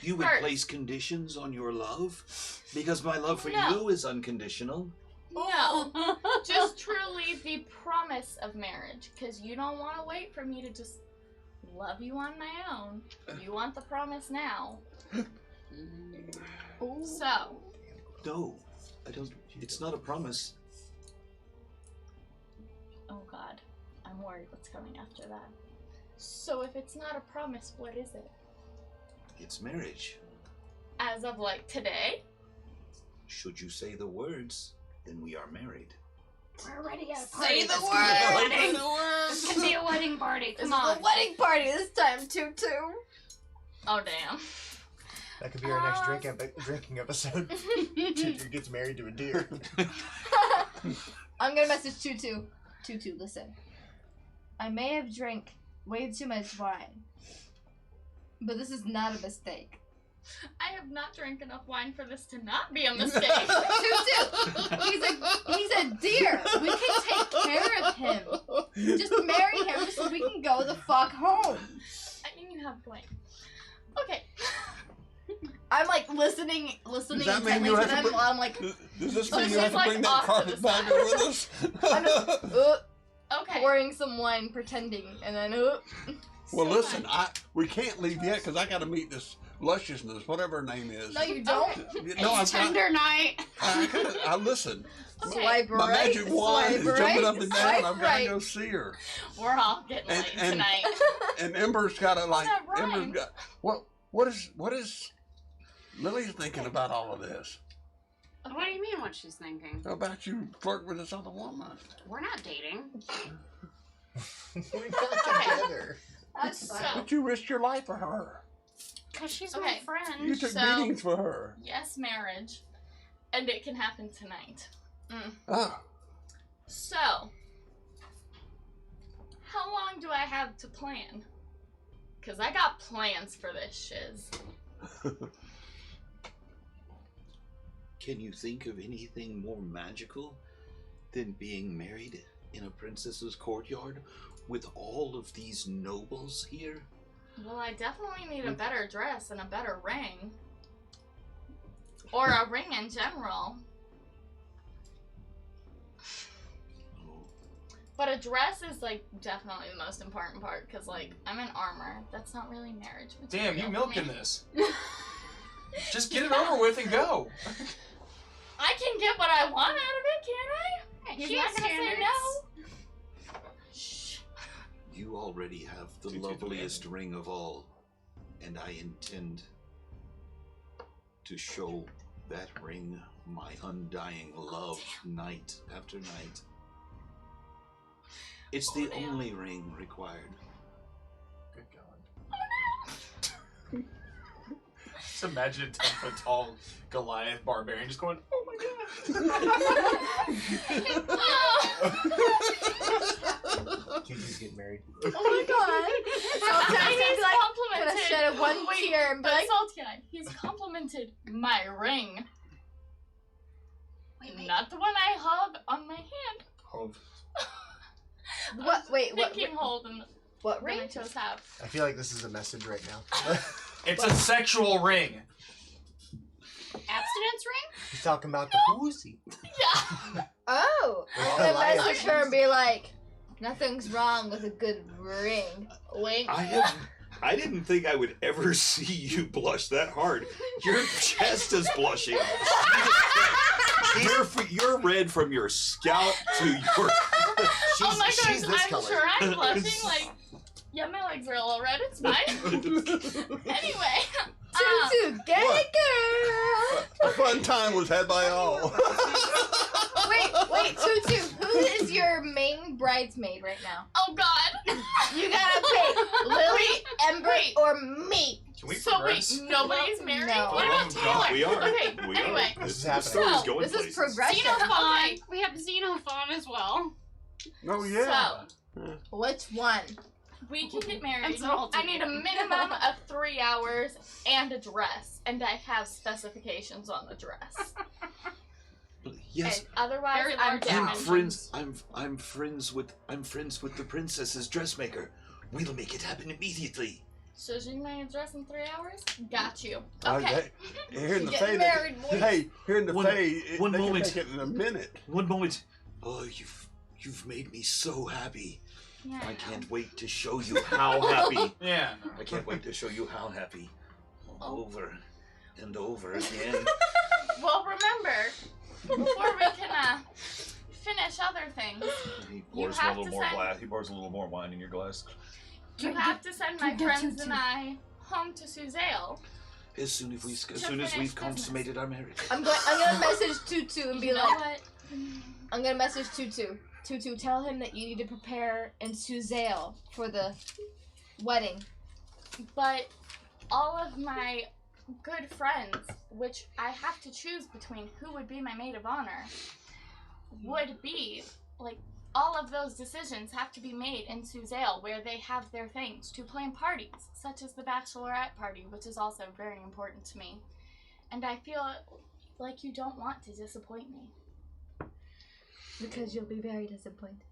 S2: You would
S5: First.
S2: place conditions on your love? Because my love for
S5: No.
S2: you is unconditional.
S5: No. Just truly the promise of marriage. Because you don't want to wait for me to just love you on my own. You want the promise now. So,
S2: No, I don't. It's not a promise.
S5: oh god, I'm worried what's coming after that. So if it's not a promise, what is it?
S2: It's marriage.
S5: As of like today?
S2: Should you say the words, then we are married.
S6: We're already at a
S1: Say
S6: party.
S1: the
S6: This
S1: word.
S6: can be a wedding. This can be a wedding party.
S1: This
S6: Come
S1: is
S6: on.
S1: a wedding party this time, Tutu.
S5: Oh damn.
S3: That could be our next drinking episode. Tutu gets married to a deer.
S1: I'm gonna message Tutu. Tutu, listen. I may have drank way too much wine, but this is not a mistake.
S5: I have not drank enough wine for this to not be a mistake.
S1: Tutu, he's a deer. We can take care of him. Just marry him so we can go the fuck home.
S5: I mean, you have a point. Okay.
S1: I'm like listening
S7: Does that mean
S1: intently
S7: you
S1: to
S7: have to
S1: them
S7: bring-
S1: while I'm like,
S7: Does this
S5: So
S7: mean you
S5: she's,
S7: have to
S5: like,
S7: bring that
S5: off to
S7: carpet
S5: the
S7: bagger
S5: side.
S7: with us?
S1: I'm just,
S5: Okay.
S1: pouring some wine, pretending, and then
S7: Well,
S5: So
S7: listen, we can't leave yet because I got to meet this lusciousness, whatever her name is.
S1: No, you don't.
S7: No, I've got.
S6: Tender night.
S7: I listen.
S1: Swipe
S7: My
S1: right.
S7: magic wand is
S1: swipe
S7: jumping
S1: right,
S7: up and down.
S1: swipe
S7: I've got to
S1: right.
S7: go see her.
S6: We're all getting
S7: And-
S6: late
S7: and-
S6: tonight.
S7: And Ember's got to like.
S5: that rhyme?
S7: Ember's got. What is Lily's thinking about all of this?
S6: What do you mean? What she's thinking?
S7: About you flirting with this other woman?
S6: We're not dating.
S3: We're not together.
S1: That's fine.
S7: But you risked your life for her.
S6: Cause she's
S5: Okay.
S6: my friend.
S7: You took
S5: So-
S7: beatings for her.
S5: Yes, marriage. And it can happen tonight.
S7: Ah,
S5: So, how long do I have to plan? Because I got plans for this shiz.
S2: Can you think of anything more magical than being married in a princess's courtyard with all of these nobles here?
S5: Well, I definitely need a better dress and a better ring. Or a ring in general.
S2: Oh,
S5: But a dress is, like, definitely the most important part, because, like, I'm in armor. That's not really marriage material.
S4: Damn, you
S5: for
S4: milking
S5: me.
S4: this. Just get it over with and go.
S5: I can get what I want out of it, can't I? He's
S6: She
S5: not
S6: has
S5: gonna say
S6: standards.
S5: no. Shh.
S2: you already have the
S4: 2, 2, 3,
S2: loveliest ring of all, and I intend to show that ring my undying love night after night. It's the
S5: damn.
S2: only ring required.
S4: Good God. Just imagine a 10-foot tall Goliath barbarian just going, oh my God.
S3: Juju's getting married.
S1: Oh my god. Sometimes
S5: He's
S1: he's like, gonna
S5: complimented.
S1: shed one
S5: Wait,
S1: tear and be
S5: but
S1: like,
S5: Salty Eye, he's complimented my ring. Not the one I hold on my hand.
S4: Oh,
S1: what? Wait, what?
S5: Thinking hold and
S1: What
S5: then I
S1: ring?
S5: chose have.
S3: I feel like this is a message right now.
S4: it's a sexual ring.
S6: Abstinence ring?
S3: He's talking about the pussy.
S5: Yeah.
S1: Oh,
S3: With
S1: I'm gonna
S3: Goliath.
S1: message her and be like, nothing's wrong with a good ring. Wink.
S2: I didn't think I would ever see you blush that hard. Your chest is blushing. You're red from your scalp to your.
S5: Oh my
S3: she's
S5: gosh,
S3: this
S5: I'm
S3: color.
S5: sure I'm blushing. Like, yeah, my legs are a little red. It's fine. Anyway.
S1: Tutu, get it, girl.
S7: a fun time was had by all.
S1: Wait, Tutu, who is your main bridesmaid right now?
S5: Oh God.
S1: You gotta pick Lily, Ember,
S5: wait.
S1: or me.
S4: Can we
S5: So
S4: progress?
S5: wait, nobody's married?
S1: No.
S5: What about Taylor?
S2: We are.
S5: Okay,
S2: We
S5: anyway.
S2: are.
S3: This is
S2: The
S3: happening.
S2: story's
S1: So,
S2: going
S1: this is
S2: places.
S1: progression.
S6: Xenophon. We have Xenophon as well.
S7: Oh yeah.
S5: So,
S1: Which one?
S5: we can get married.
S6: That's all
S5: I need a
S6: together.
S5: minimum of 3 hours and a dress, and I have specifications on the dress.
S2: Yes,
S5: And otherwise,
S6: Very
S5: I'm
S6: large
S5: down.
S2: I'm friends. I'm friends with the princess's dressmaker. We'll make it happen immediately.
S5: So you made a dress in 3 hours? Got you.
S7: Okay.
S5: Okay.
S7: Here in the
S1: Getting
S7: Fae,
S1: married, boys.
S7: hey, here in the
S2: One-
S7: Fae,
S2: one
S7: they
S2: moment.
S7: can make it in a minute.
S2: One moment. Oh, you've made me so happy.
S5: Yeah.
S2: I can't wait to show you how happy.
S4: Yeah.
S2: I can't wait to show you how happy.
S5: Oh.
S2: Over and over again.
S5: Well, remember, before we can finish other things,
S2: He
S5: pours a little more
S2: glass. He pours a little more wine in your glass.
S5: you have to send my friends and I home to Suzale.
S2: As soon as
S5: finish
S2: we've
S5: business.
S2: consummated our marriage.
S1: I'm gonna message Tutu and be
S5: You know
S1: like,
S5: what?
S1: I'm gonna message Tutu. Tutu, tell him that you need to prepare in Suzale for the wedding.
S5: But all of my good friends, which I have to choose between who would be my maid of honor, would be, like, all of those decisions have to be made in Suzale, where they have their things to plan parties, such as the bachelorette party, which is also very important to me. And I feel like you don't want to disappoint me.
S1: Because you'll be very disappointed.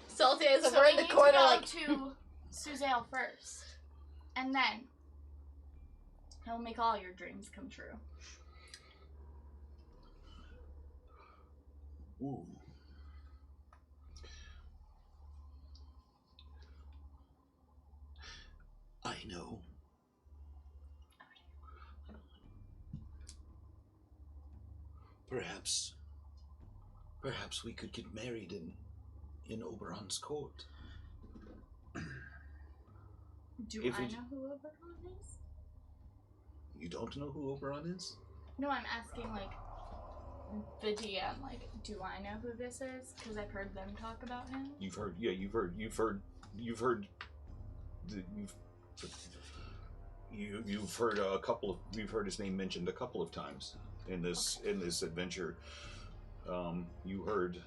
S1: Salty as a
S5: So
S1: we're
S5: we
S1: in the
S5: need
S1: corner
S5: to go
S1: like,
S5: to Suzale first, and then he'll make all your dreams come true.
S2: Ooh. know. Perhaps we could get married in Oberon's court.
S5: Do
S2: If
S5: I
S2: it-
S5: know who Oberon is?
S2: You don't know who Oberon is?
S5: No, I'm asking like the DM. Like, do I know who this is? Because I've heard them talk about him.
S2: You've heard a couple of, you've heard his name mentioned a couple of times in this adventure. You heard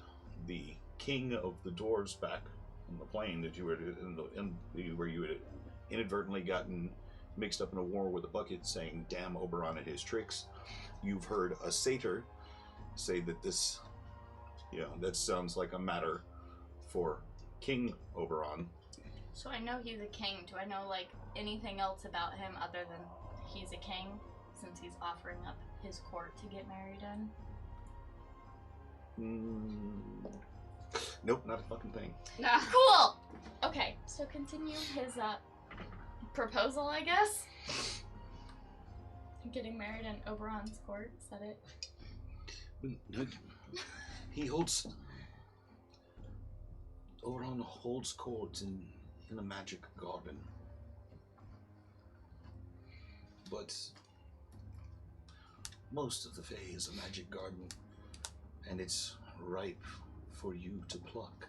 S2: the king of the dwarves back on the plane that you were where you had inadvertently gotten mixed up in a war with a bucket, saying "damn Oberon and his tricks." You've heard a satyr say that this, that sounds like a matter for King Oberon.
S5: So I know he's a king. Do I know like anything else about him other than he's a king, since he's offering up his court to get married in?
S2: Nope, not a fucking thing.
S5: Cool! Okay, so continue his proposal, I guess. Getting married in Oberon's court, is that it?
S2: No, Oberon holds court in a magic garden. But most of the Fae is a magic garden, and it's ripe for you to pluck.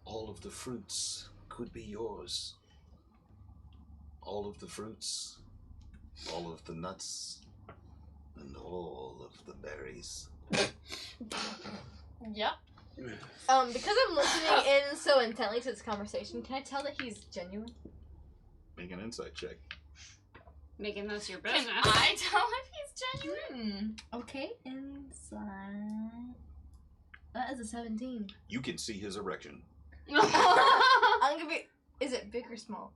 S2: All of the fruits could be yours. All of the fruits, all of the nuts, and all of the berries.
S1: Yep. Because I'm listening in so intently to this conversation, can I tell that he's genuine?
S2: Make an insight check.
S6: Making this your
S5: Can
S6: business.
S5: I tell if he's genuine?
S1: Okay, inside. That is a 17.
S2: You can see his erection.
S1: I'm gonna be. Is it big or small?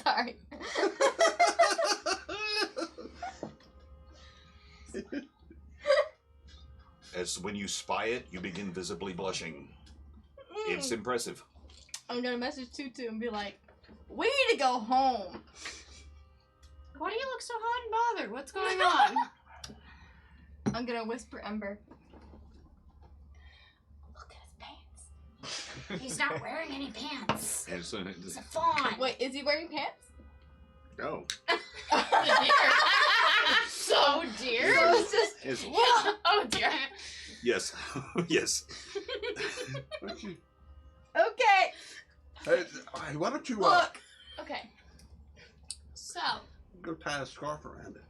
S1: Sorry.
S2: As when you spy it, you begin visibly blushing. It's impressive.
S1: I'm gonna message Tutu and be like, "We need to go home."
S6: Why do you look so hot and bothered? What's going on?
S1: I'm gonna whisper Ember. Look at his pants.
S6: He's not wearing any pants.
S2: And so,
S6: It's a fawn.
S1: Wait, is he wearing pants?
S2: no.
S5: So dear.
S1: So it's just.
S2: Yes.
S5: Oh dear.
S2: Yes. Yes.
S1: Okay.
S7: Hey, why don't you
S1: Look.
S5: Okay. So,
S7: go tie a scarf around it?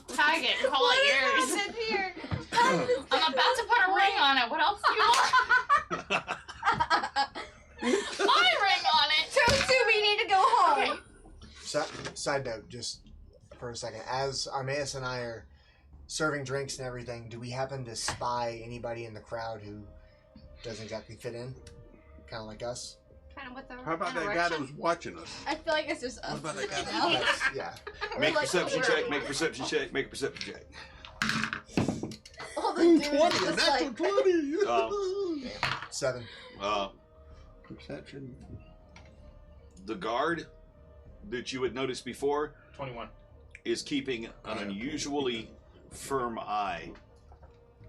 S5: tag it and call it yours.
S1: Happened here?
S5: I'm about to put a ring on it. What else do you want? My ring on it.
S1: Tutu, we need to go home.
S5: Okay.
S3: Side note, just for a second, as Armaeus and I are serving drinks and everything, do we happen to spy anybody in the crowd who doesn't exactly fit in? Kind of like us?
S6: Kind of with the
S7: How about that guy that was watching us?
S1: I feel like it's just us.
S7: What about that guy
S1: right
S7: that
S1: now.
S7: was
S3: That's, yeah.
S1: We're
S2: Make
S1: like
S2: perception
S1: over-
S2: check. Make perception check. Make perception check.
S1: All the dudes
S7: 20,
S1: just
S7: natural
S1: like.
S7: 20.
S3: 7.
S7: Perception.
S2: The guard that you had noticed before
S4: 21.
S2: is keeping an unusually firm eye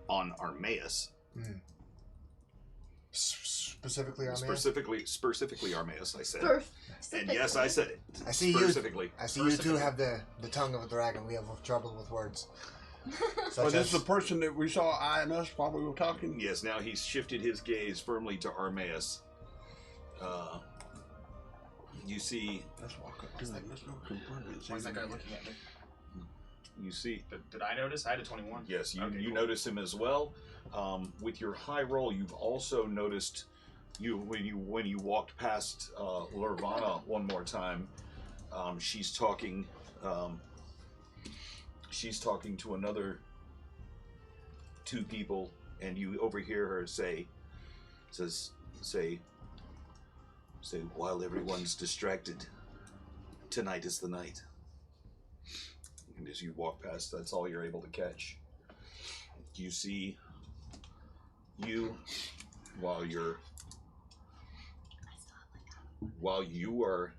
S2: on Armaeus.
S3: Specifically Armaeus?
S2: Specifically Armaeus, I said. And
S1: Specifically.
S2: yes, I said it.
S3: I see you.
S2: Specifically.
S3: I see you two have the tongue of a dragon. We have trouble with words.
S7: So this is the person that we saw eyeing us while we were talking?
S2: Yes, now he's shifted his gaze firmly to Armaeus. You see,
S7: Let's walk up to him. Let's go confront him.
S4: Why is that guy looking at me?
S2: you see,
S4: Did I notice? I had a 21.
S2: yes, you,
S4: Okay,
S2: you
S4: cool.
S2: notice him as well. With your high roll, you've also noticed when you walked past Lurvana one more time. She's talking to another two people, and you overhear her say, while everyone's distracted, tonight is the night. And as you walk past, that's all you're able to catch. You see you, while you are,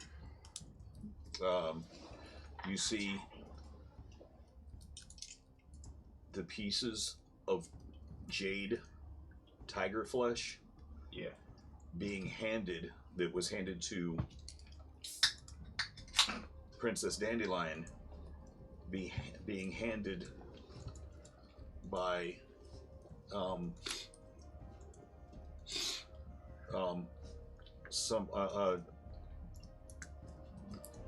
S2: you see the pieces of jade tiger flesh being handed, that was handed to Princess Dandelion, being handed by some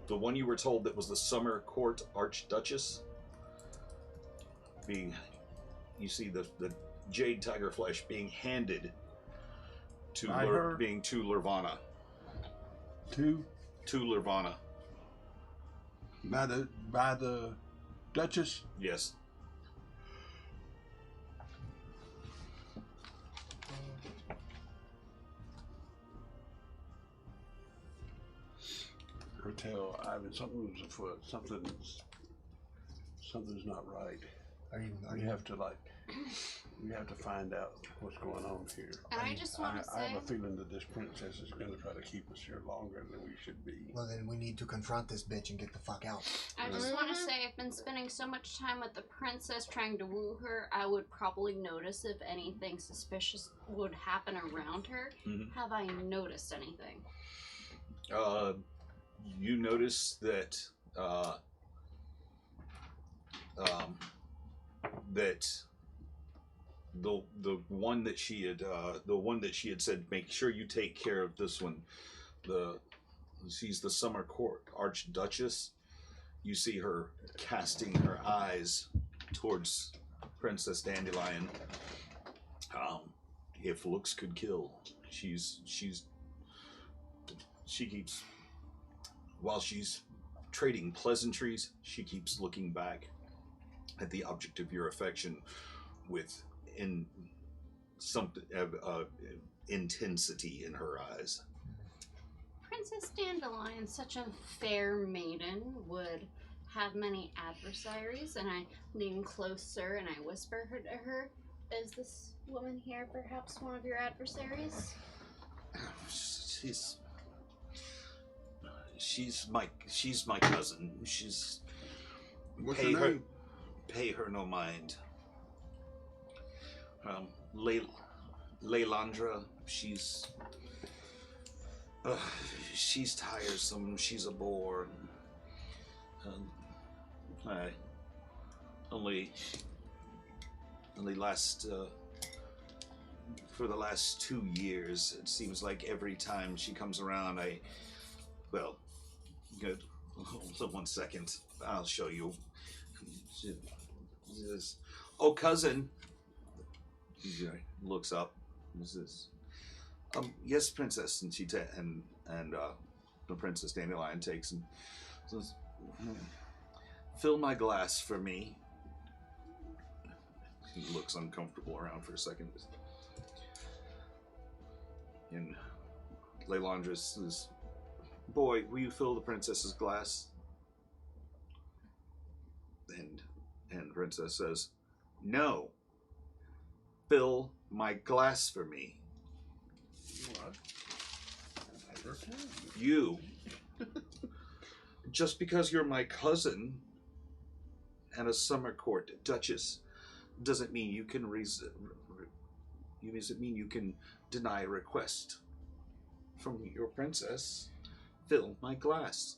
S2: the one you were told that was the Summer Court Archduchess. You see the jade tiger flesh being handed to Lurvana.
S7: To
S2: Lurvana.
S7: by the Duchess.
S2: Yes.
S7: Or tell Ivan something's afoot. Something's not right. We have to find out what's going on here.
S6: And I just want to
S7: I
S6: say,
S7: have a feeling that this princess is going to try to keep us here longer than we should be.
S3: Well, then we need to confront this bitch and get the fuck out.
S6: I just want to say, I've been spending so much time with the princess trying to woo her. I would probably notice if anything suspicious would happen around her.
S2: Mhm.
S6: Have I noticed anything?
S2: You notice that that the one that she had said, make sure you take care of this one. She's the Summer Court Archduchess. You see her casting her eyes towards Princess Dandelion. If looks could kill, she keeps, while she's trading pleasantries, she keeps looking back at the object of your affection with intensity in her eyes.
S6: Princess Dandelion, such a fair maiden, would have many adversaries, and I lean closer and I whisper to her, is this woman here perhaps one of your adversaries?
S2: She's my cousin.
S7: What's her name?
S2: Pay her no mind. Leylandra, she's tiresome. She's a bore. For the last 2 years, it seems like every time she comes around, good. Hold 1 second. I'll show you. She says, "Oh, cousin." He looks up. This is, yes, princess. And the Princess Dandelion takes and says, "Fill my glass for me." He looks uncomfortable around for a second. And Leylandra says, "Boy, will you fill the princess's glass?" And the princess says, "No. Fill my glass for me."
S7: What?
S2: You. Just because you're my cousin and a Summer Court Duchess doesn't mean you can deny a request from your princess. Fill my glass.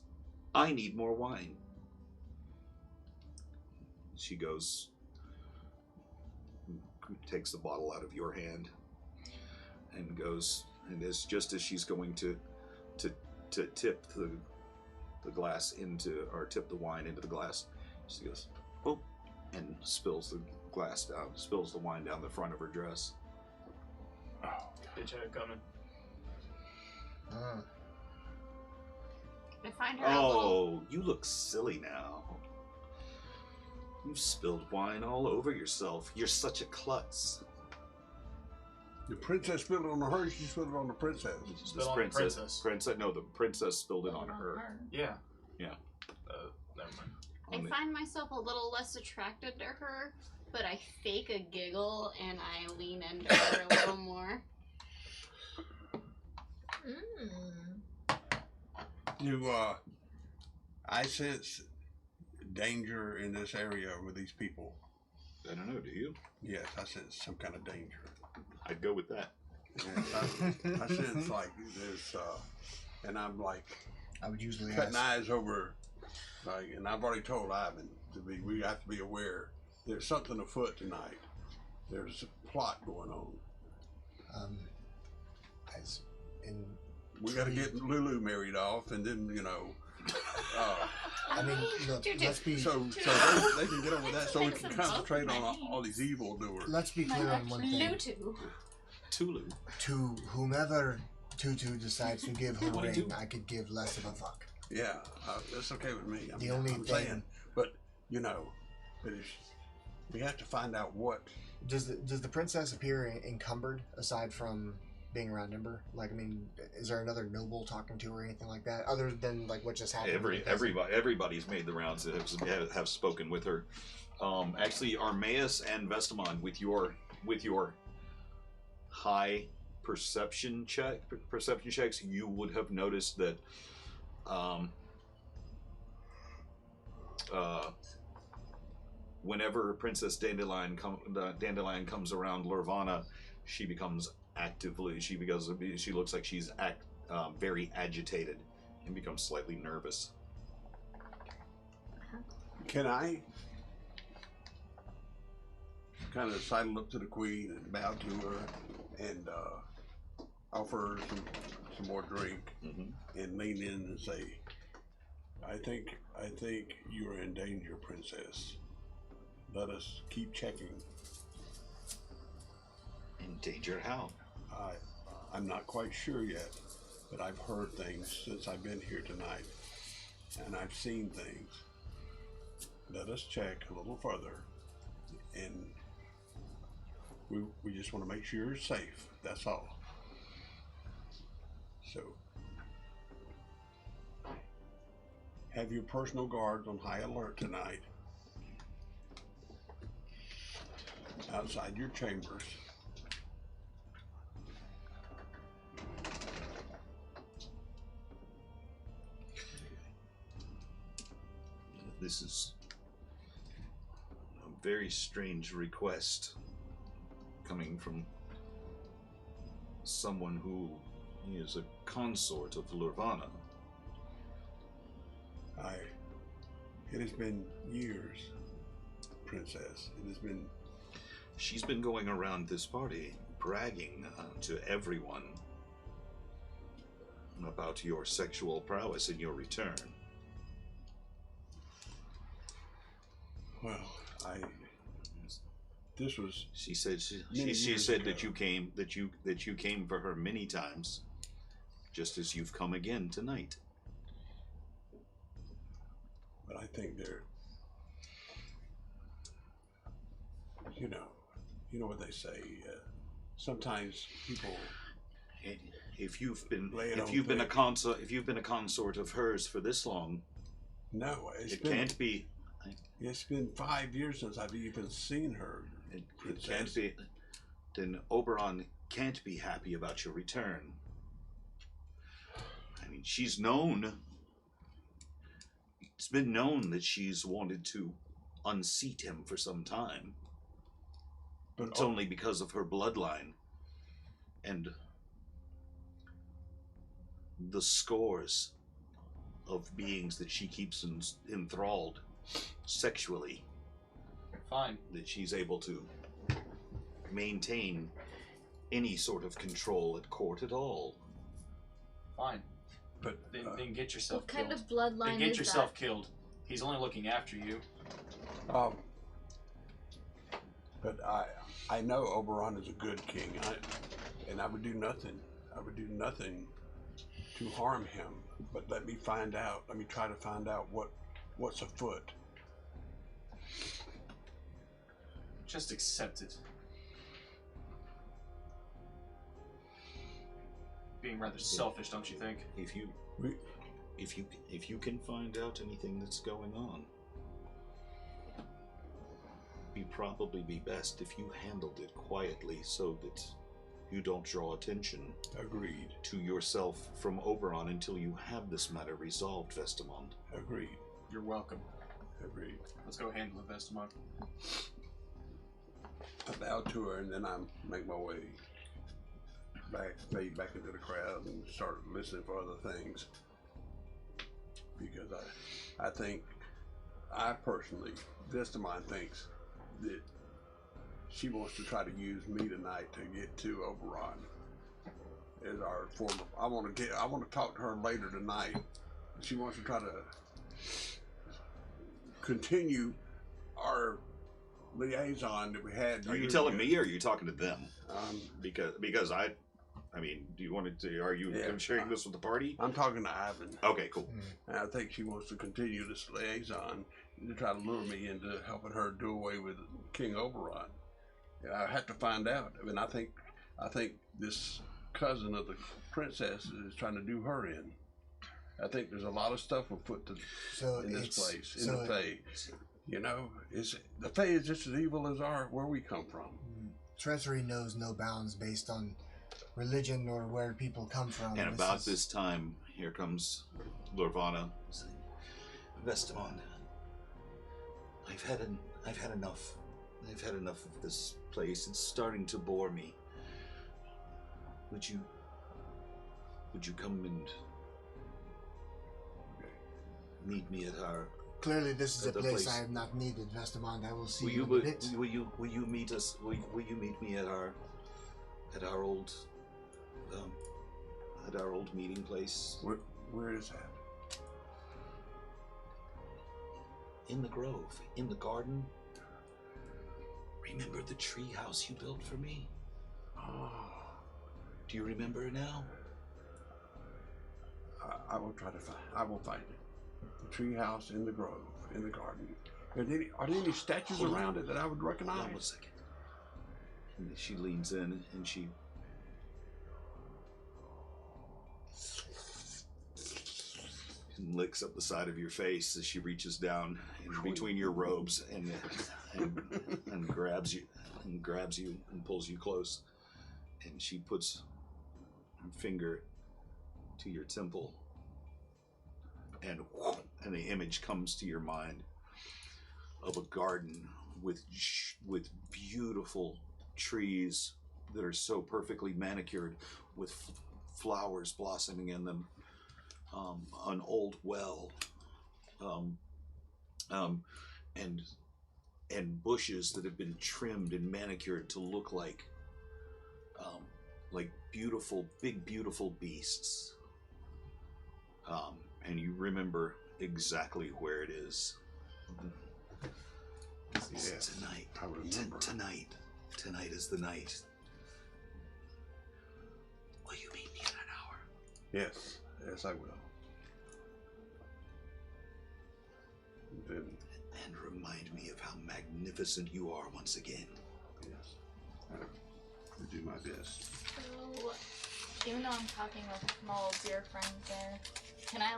S2: I need more wine. She goes, takes the bottle out of your hand, and goes, and just as she's going to tip the glass into, or tip the wine into the glass, she goes, "Oh," and spills the wine down the front of her dress.
S4: Bitch had it coming.
S6: I find her a little...
S2: Oh, you look silly now. You've spilled wine all over yourself. You're such a klutz.
S7: The princess spilled it on her. She spilled it on the princess.
S4: Spilled on the princess.
S2: No, the princess spilled it on her.
S4: Yeah.
S2: Yeah.
S4: Never mind.
S6: I find myself a little less attracted to her But I fake a giggle and I lean into her a little more.
S7: I sense danger in this area with these people.
S2: I don't know, do you?
S7: Yes, I sense some kind of danger.
S2: I'd go with that.
S7: Yes, I sense like there's, and I'm like
S3: I would usually
S7: cutting
S3: ask.
S7: eyes over, like, and I've already told Ivan we have to be aware. There's something afoot tonight. There's a plot going on.
S3: As in,
S7: We got to get Lulu married off, and then
S3: I mean, look, let's be
S7: so they can get over that, so we can concentrate on all these evil doers.
S3: let's be clear on one thing.
S2: Tulu.
S3: To whomever Tutu decides to give her
S2: 22.
S3: ring, I could give less of a fuck.
S7: Yeah, that's okay with me.
S3: The only
S7: I'm
S3: thing-
S7: saying, but we have to find out what.
S3: Does the princess appear encumbered aside from being around Ember? Like, I mean, is there another noble talking to her or anything like that, other than like what just happened?
S2: Everybody's made the rounds that have spoken with her. Actually, Armaeus and Vestamon, with your high perception checks, you would have noticed that whenever Princess Dandelion comes around Lurvana, she becomes she looks like she's very agitated and becomes slightly nervous.
S7: Can I kind of sidle up to the queen and bow to her and offer her some more drink and lean in and say, I think you are in danger, princess. Let us keep checking.
S2: In danger how?
S7: I'm not quite sure yet, but I've heard things since I've been here tonight, and I've seen things. Let us check a little further, and we just want to make sure you're safe. That's all. So, have your personal guards on high alert tonight, outside your chambers.
S2: This is a very strange request coming from someone who is a consort of Lurvana.
S7: It has been years, princess. It has been.
S2: She's been going around this party bragging to everyone about your sexual prowess and your return.
S7: Well, this was.
S2: She said
S7: Many
S2: she
S7: years
S2: said
S7: ago.
S2: that you came for her many times, just as you've come again tonight.
S7: But I think they're. You know what they say. Sometimes people.
S2: If you've been
S7: Lay it
S2: if
S7: on
S2: you've been a
S7: thick.
S2: consort of hers for this long,
S7: No,
S2: it can't be.
S7: It's been 5 years since I've even seen her.
S2: It
S7: princess.
S2: can't be. Then Oberon can't be happy about your return. I mean, she's known. It's been known that she's wanted to unseat him for some time.
S7: But
S2: It's only because of her bloodline and the scores of beings that she keeps enthralled sexually
S4: Fine.
S2: that she's able to maintain any sort of control at court at all.
S4: Fine.
S7: But
S4: Then get yourself
S1: What
S4: killed.
S1: kind of bloodline
S4: Then get
S1: is
S4: yourself
S1: that?
S4: killed. He's only looking after you.
S7: but I know Oberon is a good king, and I would do nothing. I would do nothing to harm him. But let me find out. Let me try to find out what's afoot.
S4: Just accept it. Being rather selfish, don't you think?
S2: If you
S7: We,
S2: if you can find out anything that's going on, be probably be best if you handled it quietly so that you don't draw attention
S7: Agreed.
S2: to yourself from Oberon until you have this matter resolved, Vestamond.
S7: Agreed.
S8: You're welcome.
S7: Agreed.
S8: Let's go handle it, Vestamon.
S7: I bow to her, and then I make my way fade back into the crowd and start listening for other things. Because I think, I personally, Vestamon thinks that she wants to try to use me tonight to get to Oberon as our former. I want to talk to her later tonight. She wants to try to continue our liaison that we had.
S2: Are you
S7: years
S2: telling
S7: ago.
S2: me, or are you talking to them?
S7: Um,
S2: Because I mean, do you want to? Are you
S7: Yeah.
S2: sharing this with the party?
S7: I'm talking to Ivan.
S2: Okay, cool.
S7: And I think she wants to continue this liaison to try to lure me into helping her do away with King Oberon. And I have to find out. I mean, I think this cousin of the princess is trying to do her in. I think there's a lot of stuff afoot in this place, in the Fae. You know, the Fae is just as evil as where we come from.
S3: Treachery knows no bounds based on religion or where people come from.
S2: And about this time, here comes Lorvana saying, Vestamon, I've had enough. I've had enough of this place. It's starting to bore me. Would you come and meet me at our?
S3: Clearly, this is a
S2: At the
S3: place
S2: place.
S3: I have not needed, Vestamond. I will see
S2: Will
S3: you
S2: you
S3: in a bit.
S2: will you meet us? Will you meet me at our old meeting place
S7: Where is that?
S2: in the grove, in the garden? Remember the tree house you built for me?
S7: Oh,
S2: Do you remember now?
S7: I will try to find. I will find it. The tree house in the grove, in the garden. Are there any statues
S2: Hold on.
S7: around it that I would
S2: Hold
S7: recognize?
S2: on 1 second. And she leans in and she licks up the side of your face as she reaches down in between your robes and grabs you and pulls you close. And she puts her finger to your temple, and the image comes to your mind of a garden with beautiful trees that are so perfectly manicured with flowers blossoming in them, an old well, and bushes that have been trimmed and manicured to look like beautiful beasts. And you remember exactly where it is.
S7: Yes,
S2: Tonight.
S7: I remember.
S2: Tonight is the night. Will you meet me in an hour?
S7: Yes, I will. Then,
S2: And remind me of how magnificent you are once again.
S7: yes, I will do my best.
S5: So, even though I'm talking with my old dear friend there, can I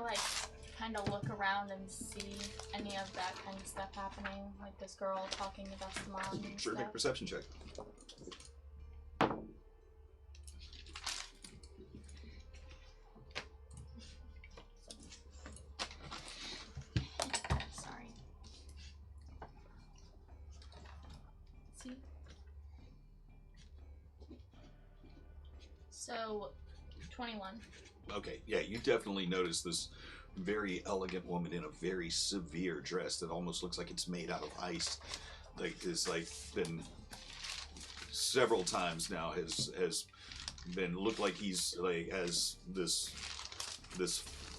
S5: kind of look around and see any of that kind of stuff happening? Like this girl talking to Vestamon and
S2: Sure, make a
S5: stuff?
S2: perception check.
S5: Sorry. See? So, 21.
S2: Okay, yeah, you definitely notice this very elegant woman in a very severe dress that almost looks like it's made out of ice. Been several times now has been looked like he's as this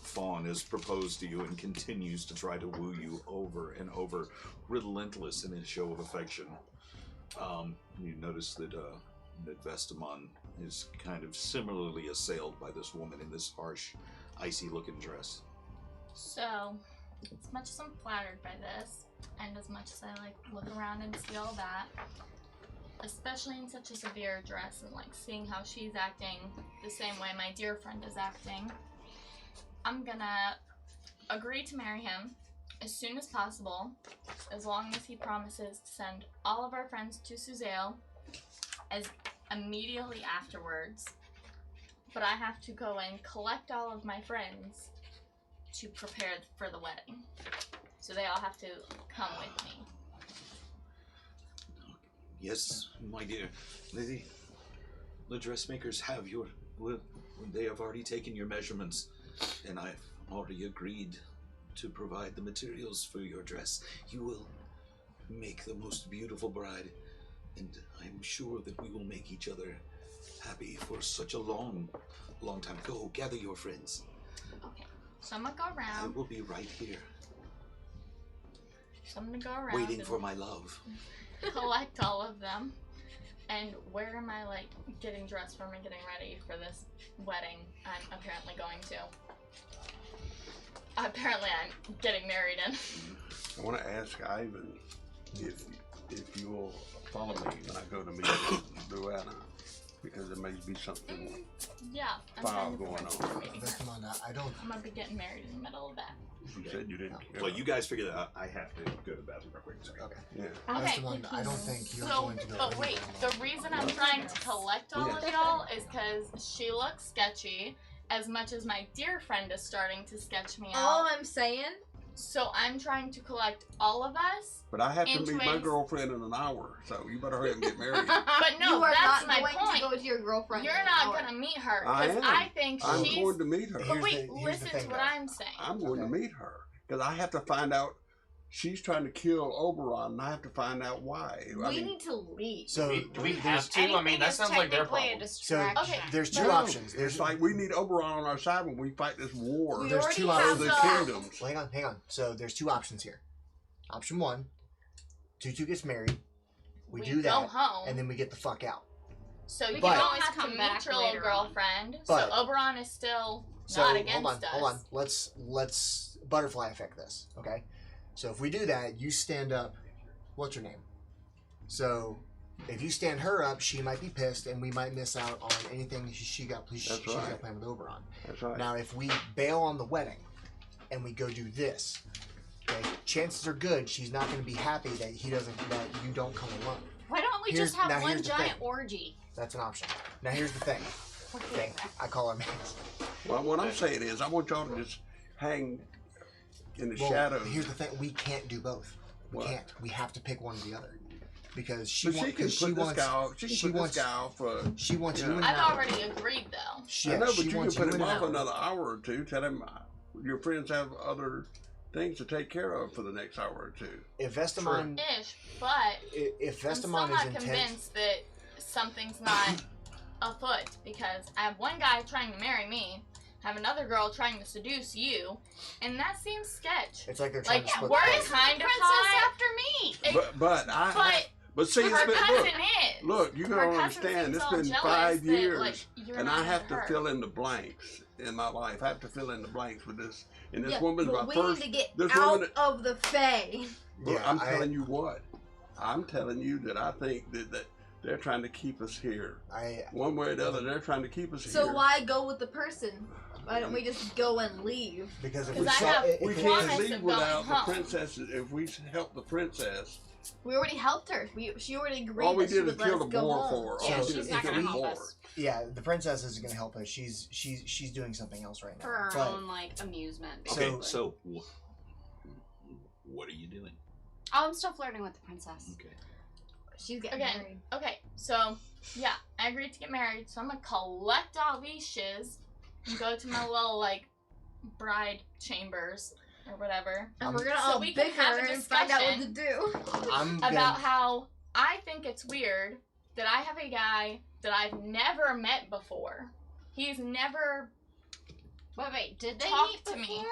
S2: fawn has proposed to you and continues to try to woo you over and over, relentless in his show of affection. You notice that Vestamon is kind of similarly assailed by this woman in this harsh, icy-looking dress.
S5: So, as much as I'm flattered by this, and as much as I look around and see all that, especially in such a severe dress and seeing how she's acting the same way my dear friend is acting, I'm gonna agree to marry him as soon as possible, as long as he promises to send all of our friends to Suzale as immediately afterwards. But I have to go and collect all of my friends to prepare for the wedding. So they all have to come with me.
S2: Yes, my dear. The dressmakers have your... Well, they have already taken your measurements, and I've already agreed to provide the materials for your dress. You will make the most beautiful bride, and I'm sure that we will make each other happy for such a long time. Go, gather your friends.
S5: Okay, so I'm gonna go
S2: I
S5: around.
S2: will be right here,
S5: So I'm gonna go around
S2: waiting
S5: and
S2: for my love.
S5: collect all of them. And where am I, like, getting dressed for and getting ready for this wedding I'm apparently going to? Apparently I'm getting married in.
S7: I want to ask Ivan if you'll follow me when I go to meet Luana, because there may be something
S5: Yeah, I'm
S7: foul
S5: trying to
S7: going
S5: prepare
S7: on.
S5: for meeting
S3: That's
S5: her.
S3: come on. I don't.
S5: I'm gonna be getting married in the middle of that.
S7: You said you didn't care.
S2: Well, you guys figure that out. I have to go to the bathroom real quick. Sorry.
S3: Okay.
S7: Yeah.
S5: Okay,
S3: Esteban, I don't think you're
S5: so,
S3: going to go.
S5: but wait,
S3: anywhere
S5: the reason I'm trying to collect all of y'all is because she looks sketchy, as much as my dear friend is starting to sketch me
S1: All
S5: out.
S1: I'm saying,
S5: So I'm trying to collect all of us.
S7: But I have to meet my
S5: Anyways.
S7: girlfriend in an hour, so you better hurry up and get married.
S5: But no,
S1: you are
S5: that's
S1: not
S5: my
S1: going
S5: point.
S1: to go to your girlfriend.
S5: You're
S1: in an
S5: not
S1: hour.
S5: gonna meet her
S7: I
S5: because
S7: am.
S5: I think
S7: I'm
S5: she's.
S7: going to meet her.
S5: But
S3: Here's
S5: wait,
S3: the
S5: listen
S3: thing,
S5: to what
S3: though.
S5: I'm saying.
S7: I'm going to
S3: Okay.
S7: meet her because I have to find out. She's trying to kill Oberon, and I have to find out why. I
S1: We
S7: mean,
S1: need to leave.
S3: So
S4: Do we
S3: there's-
S4: have to? I mean,
S6: Anything
S4: that
S6: is
S4: sounds like their
S6: technically
S4: problem.
S6: a
S3: So
S6: distraction.
S5: Okay,
S3: there's two
S5: but-
S3: options.
S7: it's like we need Oberon on our side when we fight this war.
S1: We
S3: there's
S1: already
S3: two
S1: have
S3: options.
S7: the
S1: the-
S7: kingdoms.
S3: Well, hang on. So there's two options here. Option one, Tutu gets married. We do
S5: go
S3: that,
S5: home,
S3: and then we get the fuck out.
S5: so you
S3: But-
S5: don't
S6: always
S5: have to
S6: come back
S5: meet your little
S6: later on.
S5: girlfriend.
S3: But-
S5: so Oberon is still
S3: So
S5: not against us.
S3: hold on. Let's butterfly effect this, okay? So if we do that, you stand up. What's your name? So if you stand her up, she might be pissed, and we might miss out on anything she got. She's
S7: That's
S3: got
S7: right.
S3: planned with Oberon.
S7: That's right.
S3: Now, if we bail on the wedding and we go do this, okay, chances are good she's not going to be happy that that you don't come alone.
S6: Why don't we
S3: Here's-
S6: just have
S3: now
S6: one
S3: here's the
S6: giant
S3: thing.
S6: orgy?
S3: That's an option. Now here's the thing. Okay, I call her mates.
S7: Well, what I'm saying is, I want y'all to just hang in the
S3: Well,
S7: shadows.
S3: here's the thing. We can't do both. We
S7: What?
S3: can't. We have to pick one or the other. Because she
S7: But she
S3: wants.
S7: can
S3: She
S7: put this
S3: wants.
S7: guy off. She can
S3: she
S7: put
S3: wants-
S7: this guy off for.
S3: She wants
S7: Yeah.
S3: you and
S5: I've
S3: out.
S5: already agreed though.
S3: She,
S7: I know, but
S3: she
S7: you can
S3: wants
S7: put
S3: you
S7: him
S3: and
S7: off
S3: out.
S7: another hour or two. Tell him your friends have other things to take care of for the next hour or two.
S3: If Vestamon,
S5: Ish, but
S3: if
S5: I'm still
S3: Vestamon
S5: not
S3: is intent,
S5: convinced that something's not afoot because I have one guy trying to marry me, have another girl trying to seduce you, and that seems sketch.
S3: it's like they're trying
S5: Like,
S3: to split
S5: we're
S3: the party.
S5: kind of
S6: Princess
S5: hot,
S6: after me.
S7: But see,
S5: her
S7: it's been,
S5: cousin is.
S7: look, you
S5: Her
S7: gotta
S5: cousin
S7: understand.
S5: seems
S7: It's
S5: all
S7: been
S5: jealous
S7: 5
S5: that,
S7: years,
S5: like, you're
S7: and
S5: not
S7: I have
S5: into
S7: to
S5: her.
S7: fill in the blanks in my life. I have to fill in the blanks with this. And this
S1: Yeah,
S7: woman's
S1: but
S7: my
S1: we
S7: first.
S1: need to get
S7: this
S1: out
S7: woman-
S1: of the Fae.
S7: Well,
S3: Yeah,
S7: I'm telling you what. I'm telling you that I think that they're trying to keep us here. One way or the other, they're trying to keep us
S1: So
S7: here.
S1: why go with the person? Why don't we just go and leave?
S3: Because if
S5: 'Cause
S3: we
S5: I
S3: saw,
S5: have
S3: if
S7: We
S3: we-
S5: promise
S7: can't
S5: of
S7: leave
S5: going
S7: without the
S5: home.
S7: princess. If we help the princess,
S1: We already helped her. She already agreed
S7: all we
S1: that she
S7: did is
S1: would let
S7: kill
S1: us
S7: the
S1: go
S7: boar
S1: home.
S7: for her.
S3: Yeah,
S7: All we
S3: she's
S7: did is
S3: not
S7: kill
S3: gonna
S7: the
S6: help
S7: boar.
S6: us.
S3: yeah, the princess isn't going to help us. She's doing something else right now.
S6: For her
S3: But
S6: own like amusement.
S2: Okay,
S6: basically.
S2: so what are you doing?
S6: Oh, I'm still flirting with the princess.
S2: Okay.
S1: She's getting
S5: Okay.
S1: married.
S5: Okay, so yeah, I agreed to get married, so I'm gonna collect all these shiz and go to my little like bride chambers or whatever
S1: And we're gonna
S5: So
S1: all
S5: we can
S1: bicker
S5: have a
S1: and find out what to
S5: discussion.
S1: do.
S3: I'm
S5: about
S3: gonna,
S5: how I think it's weird that I have a guy that I've never met before. He's never,
S6: Wait, did they
S5: Talk
S6: meet
S5: to
S6: before?
S5: me.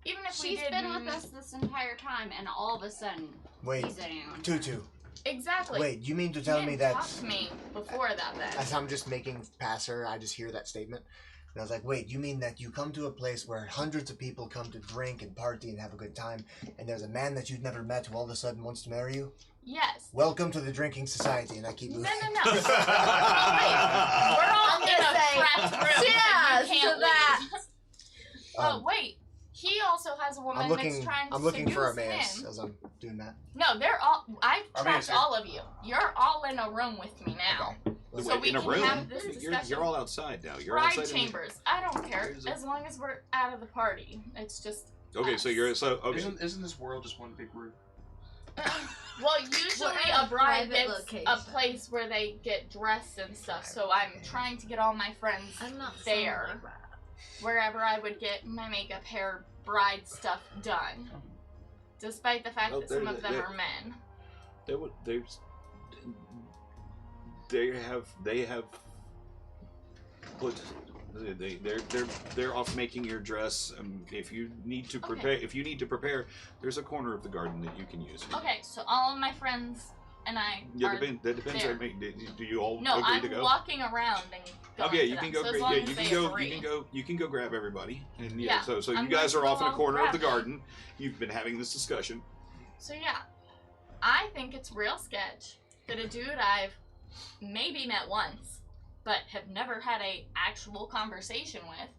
S5: even if we
S6: She's
S5: did.
S6: been with us this entire time, and all of a sudden,
S3: wait,
S6: he's dating on.
S3: Tutu.
S5: Exactly.
S3: Wait, you mean to
S5: He
S3: tell me
S5: didn't
S3: that
S5: talk to me before that then.
S3: as I'm just making past her, I just hear that statement. And I was like, wait, you mean that you come to a place where hundreds of people come to drink and party and have a good time, and there's a man that you've never met who all of a sudden wants to marry you?
S5: Yes.
S3: Welcome to the drinking society, and I keep
S5: No,
S3: moving.
S5: no, no. We're all
S1: I'm
S5: in
S1: gonna
S5: a
S1: say,
S5: press room.
S1: cheers
S5: and you can't
S1: to that.
S5: leave. Oh, wait. He also has has a woman
S3: I'm
S5: that's
S3: looking.
S5: trying to
S3: I'm looking for
S5: seduce
S3: Emmaus
S5: him.
S3: as I'm doing that.
S5: No, they're all. I've
S4: Emmaus
S5: tracked
S4: here.
S5: all of you. You're all in a room with me now.
S3: Okay.
S5: So we
S2: in a
S5: can
S2: room?
S5: have this discussion.
S2: You're all outside now. You're
S5: Bride
S2: outside.
S5: chambers. I don't care
S2: Where's it?
S5: as long as we're out of the party. It's just.
S2: Okay, so you're okay.
S8: Isn't this world just one big room?
S5: Well, usually
S1: We're at
S5: a bride
S1: private
S5: gets
S1: location.
S5: a place where they get dressed and stuff. So I'm trying to get all my friends
S1: I'm not
S5: there.
S1: sounding like that.
S5: wherever I would get my makeup, hair, bride stuff done. Despite the fact that some of them are men.
S2: They have put. They're off making your dress. If you need to prepare, there's a corner of the garden that you can use.
S5: Okay, so all of my friends and I
S2: Yeah,
S5: are
S2: that depends.
S5: there.
S2: On me. Do you all
S5: No,
S2: agree
S5: I'm
S2: to go?
S5: walking around and going
S2: Okay,
S5: to
S2: you
S5: them.
S2: can go.
S5: So as
S2: Yeah,
S5: long
S2: you
S5: as
S2: can
S5: they
S2: go.
S5: agree.
S2: You can go grab everybody. And
S5: Yeah,
S2: so
S5: I'm
S2: you guys
S5: going
S2: are
S5: to
S2: off in a
S5: go
S2: corner of the
S5: grab
S2: garden. You've been having this discussion.
S5: So yeah, I think it's real sketch that a dude I've maybe met once, but have never had a actual conversation with,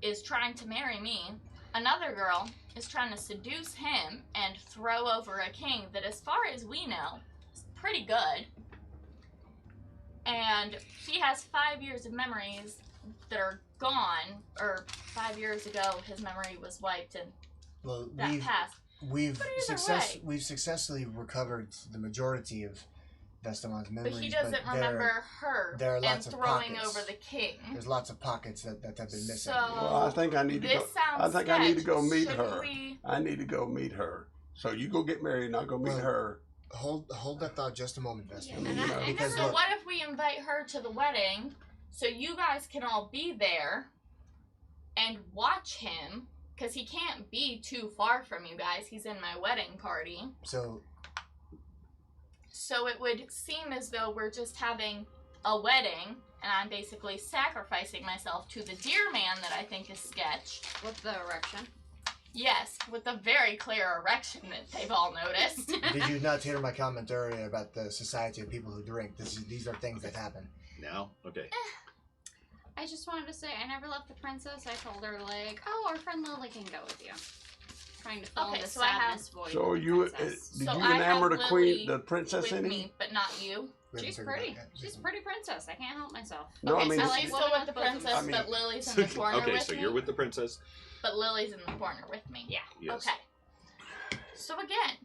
S5: is trying to marry me. Another girl is trying to seduce him and throw over a king that, as far as we know, is pretty good. And he has 5 years of memories that are gone, or 5 years ago his memory was wiped and
S3: Well,
S5: that passed.
S3: we've
S5: But either way.
S3: we've successfully recovered the majority of Vestamon's memories.
S5: But he doesn't remember her
S3: there are
S5: and
S3: lots of
S5: throwing
S3: pockets.
S5: over the king.
S3: There's lots of pockets that have been missing.
S5: So
S7: Well, I think I need to
S5: this
S7: go.
S5: sounds
S7: I think I need to
S5: sketch.
S7: go meet
S5: Shouldn't
S7: her.
S5: we-
S7: I need to go meet her. So you go get married, and I'll go meet
S3: Well,
S7: her.
S3: Hold that thought just a moment, Vesta.
S7: Yeah, and I-
S3: because
S5: So
S3: look,
S5: what if we invite her to the wedding so you guys can all be there and watch him? Because he can't be too far from you guys. He's in my wedding party.
S3: so
S5: So it would seem as though we're just having a wedding and I'm basically sacrificing myself to the dear man that I think is sketch.
S6: With the erection.
S5: Yes, with a very clear erection that they've all noticed.
S3: did you not hear my comment earlier about the society of people who drink? These are things that happen.
S2: No. Okay.
S6: I just wanted to say, I never left the princess. I told her, like, oh, our friend Lily can go with you. Trying to fill
S5: Okay,
S6: in the
S5: so I have-
S6: sadness void.
S7: So
S6: with the
S7: you
S6: princess.
S7: did
S5: So
S7: you
S5: I
S7: enamor
S5: have
S7: the queen,
S5: Lily
S7: the princess
S5: with
S7: any?
S5: me, but not you.
S3: We haven't
S6: She's
S3: figured
S6: pretty.
S3: that yet.
S6: She's a pretty princess. I can't help myself.
S7: No,
S5: Okay,
S7: I mean,
S5: so
S6: like
S5: she's
S6: women
S5: still with the
S6: with bosoms.
S5: princess,
S7: I mean-
S5: but Lily's in the corner
S2: Okay,
S5: with
S2: so
S5: me.
S2: you're with the princess.
S5: But Lily's in the corner with me. Yeah.
S2: Yes.
S5: Okay. So again,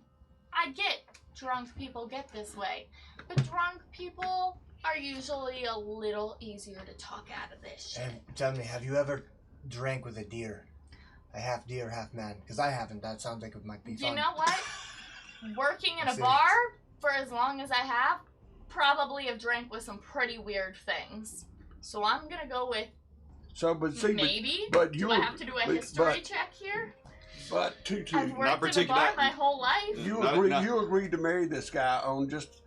S5: I get drunk people get this way, but drunk people are usually a little easier to talk out of this shit.
S3: And tell me, have you ever drank with a deer? A half deer, half man? Because I haven't. That sounds like it might be fun.
S5: You know what? Working in a
S3: Serious.
S5: bar for as long as I have, probably have drank with some pretty weird things. So I'm gonna go with
S7: so but see,
S5: maybe.
S7: but you
S5: Do I have to do a
S7: but-
S5: history
S7: but-
S5: check here?
S7: but Tutu,
S5: I've worked in a bar my whole life.
S7: you
S2: Not-
S7: agreed.
S2: not-
S7: You agreed to marry this guy on just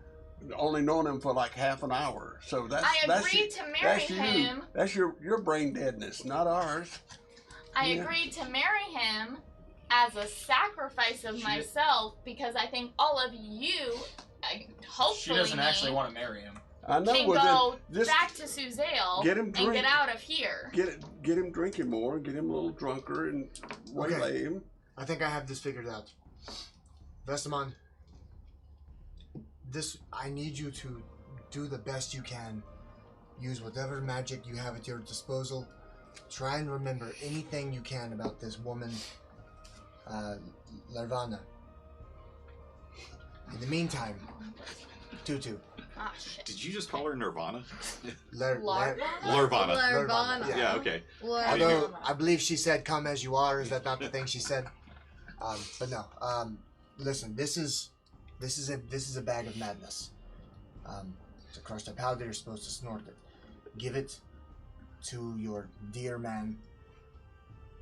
S7: only knowing him for like half an hour. So that's
S5: I
S7: that's
S5: agreed to marry
S7: that's you.
S5: him.
S7: That's your brain deadness, not ours.
S5: I
S7: Yeah.
S5: agreed to marry him as a sacrifice of myself because I think all of you, hopefully
S4: She doesn't
S5: me,
S4: actually want to marry him.
S7: I know.
S5: can
S7: Well,
S5: go
S7: then, just
S5: back to Suzale
S7: get him
S5: and
S7: drink.
S5: get out of here.
S7: get him drinking more, get him a little drunker, and waylay him.
S3: I think I have this figured out. Vestamon, I need you to do the best you can. Use whatever magic you have at your disposal. Try and remember anything you can about this woman, Larvana. In the meantime, Tutu.
S5: Ah, shit.
S2: Did you just call her Nirvana?
S5: Larva?
S2: Larvana.
S1: Larvana.
S3: Yeah.
S2: Yeah. Okay.
S3: Although I believe she said "come as you are," is that not the thing she said? But no. Listen, this is a bag of madness. It's a crushed up powder. You're supposed to snort it. Give it to your dear man,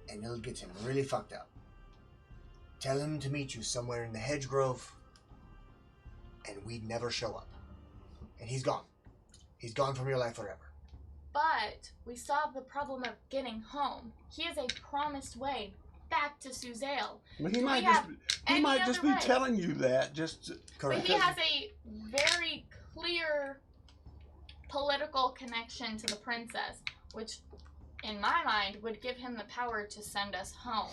S3: and it'll get him really fucked up. Tell him to meet you somewhere in the hedge grove, and we'd never show up. And he's gone. He's gone from your life forever.
S5: But we solved the problem of getting home. He has a promised way back to Suzale.
S7: Well,
S5: Do
S7: he
S5: we
S7: might
S5: have any
S7: just
S5: other
S7: be
S5: way?
S7: telling you that. Just
S5: But
S3: Correct.
S5: he has a very clear political connection to the princess, which, in my mind, would give him the power to send us home.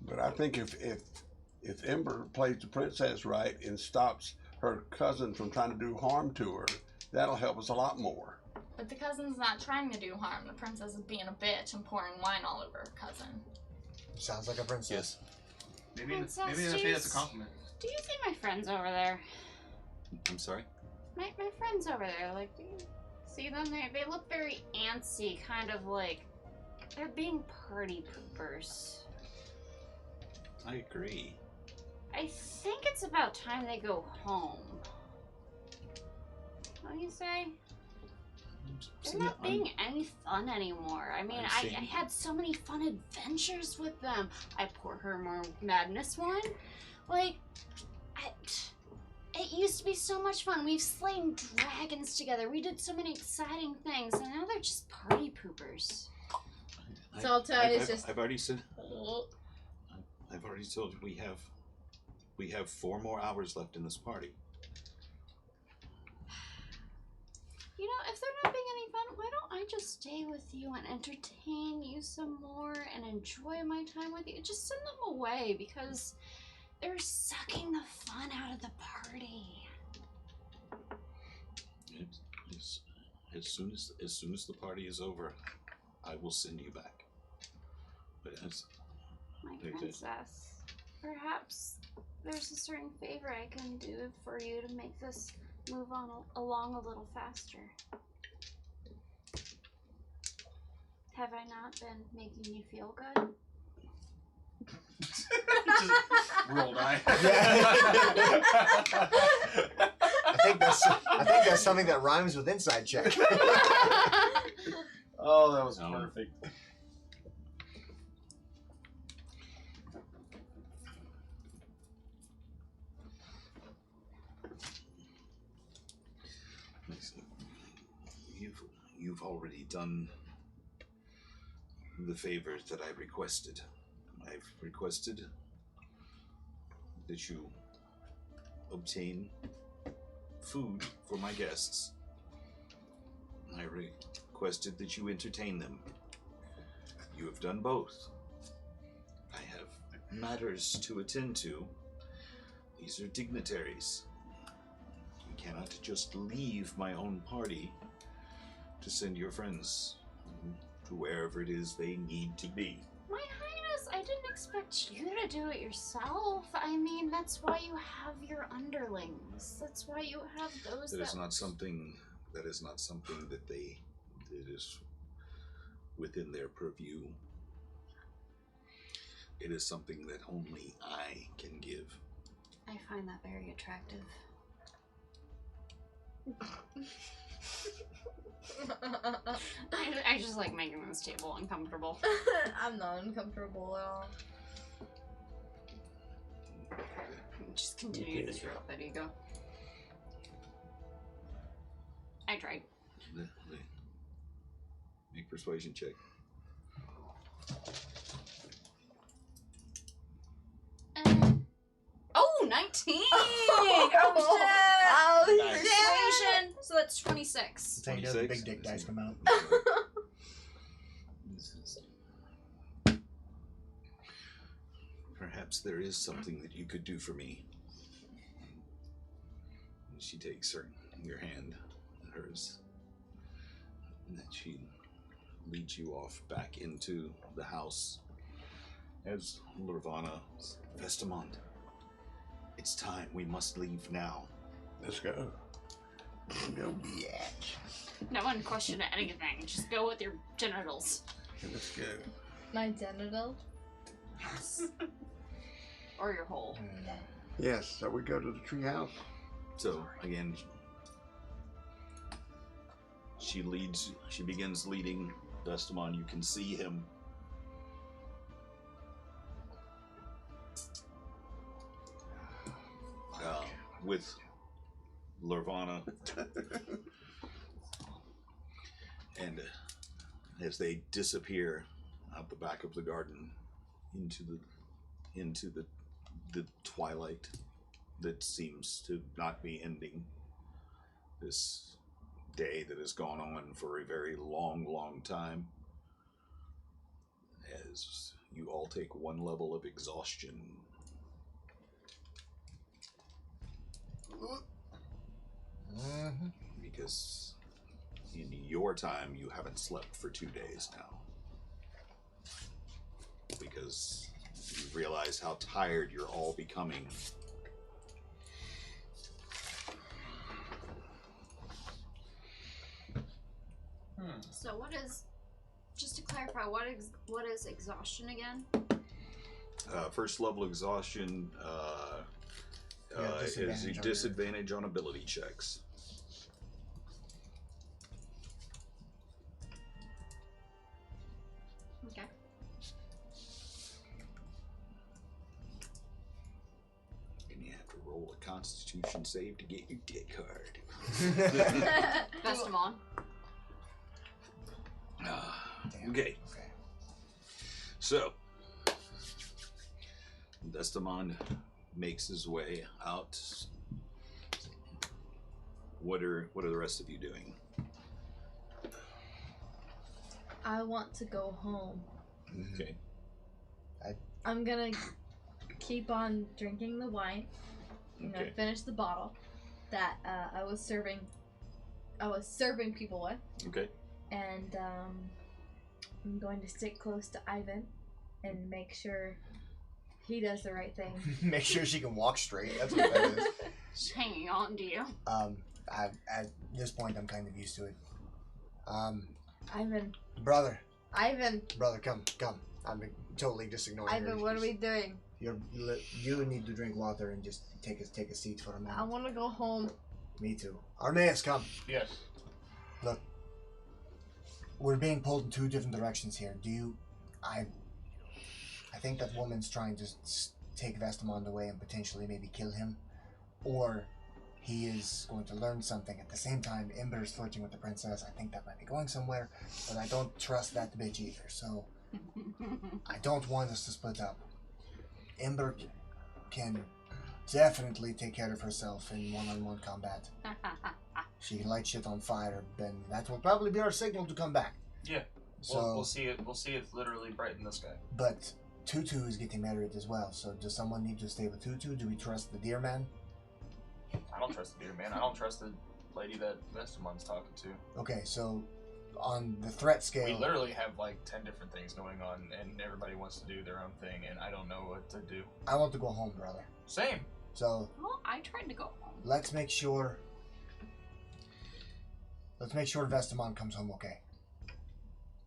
S7: But I think if Ember plays the princess right and stops her cousin from trying to do harm to her, that'll help us a lot more.
S5: But the cousin's not trying to do harm. The princess is being a bitch and pouring wine all over her cousin.
S3: Sounds like a princess.
S8: Maybe
S6: Princess,
S8: maybe I think that's a compliment.
S6: Do you see my friends over there?
S2: I'm sorry?
S6: My friends over there, like, do you see them? They look very antsy, kind of like they're being party poopers.
S2: I agree.
S6: I think it's about time they go home. What do you say? They're not being any fun anymore. I mean, I had so many fun adventures with them. I pour her more madness one. Like, it used to be so much fun. We've slain dragons together. We did so many exciting things, and now they're just party poopers.
S1: Salta is just.
S2: I've already said. I've already told you we have 4 more hours left in this party.
S6: You know, if they're not being any fun, why don't I just stay with you and entertain you some more and enjoy my time with you? Just send them away because they're sucking the fun out of the party.
S2: As soon as the party is over, I will send you back. But as
S6: My princess, perhaps there's a certain favor I can do for you to make this move on along a little faster. Have I not been making you feel good?
S8: Just rolled eye.
S3: I think that's something that rhymes with inside check.
S8: Oh, that was
S2: No.
S8: perfect.
S2: You've already done the favors that I requested. I've requested that you obtain food for my guests. I requested that you entertain them. You have done both. I have matters to attend to. These are dignitaries. You cannot just leave my own party to send your friends to wherever it is they need to be.
S6: My Highness, I didn't expect you to do it yourself. I mean, that's why you have your underlings. That's why you have those
S2: That is not something that is within their purview. It is something that only I can give.
S6: I find that very attractive. I just like making this table uncomfortable.
S1: I'm not uncomfortable at all.
S6: Just continue to stroke that ego. I tried.
S2: Make persuasion check.
S6: Oh, 19!
S1: Oh, shit!
S8: Nice.
S6: Persuasion, so that's 26.
S3: That's how you know the
S2: 26?
S3: big dick dice come out.
S2: Perhaps there is something that you could do for me. And she takes your hand, hers, and then she leads you off back into the house as Lurvana, Vestamond, it's time. We must leave now.
S7: Let's go. Go,
S6: No one question anything. Just go with your genitals.
S7: let's go.
S1: My genital.
S6: Yes. Or your hole.
S7: Yes, so we go to the treehouse.
S2: So again, she begins leading Vestamon. You can see him with Lurvana, and as they disappear out the back of the garden into the twilight that seems to not be ending, this day that has gone on for a very long time, as you all take 1 level of exhaustion. Because in your time, you haven't slept for 2 days now. Because you realize how tired you're all becoming.
S6: So what is, just to clarify, what is exhaustion again?
S2: First level exhaustion is a disadvantage on ability checks.
S6: Okay.
S2: And you have to roll a Constitution save to get your dick hard.
S6: Best them on.
S2: Okay. So, Destamon makes his way out. What are the rest of you doing?
S1: I want to go home.
S2: Okay.
S1: I'm gonna keep on drinking the wine. I'm gonna finish the bottle that I was serving people with.
S2: Okay.
S1: And I'm going to stick close to Ivan and make sure he does the right thing.
S3: Make sure she can walk straight. That's what that is.
S6: Just hanging on to you.
S3: At this point, I'm kind of used to it.
S1: Ivan.
S3: Brother, come. I'm totally just ignoring her.
S1: Ivan, what are we doing?
S3: You need to drink water and just take a seat for a minute.
S1: I want to go home.
S3: Me too. Armaeus, come.
S4: Yes.
S3: Look, we're being pulled in 2 different directions here. I think that woman's trying to take Vestamond away and potentially maybe kill him, or he is going to learn something. At the same time, Ember is flirting with the princess. I think that might be going somewhere, but I don't trust that bitch either, so I don't want us to split up. Ember can definitely take care of herself in one-on-one combat. She can light shit on fire, then that will probably be our signal to come back.
S4: Yeah.
S3: So
S4: We'll see it. We'll see it literally bright in the sky.
S3: But Tutu is getting married as well, so does someone need to stay with Tutu? Do we trust the deer man?
S4: I don't trust the deer man. I don't trust the lady that Vestamon's talking to.
S3: Okay, so on the threat scale...
S4: We literally have like 10 different things going on, and everybody wants to do their own thing, and I don't know what to do.
S3: I want to go home, brother.
S4: Same.
S3: So...
S6: Well, I tried to go home.
S3: Let's make sure Vestamon comes home okay.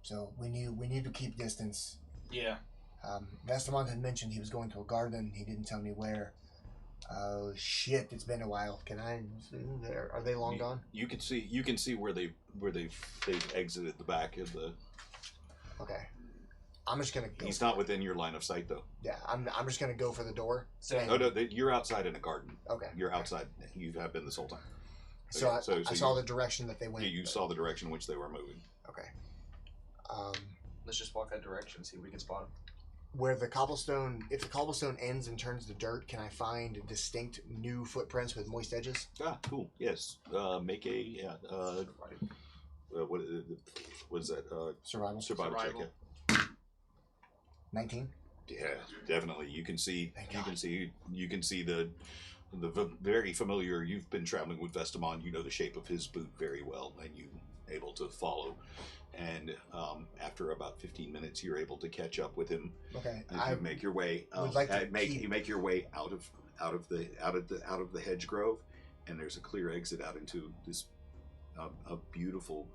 S3: So we need to keep distance.
S4: Yeah.
S3: Vestamon had mentioned he was going to a garden. He didn't tell me where. Oh shit! It's been a while. Can I? Are they long gone?
S2: You can see where they've exited the back of the.
S3: Okay. I'm just gonna go.
S2: He's not within your line of sight though.
S3: Yeah, I'm just gonna go for the door.
S2: Oh no, you're outside in a garden.
S3: Okay.
S2: You're outside. You have been this whole time.
S3: So
S2: Okay,
S3: I saw the direction that they went.
S2: You saw the direction in which they were moving.
S3: Okay.
S4: Let's just walk that direction, see if we can spot him.
S3: If the cobblestone ends and turns to dirt, can I find distinct new footprints with moist edges?
S2: Ah, cool. Yes. Make a what is that?
S3: Survival.
S2: Survival check. Yeah.
S3: 19.
S2: Yeah, definitely. You can see.
S3: Thank
S2: You
S3: God.
S2: can see. You can see the very familiar. You've been traveling with Vestamon. You know the shape of his boot very well, and you able to follow. And after about 15 minutes, you're able to catch up with him.
S3: Okay.
S2: As you make your way. You make your way out of the hedge grove, and there's a clear exit out into this a beautiful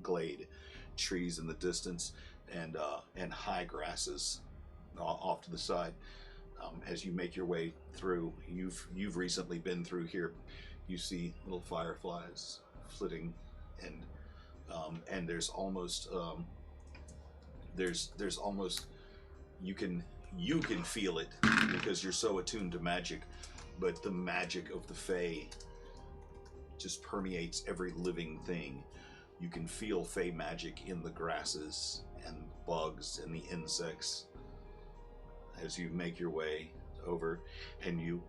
S2: glade, trees in the distance, and high grasses off to the side. As you make your way through, you've recently been through here. You see little fireflies flitting, and there's almost there's almost you can feel it because you're so attuned to magic, but the magic of the Fae just permeates every living thing. You can feel Fae magic in the grasses and bugs and the insects as you make your way over, and you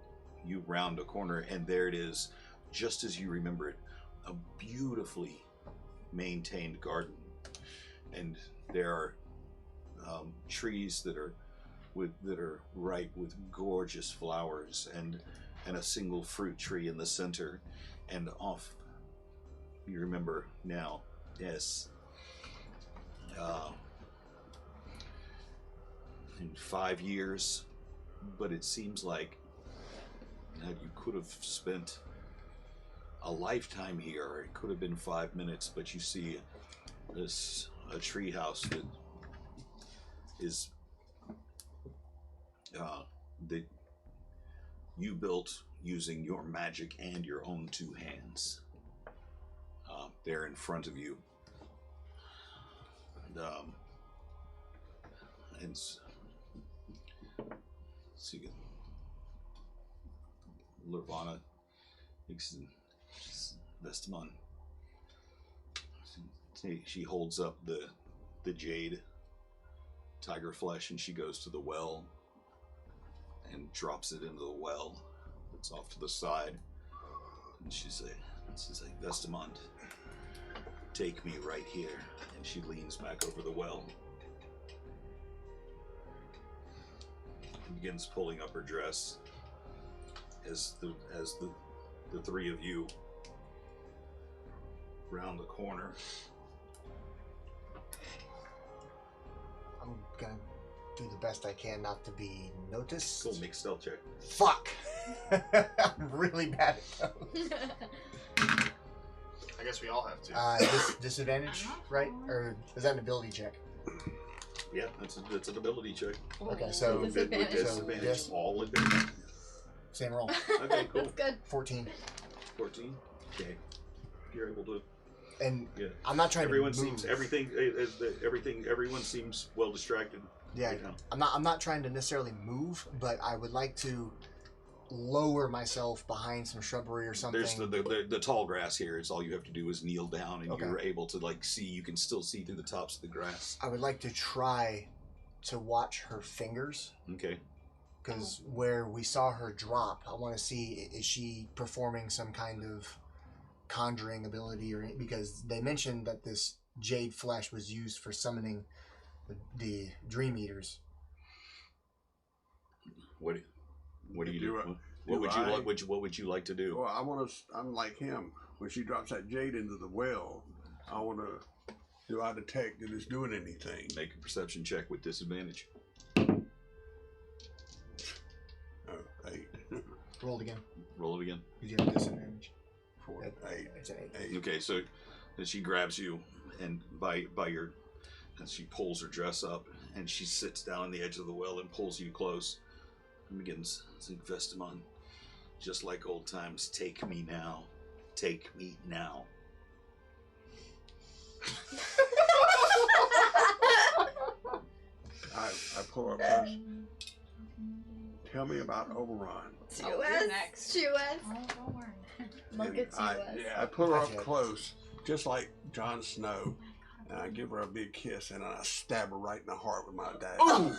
S2: round a corner, and there it is, just as you remember it, a beautifully maintained garden, and there are trees that are ripe with gorgeous flowers, and a single fruit tree in the center, and off. You remember now, yes. In 5 years, but it seems like you could have spent a lifetime here, or it could have been 5 minutes. But you see a tree house that is that you built using your magic and your own 2 hands. There in front of you, and see, Lurvana, Vestamon. She holds up the jade tiger flesh, and she goes to the well and drops it into the well. It's off to the side, and she's like, Vestamon, take me right here. And she leans back over the well and begins pulling up her dress as the 3 of you round the corner.
S3: I'm gonna do the best I can not to be noticed.
S2: Cool, make a stealth check.
S3: Fuck! I'm really bad at those.
S4: I guess we all have to.
S3: Disadvantage, right? Or is that an ability check?
S2: Yeah, that's an ability check.
S3: Okay, so
S2: With
S1: Disadvantage.
S2: disadvantage,
S3: yes.
S2: all advantage.
S3: Same roll.
S2: Okay, cool.
S1: That's good.
S3: 14.
S2: 14. Okay, you're able to.
S3: And
S2: Yeah.
S3: I'm not trying
S2: Everyone
S3: to move.
S2: seems everyone seems well distracted.
S3: Yeah,
S2: right now.
S3: I'm not trying to necessarily move, but I would like to lower myself behind some shrubbery or something.
S2: There's the tall grass here. It's all you have to do is kneel down, and
S3: Okay.
S2: you're able to see. You can still see through the tops of the grass.
S3: I would like to try to watch her fingers,
S2: Okay.
S3: because where we saw her drop, I want to see, is she performing some kind of conjuring ability, or because they mentioned that this jade flesh was used for summoning the dream eaters.
S2: What do you
S7: Do
S2: do?
S7: it.
S2: What would
S7: Do
S2: you
S7: I-
S2: like? What would you like to do?
S7: Well, I'm like him. When she drops that jade into the well, I want to. Do I detect that it's doing anything?
S2: Make a perception check with disadvantage.
S7: Oh, 8.
S3: Roll it again.
S2: Roll it again.
S3: You have disadvantage.
S7: 4, 8.
S3: It's an 8.
S7: 8.
S2: Okay, so then she grabs you, and and she pulls her dress up, and she sits down on the edge of the well and pulls you close, and begins saying, Vestamon, just like old times, take me now. Take me now.
S7: I pull up close. Tell me about Oberon.
S1: Chewes.
S6: next.
S1: Chewes.
S5: Oh, don't worry.
S1: Look
S7: And
S1: at
S7: I,
S1: Chewes.
S7: I pull her up
S3: Gotcha.
S7: close, just like Jon Snow, and I give her a big kiss, and I stab her right in the heart with my dagger.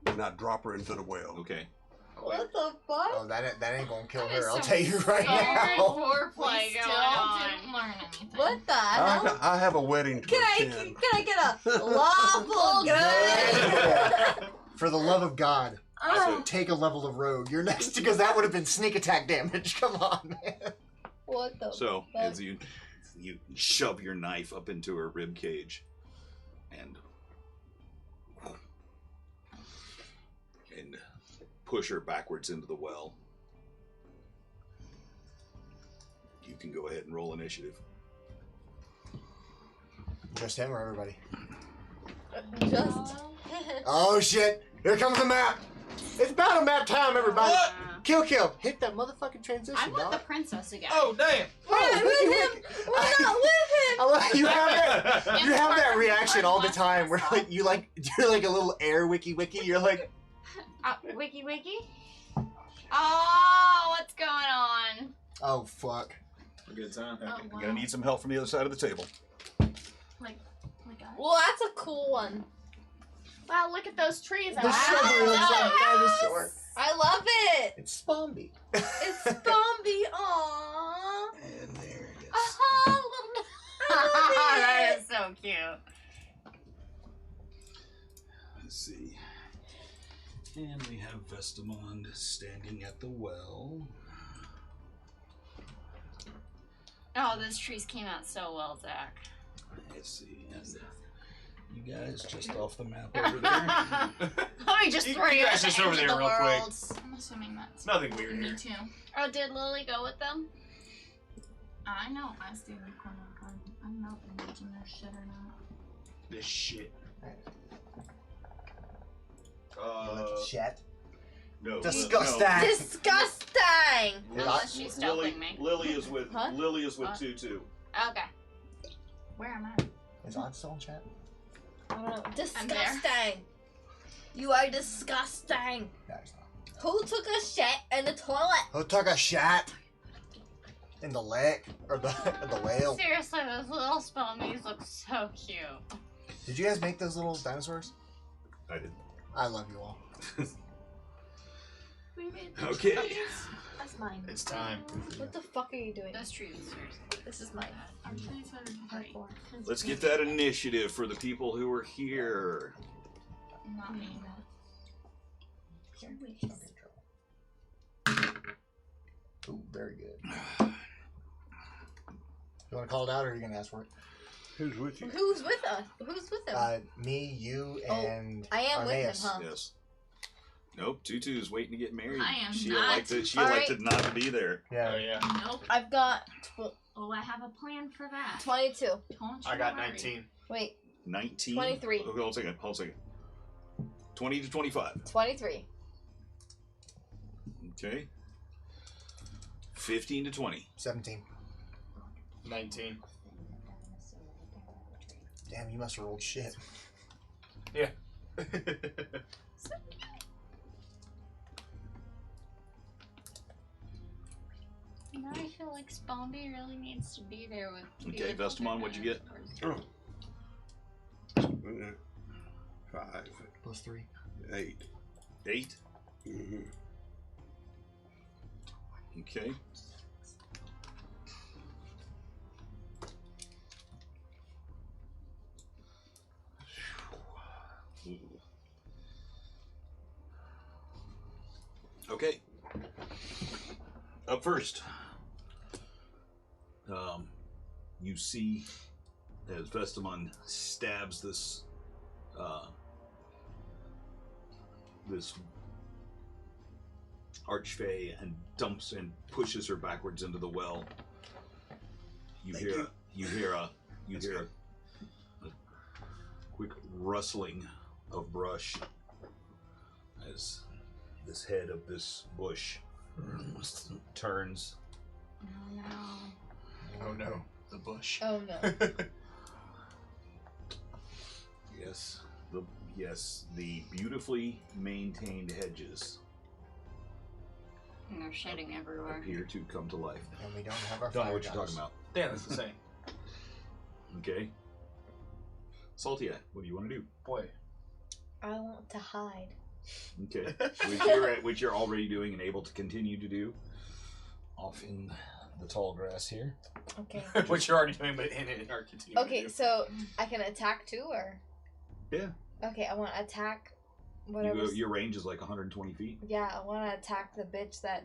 S7: And I drop her into the well.
S2: Okay.
S1: What the fuck?
S3: Oh, that ain't gonna kill
S6: That is
S3: her. I'll
S6: some
S3: tell you right
S6: Weird
S3: now.
S6: foreplay
S5: We still
S6: going on.
S5: didn't learn anything.
S1: What the hell?
S7: I have a wedding to
S1: Can
S7: attend.
S1: I get a lawful good?
S3: For the love of God,
S1: Oh,
S3: take a level of road. You're next, because that would have been sneak attack damage. Come on, man.
S1: what the
S2: So
S1: fuck?
S2: as you shove your knife up into her rib cage, and push her backwards into the well. You can go ahead and roll initiative.
S3: Just him or everybody?
S1: Just.
S3: Oh shit! Here comes the map. It's battle map time, everybody. Kill. Hit that motherfucking transition,
S6: I want the
S3: dog.
S6: princess again.
S8: Oh damn!
S1: We're not with him. We're not with him.
S3: I love you have that reaction all the time where you do like a little air wiki. You're like,
S6: Wiki. Oh, what's going on?
S3: oh fuck.
S8: A good time.
S5: Oh,
S2: I'm
S5: wow.
S2: gonna need some help from the other side of the table.
S5: Like
S1: Well, that's a cool one.
S6: Wow, look at those trees.
S3: The shrubbery looks like a dinosaur.
S1: I love it.
S3: It's Spomby.
S1: It's Gumby. Aww.
S3: And there it is.
S1: I love
S6: That
S1: it.
S6: is so cute.
S2: Let's see. And we have Vestamond standing at the well.
S6: Oh, those trees came out so well, Zach.
S2: Let's see. And you guys just off the map over there.
S6: Let me just
S4: You
S6: throw you
S4: guys
S6: at
S4: just
S6: the
S4: over
S6: edge of
S4: there
S6: the
S4: real quick.
S6: world.
S5: I'm assuming that's
S4: Nothing weird
S5: me
S4: here.
S5: too.
S6: Oh, did Lily go with them?
S5: I know I stay in the corner of the garden. I don't know if they're making their shit or not.
S4: This shit.
S3: Chat.
S2: No.
S3: Disgusting.
S1: Disgusting!
S6: Unless she's
S2: Lily,
S6: stealthing me.
S2: Lily is with
S1: Huh?
S2: Lily is with
S5: What?
S2: Tutu.
S6: Okay.
S5: Where am I?
S3: Is on still in chat?
S1: I don't know.
S5: I'm there.
S1: Disgusting! You are disgusting!
S3: No, it's not.
S1: Who took a shit in the toilet?
S3: Who took a shot in the lake or the whale?
S6: Seriously, those little spelmies look so cute.
S3: Did you guys make those little dinosaurs?
S2: I did.
S3: I love you all.
S6: We made the
S2: Okay.
S6: trees.
S1: That's mine.
S4: It's time.
S1: What the fuck are you doing?
S6: Those trees, seriously.
S1: This is mine.
S5: Our trees are great.
S1: Hardcore.
S2: Let's get that initiative for the people who are here.
S5: Not me.
S1: Here.
S3: Ooh, very good. You want to call it out, or are you gonna ask for it?
S7: Who's with you?
S1: Who's with us? Who's with him?
S3: Me, you,
S1: Oh,
S3: and
S1: I am with him,
S3: Arneas.
S1: huh?
S2: Yes. Nope. Tutu's waiting to get married.
S5: I am
S2: she
S5: not.
S2: elected. She
S1: All
S2: elected not to be there.
S4: Oh
S3: Yeah.
S4: yeah.
S5: Nope.
S1: I've got
S6: Oh, I have a plan for that.
S1: 22.
S5: Don't you
S4: I got
S5: worry.
S4: 19.
S1: Wait,
S2: 19.
S1: 23.
S2: Okay, hold a second. Hold a second. 20 to 25.
S1: 23.
S2: Okay. 15 to 20.
S3: 17.
S4: 19.
S3: Damn, you must have rolled shit.
S4: Yeah.
S6: Now I feel like Spomby really needs to be there with.
S2: Okay, Vestamon, what'd you get?
S7: Oh. 5,
S3: Plus 3.
S7: 8.
S2: 8.
S7: Mm-hmm.
S2: Okay. Ooh. Okay. Up first, you see as Vestamon stabs this this archfey and dumps and pushes her backwards into the well. You
S3: Thank
S2: hear
S3: you.
S2: a quick rustling of brush as this head of this bush turns.
S6: Oh no.
S4: Oh no. The bush.
S1: Oh no.
S2: Yes, the beautifully maintained hedges
S6: And they're shedding everywhere.
S2: appear to come to life.
S3: And we don't have our
S2: Don't know
S3: fire
S2: what you're
S3: guns.
S2: talking about.
S4: Yeah, that's the same.
S2: Okay. Salty Eye, what do you want to do?
S4: Boy.
S1: I want to hide.
S2: Okay. Which you're already doing and able to continue to do. Off in the tall grass here.
S1: Okay.
S4: What you're already doing, but in it are continuing.
S1: Okay,
S4: to do.
S1: so I can attack too, or?
S2: Yeah.
S1: Okay, I want to attack whatever.
S2: Your range is like 120 feet.
S1: Yeah, I want to attack the bitch that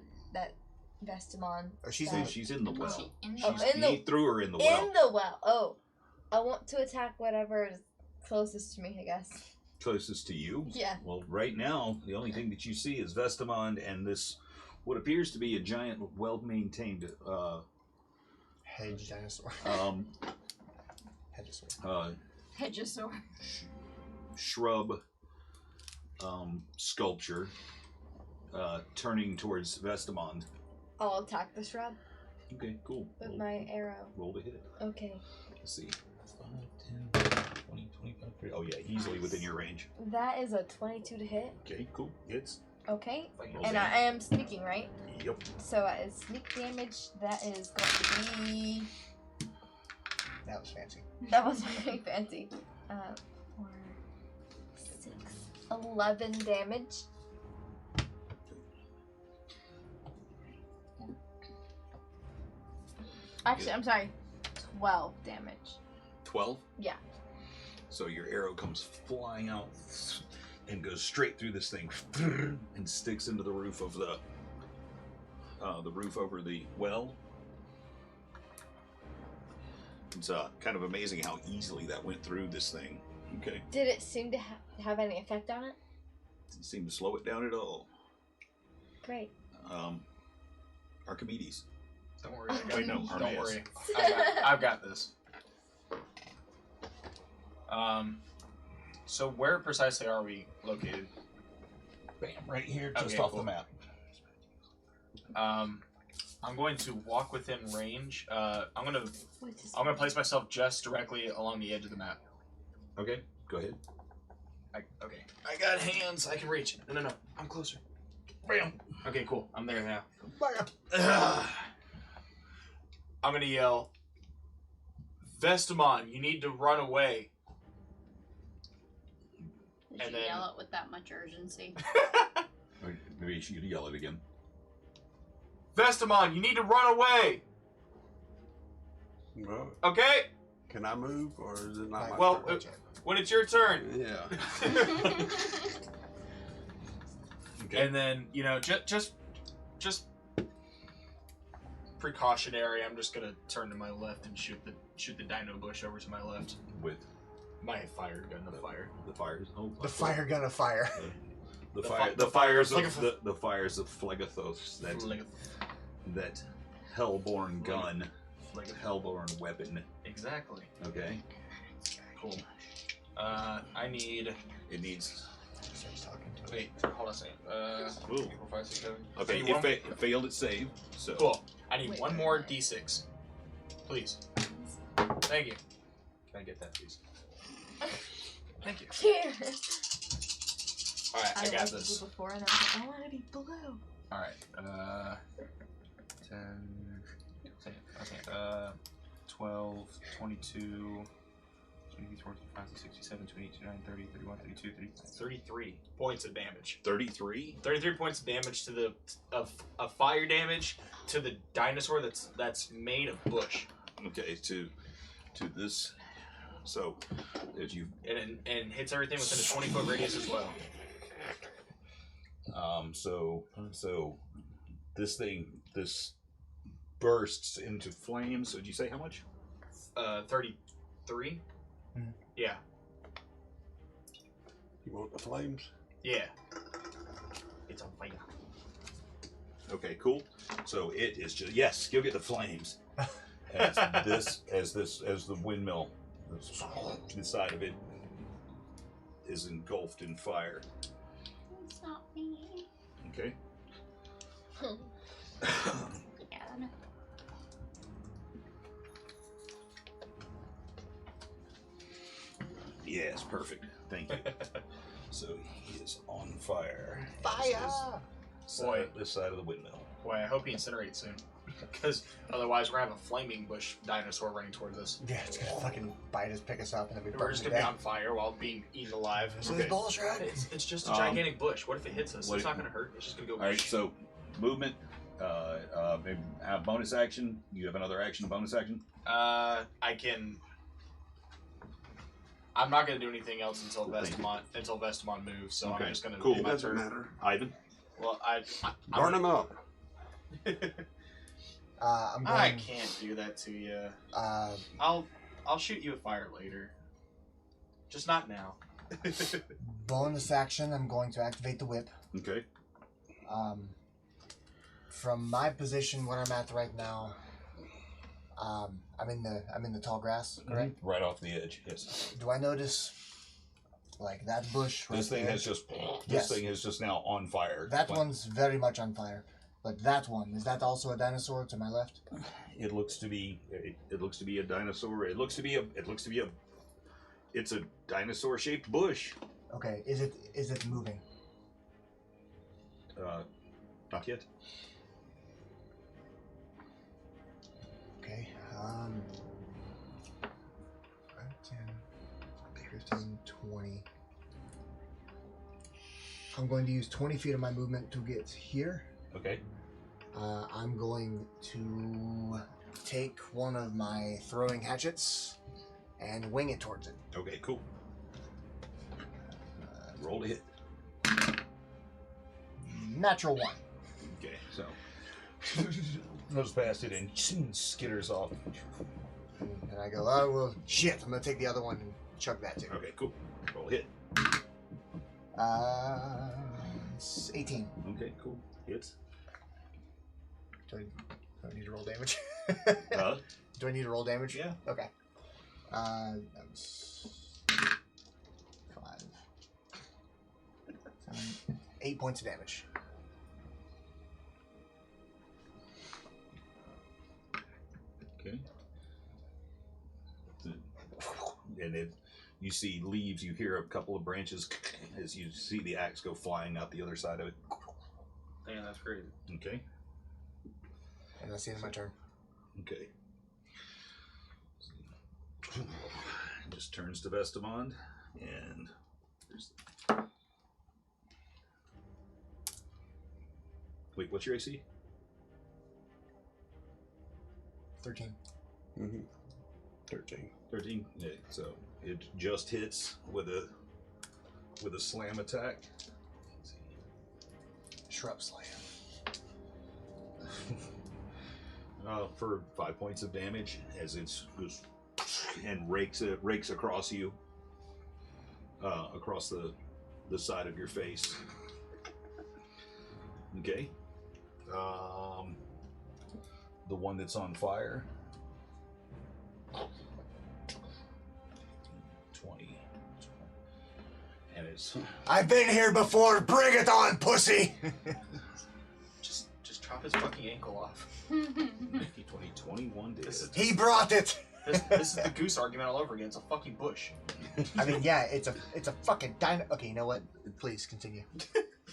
S1: Vestamon.
S3: Oh, she's
S1: that-
S3: in.
S2: She's in the
S5: Was
S2: well.
S5: she in
S1: Oh,
S5: the
S1: in the-
S2: He threw her in the well.
S1: In the well. Oh, I want to attack whatever is closest to me, I guess.
S2: Closest to you?
S1: Yeah.
S2: Well, right now, the only thing that you see is Vestamond and this, what appears to be a giant, well-maintained
S3: Hedge dinosaur. Hedgesaur.
S6: Hedgesaur.
S2: shrub sculpture turning towards Vestamond.
S1: I'll attack the shrub
S2: Okay, cool.
S1: with
S2: Roll-
S1: my arrow.
S2: roll to hit.
S1: Okay.
S2: Let's see. 5, 10, 20, 25, 30. Oh, yeah, easily within your range.
S1: That is a 22 to hit.
S2: Okay, cool. Hits.
S1: Okay.
S2: Roll
S1: And
S2: damage.
S1: I am sneaking, right?
S2: Yep.
S1: So as sneak damage, that is going to be.
S3: That was fancy.
S1: That was very fancy. 4, 6, 11 damage. Actually, I'm sorry. 12 damage.
S2: 12?
S1: Yeah.
S2: So your arrow comes flying out and goes straight through this thing and sticks into the roof of the roof over the well. It's kind of amazing how easily that went through this thing. Okay.
S1: Did it seem to have any effect on it?
S2: Didn't seem to slow it down at all.
S1: Great.
S2: Archimedes.
S4: Don't worry. I got
S2: Wait, no,
S4: Don't
S2: Armaeus.
S4: worry. I've got this. So where precisely are we located?
S2: Bam, right here,
S4: Okay,
S2: just off
S4: cool.
S2: the map.
S4: I'm going to walk within range. I'm gonna
S1: What is
S4: place myself just directly along the edge of the map.
S2: Okay, go ahead.
S4: Okay. I got hands. I can reach. No. I'm closer. Bam. Okay, cool. I'm there now. I'm gonna yell, Vestamon, you need to run away.
S6: Did
S4: And
S6: you
S4: then-
S6: yell it with that much urgency?
S2: Maybe you should yell it again.
S4: Vestamon, you need to run away.
S7: Well,
S4: Okay?
S7: can I move or is it not my
S4: Well,
S7: turn?
S4: when it's your turn.
S7: Yeah.
S2: Okay.
S4: And then, just precautionary, I'm just gonna turn to my left and shoot the dino bush over to my left.
S2: With
S4: My fire gun to fire.
S2: the fires. Oh,
S3: The fire gun of fire.
S2: The
S4: The
S2: fire.
S4: fi-
S2: The fires of
S4: Phlegethos.
S2: the fires of Phlegethos. That hellborn gun. Hellborn weapon.
S4: Exactly.
S2: Okay.
S4: Cool. I need.
S2: It needs.
S4: Wait, hold on a second.
S2: Ooh.
S4: 4, 5, 6, 7.
S2: Okay.
S4: I need
S2: It,
S4: one-
S2: it failed its save. So.
S4: Cool. I need
S1: Wait,
S4: one more d6. Please. Thank you. Can I get that, please? Thank you.
S1: Here.
S4: Alright, I got
S1: liked
S4: this.
S1: blue before, and I was like, I want to be blue.
S4: Alright, 10. Okay, 12, 22, 23, 24, 25, 67, 28, 29, 30, 31, 32, 33 points of damage.
S2: 33.
S4: 33 points of damage to of fire damage to the dinosaur that's made of bush.
S2: Okay. To this. So, as you
S4: And hits everything within a 20-foot radius as well.
S2: So this bursts into flames. So did you say how much?
S4: 33?
S3: Mhm.
S4: Yeah.
S7: You want the flames?
S4: Yeah. It's on fire.
S2: Okay, cool. So it is just yes, go get the flames. As the windmill, the side of it is engulfed in fire.
S6: It's not me.
S2: Okay.
S6: Yeah, I know.
S2: Yes, perfect. Thank you. So he is on fire.
S3: Fire!
S2: This side of the windmill.
S4: Boy, I hope he incinerates soon. Because otherwise we're gonna have a flaming bush dinosaur running towards us.
S3: Yeah, it's gonna fucking bite us, pick us up, and then we
S4: We're
S3: burn
S4: just
S3: to
S4: gonna be
S3: death.
S4: on fire while being eaten alive.
S3: This
S2: Okay.
S3: is bullshit.
S4: It's just a
S2: Um,
S4: gigantic bush. What if it hits us?
S2: what
S4: It's
S2: if-
S4: not gonna hurt. It's just gonna go.
S2: All right. So movement. Maybe have bonus action. You have another action. Bonus action.
S4: I can. I'm not gonna do anything else until
S2: Thank you.
S4: Vestamon moves. So
S2: Okay,
S4: I'm just gonna
S2: cool.
S4: do
S7: It
S4: my
S7: doesn't
S4: turn.
S7: matter.
S2: Ivan.
S4: Well,
S7: Burn them up.
S3: I'm going.
S4: I can't do that to you.
S3: Uh,
S4: I'll shoot you a fire later. Just not now.
S3: bonus action. I'm going to activate the whip.
S2: Okay.
S3: From my position, where I'm at right now, I'm in the tall grass. Correct.
S2: Right off the edge. Yes.
S3: Do I notice like that bush right
S2: This thing
S3: there?
S2: has just.
S3: Yes.
S2: This thing is just now on fire.
S3: That one's very much on fire. But that one, is that also a dinosaur to my left?
S2: It looks to be. It looks to be a dinosaur. It looks to be a. It's a dinosaur-shaped bush.
S3: Okay, is it moving?
S2: Not yet.
S3: Okay. 10, 15, 20. I'm going to use 20 feet of my movement to get here.
S2: Okay.
S3: I'm going to take one of my throwing hatchets and wing it towards it.
S2: Okay. Cool. Roll to hit.
S3: Natural 1.
S2: Okay, so goes past it and skitters off.
S3: And I go, oh, well, shit. I'm going to take the other one and chug that too.
S2: Okay, cool. Roll hit.
S3: It's 18.
S2: Okay, cool. Hits.
S3: Do I need to roll damage?
S2: Uh,
S3: Do I need to roll damage?
S2: Yeah.
S3: Okay. That was 5. 7, 8 points of damage.
S2: okay. And you see leaves, you hear a couple of branches as you see the axe go flying out the other side of it.
S4: Damn, that's crazy.
S2: Okay.
S3: And that's the end of my turn.
S2: Okay. Just turns to Vestamond, and wait, what's your AC?
S3: 13.
S7: Mm-hmm. 13.
S2: 13. Yeah, so it just hits with a slam attack.
S3: Shrub slam.
S2: For 5 points of damage as it goes and rakes across you, across the side of your face. Okay. The one that's on fire. 20. And it's
S3: I've been here before. Bring it on, pussy.
S4: Just chop his fucking ankle off.
S2: 20, 21 did.
S3: He brought it.
S4: This is the goose argument all over again. It's a fucking bush.
S3: I mean, yeah, it's a fucking dino. Okay, you know what? Please continue.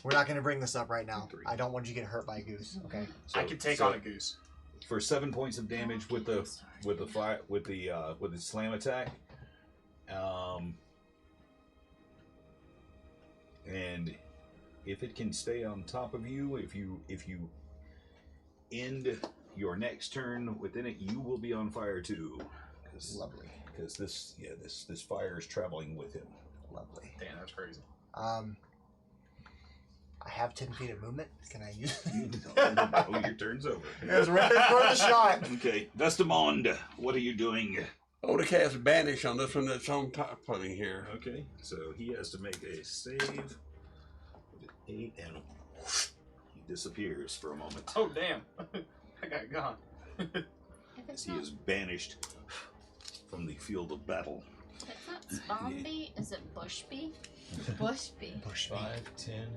S3: We're not going to bring this up right now. I don't want you to get hurt by a goose. Okay.
S4: I can take on a goose.
S2: For 7 points of damage with the slam attack. And if it can stay on top of you, if you end your next turn within it, you will be on fire too.
S3: Lovely.
S2: Because this fire is traveling with him.
S3: Lovely.
S4: Damn, that's crazy.
S3: I have 10 feet of movement. Can I use it?
S2: No, your turn's over.
S3: It's ready for the shot.
S2: Okay, Vestamond, what are you doing?
S7: I want to cast Banish on this one that's on top of me here.
S2: Okay, so he has to make a save with an 8, and he disappears for a moment.
S4: Oh, damn. I got gone.
S2: As he is banished from the field of battle.
S6: It's not Spomby, is it Bushby?
S1: Bushby.
S2: 5, 10,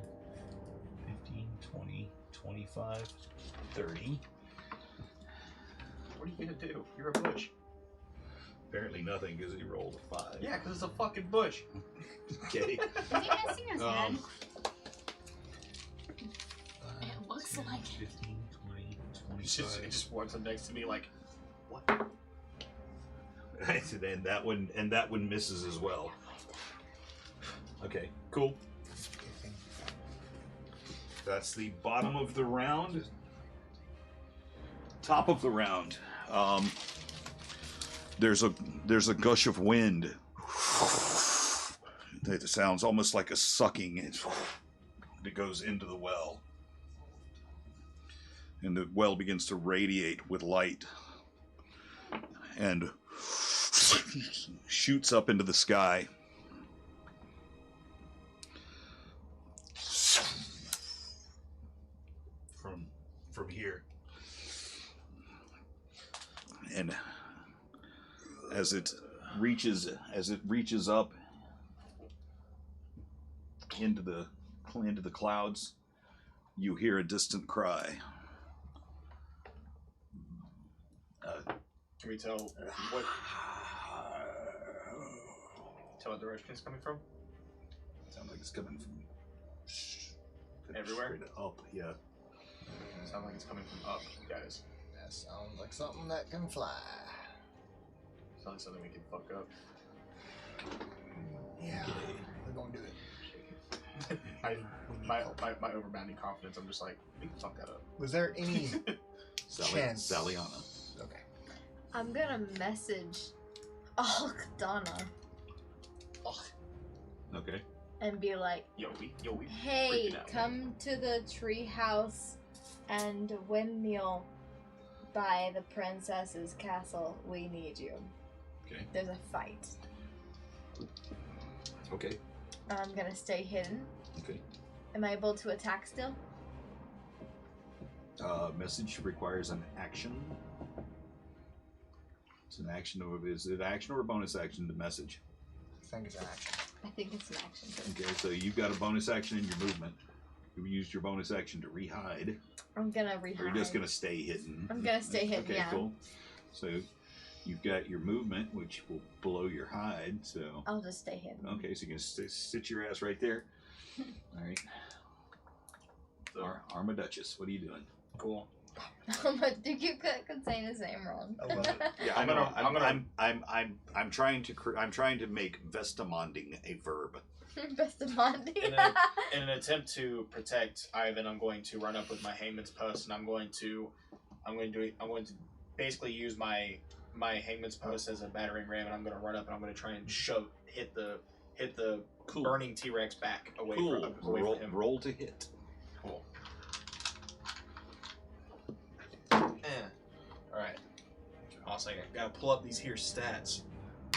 S2: 15, 20, 25, 30.
S4: What are you gonna do? You're a bush.
S2: Apparently nothing because he rolled a 5.
S4: Yeah, because it's a fucking bush.
S2: Okay.
S6: Is he missing his head?
S5: It looks like it.
S2: 15, 20,
S4: It just walks up next to me like, what?
S2: and that one misses as well. Okay, cool. That's the bottom of the round. Top of the round. There's a gush of wind. It sounds almost like a sucking. It goes into the well. And the well begins to radiate with light. And shoots up into the sky. From here. And as it reaches up into the clouds, you hear a distant cry.
S4: Can we tell what direction it's coming from?
S2: Sounds like it's coming from
S4: Everywhere?
S2: straight up. Yeah.
S4: Sounds like it's coming from up, guys.
S3: That sounds like something that can fly.
S4: Sounds like something we can fuck up.
S3: Yeah, we're going to do it.
S4: My overbounding confidence, I'm just like, we can fuck that up.
S3: Was there any chance?
S2: Saliana.
S3: Okay.
S1: I'm gonna message Donna.
S2: Okay.
S1: and be like,
S4: Yo, we
S1: hey,
S4: freaking out,
S1: come to the tree house and windmill by the princess's castle. We need you.
S2: Okay.
S1: There's a fight.
S2: Okay.
S1: I'm gonna stay hidden.
S2: Okay.
S1: Am I able to attack still?
S2: Message requires an action. It's an action. Is it action or a bonus action to message?
S3: I think it's an action.
S1: I think it's an action.
S2: Okay, so you've got a bonus action in your movement. You used your bonus action to re-hide.
S1: I'm gonna re-hide.
S2: Or you're just gonna stay hidden.
S1: I'm gonna stay hidden,
S2: Okay,
S1: yeah.
S2: cool. So you've got your movement, which will blow your hide. So
S1: I'll just stay hidden.
S2: okay, so you can sit your ass right there. All right. So, Arma Duchess, what are you doing?
S4: Cool.
S1: You could say his name wrong.
S3: I love it.
S2: Yeah,
S4: I'm gonna-
S2: I'm trying to make vestimonding a verb.
S1: Best of Monty.
S4: In an attempt to protect Ivan, I'm going to run up with my hangman's post, and I'm going to basically use my hangman's post as a battering ram, and I'm going to run up and I'm going to try and hit the
S2: Cool.
S4: burning T-Rex back away
S2: Cool.
S4: from him.
S2: Roll to hit.
S4: Cool. Alright. Also, I gotta pull up these here stats.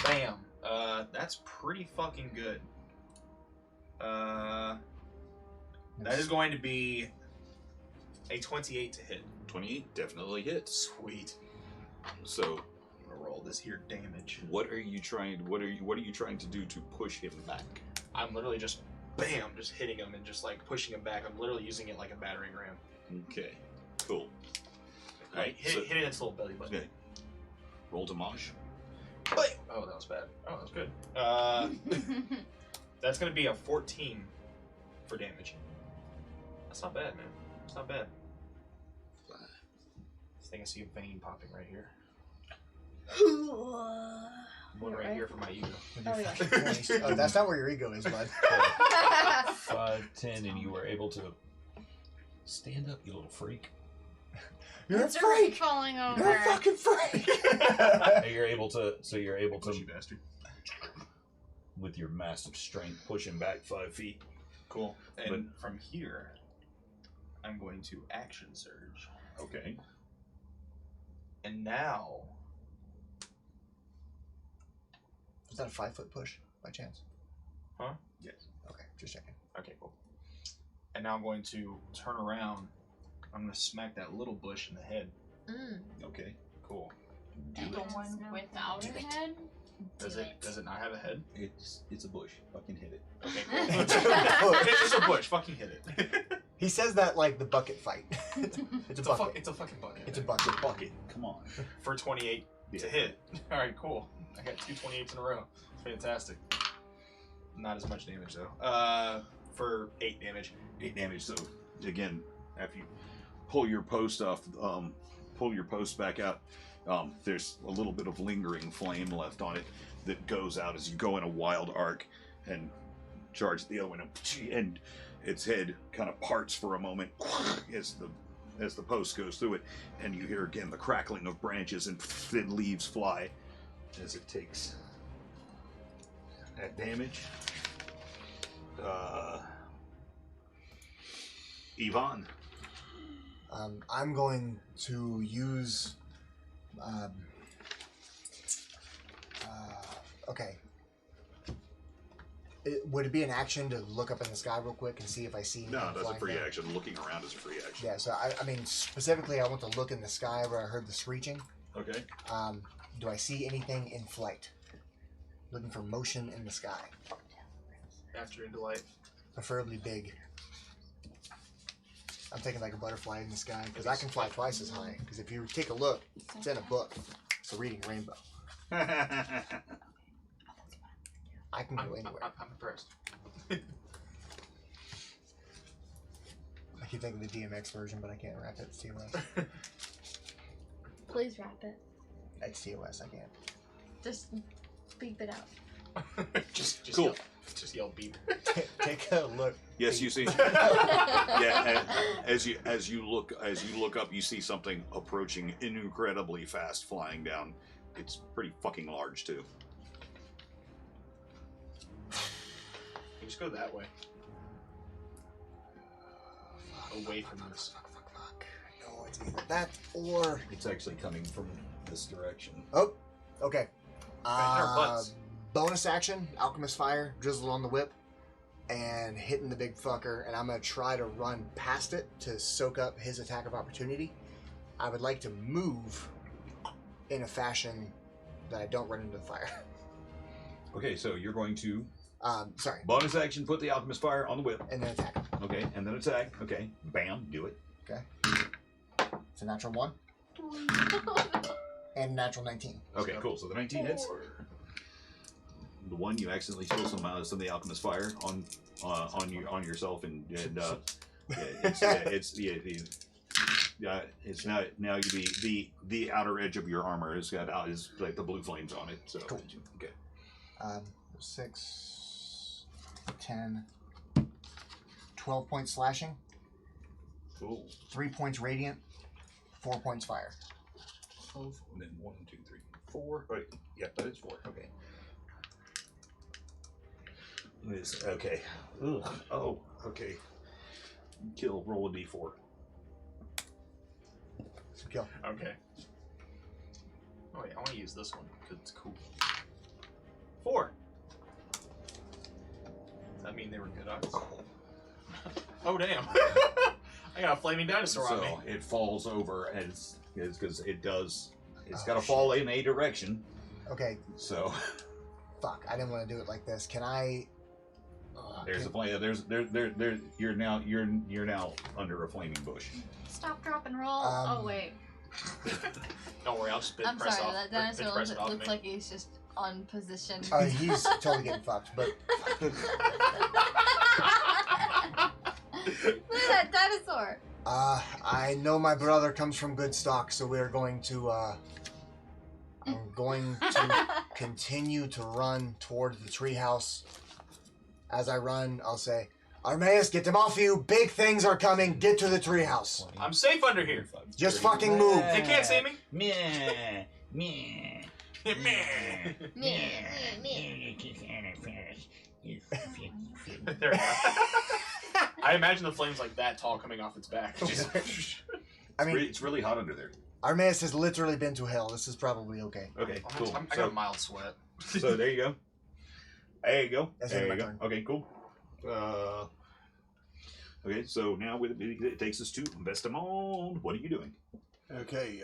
S4: Bam! That's pretty fucking good. That is going to be a 28 to hit.
S2: 28 definitely hits.
S4: Sweet.
S2: So
S4: I'm gonna roll this here damage.
S2: what are you trying to do to push him back?
S4: I'm literally just bam, just hitting him and just like pushing him back. I'm literally using it like a battering ram.
S2: Okay. Cool.
S4: Right, hitting its little belly button.
S2: Okay. Roll damage.
S4: Bam! Oh, that was bad. Oh, that was good. That's gonna be a 14 for damage. That's not bad, man. It's not bad. I think I see a vein popping right here. One right here for my ego.
S1: Oh, yeah.
S3: Oh, that's not where your ego is, bud.
S9: 5, 10, and you were able to stand up, you little freak.
S3: You're a
S5: It's
S3: freak!
S5: falling over.
S3: You're a fucking freak!
S9: And you're able to
S2: Pushy bastard.
S9: with your massive strength, push him back 5 feet.
S4: Cool. And from here, I'm going to action surge.
S2: Okay.
S4: And now,
S3: Was that a 5-foot push, by chance?
S4: huh?
S2: Yes.
S3: Okay, just checking.
S4: Okay, cool. And now I'm going to turn around. I'm going to smack that little bush in the head.
S2: Okay.
S4: Cool.
S5: The one without a head?
S4: Does it not have a head?
S2: It's a bush. Fucking hit it.
S4: Okay, cool. It's just a bush. Fucking hit it.
S3: He says that like the bucket fight. It's a
S4: It's a
S3: bucket.
S4: it's a fucking bucket.
S3: It's a bucket.
S2: Bucket. Come on.
S4: For 28 to hit. All right, cool. I got 2 28s in a row. Fantastic. Not as much damage though. For 8 damage.
S2: 8 damage. So again, after you pull your post off, pull your post back out, there's a little bit of lingering flame left on it that goes out as you go in a wild arc and charge the other one, and its head kind of parts for a moment as the post goes through it, and you hear again the crackling of branches and thin leaves fly as it takes that damage. Yvonne.
S3: I'm going to use. Okay. Would it be an action to look up in the sky real quick and see if I see anything?
S2: No, that's a
S3: flying
S2: free
S3: down?
S2: action. Looking around is a free action.
S3: Yeah, so I mean, specifically, I want to look in the sky where I heard the screeching.
S2: Okay.
S3: Do I see anything in flight? Looking for motion in the sky,
S4: After into life.
S3: preferably big. I'm thinking like a butterfly in the sky because I can fly twice as high. Because if you take a look, it's in a book. It's a reading rainbow. I can go anywhere.
S4: I'm impressed.
S3: I keep thinking the DMX version, but I can't rap it. It's TOS.
S1: Please wrap it.
S3: It's TOS. I can't.
S1: Just beep it out.
S4: just
S2: Cool.
S4: Yell, just yell beep.
S3: Take a look.
S2: Yes, you see. Yeah, as you look up, you see something approaching incredibly fast, flying down. It's pretty fucking large too.
S4: Just go that way. Away from this.
S3: Fuck. No, it's either that or...
S9: It's actually coming from this direction.
S3: Oh, okay.
S4: our butts.
S3: Bonus action, Alchemist Fire, drizzle on the whip, and hitting the big fucker, and I'm going to try to run past it to soak up his attack of opportunity. I would like to move in a fashion that I don't run into the fire.
S9: Okay, so you're going to
S3: Sorry.
S9: bonus action, put the alchemist fire on the whip.
S3: And then attack.
S9: Okay, and then attack. Okay, bam, do it.
S3: Okay. It's a natural 1. And natural 19.
S9: Okay, cool. So the 19 hits. The one you accidentally spill some of the alchemist fire on yourself, and it's now the outer edge of your armor is like the blue flames on it. So
S3: Cool.
S9: Okay.
S3: 6, 10, 12 points slashing.
S9: Cool.
S3: 3 points radiant. 4 points fire.
S9: 12, and then 1, 2, 3, 4. Right. Yeah, that is 4. Okay. Okay. Ugh. Oh, okay. Kill. Roll a d4.
S3: Kill.
S4: Okay. Oh wait, I want to use this one because it's cool. 4. Does that mean they were good odds? Oh damn! I got a flaming dinosaur on me.
S9: So it falls over as because it does. It's got to fall in a direction.
S3: Okay.
S9: So
S3: Fuck. I didn't want to do it like this. Can I?
S9: there's a flame. There. You're now under a flaming bush.
S5: Stop, drop, and roll. Oh wait.
S4: Don't worry, I'll just
S1: I'm
S4: press
S1: sorry,
S4: off.
S1: that dinosaur
S4: press it off
S1: looks
S4: me.
S1: like he's just on position.
S3: He's totally getting fucked. But
S1: Look at that dinosaur!
S3: I know my brother comes from good stock, so we're going to. I'm going to continue to run towards the treehouse. As I run, I'll say, Armaeus, get them off you! Big things are coming! Get to the treehouse!
S4: I'm safe under here.
S3: Just fucking move!
S4: They can't see me.
S9: Meh. Meh.
S4: There we go. I imagine the flames like that tall coming off its back.
S3: I mean,
S9: It's really hot under there.
S3: Armaeus has literally been to hell. This is probably okay.
S9: Okay, cool.
S4: I got a mild sweat.
S9: So there you go. There you go.
S3: That's
S9: There
S3: my
S9: you go.
S3: turn.
S9: Okay, cool. Okay, so now it takes us to Vestamon. What are you doing?
S7: Okay,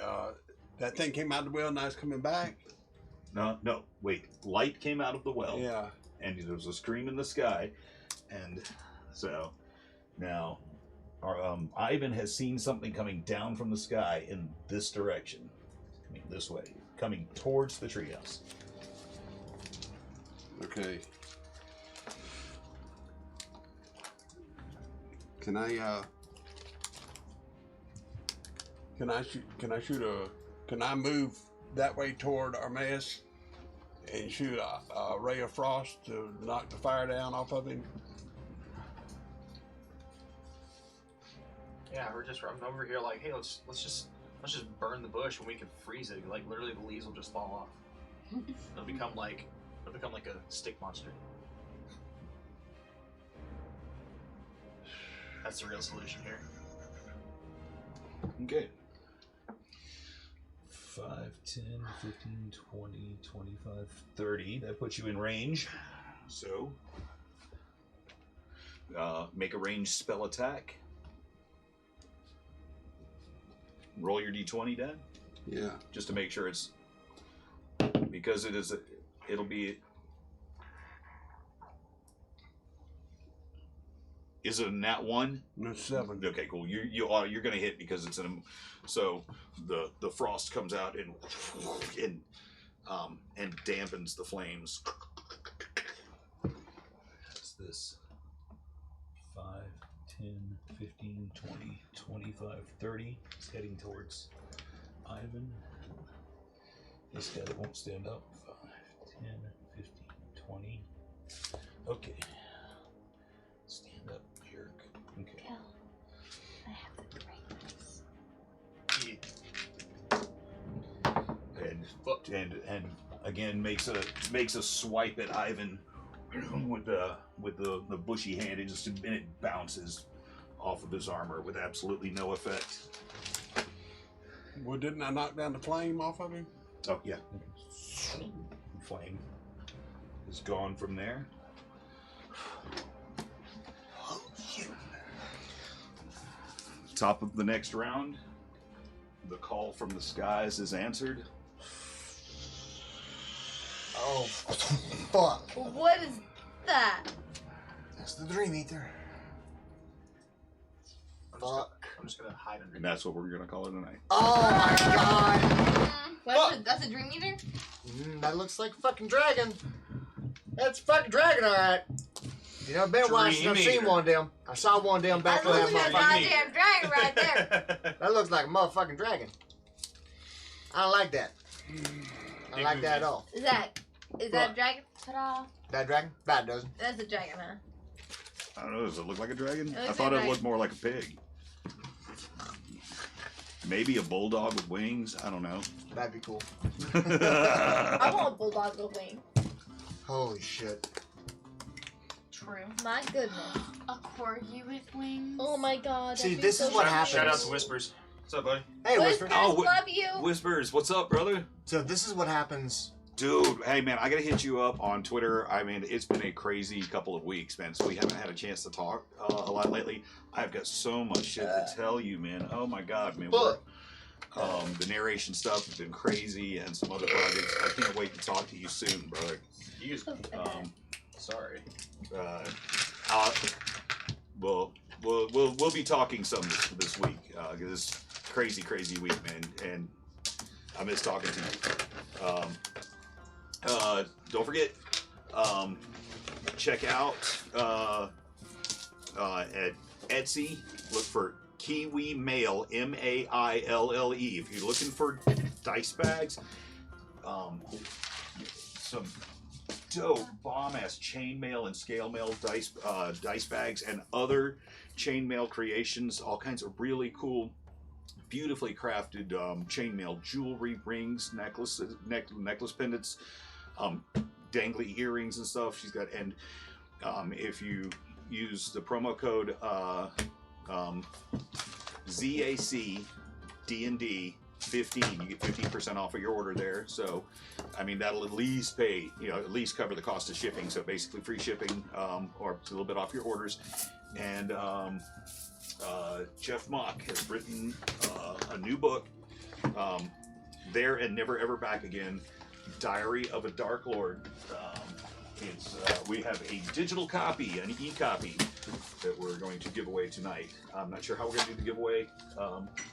S7: that thing came out of the well, now it's coming back.
S9: No, wait. Light came out of the well.
S7: Yeah.
S9: And there was a scream in the sky, and so now Ivan has seen something coming down from the sky in this direction, coming this way, coming towards the treehouse.
S7: Okay. Can I move that way toward Armaeus and shoot a ray of frost to knock the fire down off of him?
S4: Yeah, I'm over here like, hey, let's just burn the bush and we can freeze it. Like literally, the leaves will just fall off. It'll become like a stick monster. That's the real solution here.
S9: Okay. 5, 10, 15, 20, 25, 30. That puts you in range. So, make a ranged spell attack. Roll your d20, Dad.
S7: Yeah.
S9: Just to make sure it's... Because it'll be... Is it a nat 1?
S7: No, 7.
S9: Okay, cool. You're gonna hit because it's so the frost comes out and dampens the flames. That's this 5, 10, 15, 20, 25, 30. It's heading towards Ivan. This guy that won't stand up. 5, 10, 15, 20. Okay. Stand up, jerk. Okay.
S1: Kel, I have to break this.
S9: And again makes a swipe at Ivan, with the bushy hand, and it bounces off of his armor with absolutely no effect.
S7: Well, didn't I knock down the flame off of him?
S9: Oh yeah, flame is gone from there.
S3: Oh shit!
S9: Top of the next round, the call from the skies is answered.
S3: Oh, fuck!
S1: What is that?
S3: That's the Dream Eater.
S4: I'm just gonna hide under.
S9: And that's what we're gonna call it tonight.
S3: Oh my god!
S1: That's a dream eater?
S3: That looks like a fucking dragon. That's a fucking dragon, alright. You know, I've been watching, I've seen one of them. I saw one of them back
S1: That
S3: in
S1: looks
S3: that
S1: like a
S3: motherfucker.
S1: goddamn dragon right there.
S3: That looks like a motherfucking dragon. I don't like that. I don't like that at all.
S1: Is that a dragon?
S5: Ta-da.
S3: That dragon? Bad doesn't.
S1: That's a dragon, huh?
S9: I don't know. Does it look like a dragon?
S1: It
S9: I
S1: looks
S9: thought
S1: like
S9: it
S1: a
S9: looked more like a pig. Maybe a bulldog with wings. I don't know.
S3: That'd be cool.
S1: I want a bulldog with wings.
S3: Holy shit.
S5: True.
S1: My goodness.
S5: A corgi with wings.
S1: Oh my god.
S3: See,
S1: that'd be
S3: this
S1: so
S3: is what
S1: cute.
S3: happens.
S4: Shout out to Whispers. What's up, buddy?
S3: Hey, Whisper.
S1: Whispers,
S9: Oh,
S1: love you.
S9: Whispers, what's up, brother?
S3: So this is what happens.
S9: Dude, hey man, I gotta hit you up on Twitter. I mean, it's been a crazy couple of weeks, man. So we haven't had a chance to talk a lot lately. I've got so much shit to tell you, man. Oh my god, man.
S3: But
S9: The narration stuff has been crazy, and some other projects. I can't wait to talk to you soon, brother.
S4: Sorry.
S9: We'll be talking some this week. This crazy week, man, and I miss talking to you. Don't forget, check out at Etsy. Look for Kiwi Mail, Maille. If you're looking for dice bags, some dope bomb-ass chainmail and scale mail dice bags and other chainmail creations, all kinds of really cool, beautifully crafted chainmail jewelry, rings, necklace pendants, dangly earrings and stuff. She's got, and if you use the promo code ZAC D&D 15, you get 15% off of your order there. So, I mean, that'll at least pay, at least cover the cost of shipping. So basically free shipping, or a little bit off your orders. And Jeff Mock has written a new book, There and Never Ever Back Again, Diary of a Dark Lord. We have a digital copy, an e-copy, that we're going to give away tonight. I'm not sure how we're going to do the giveaway.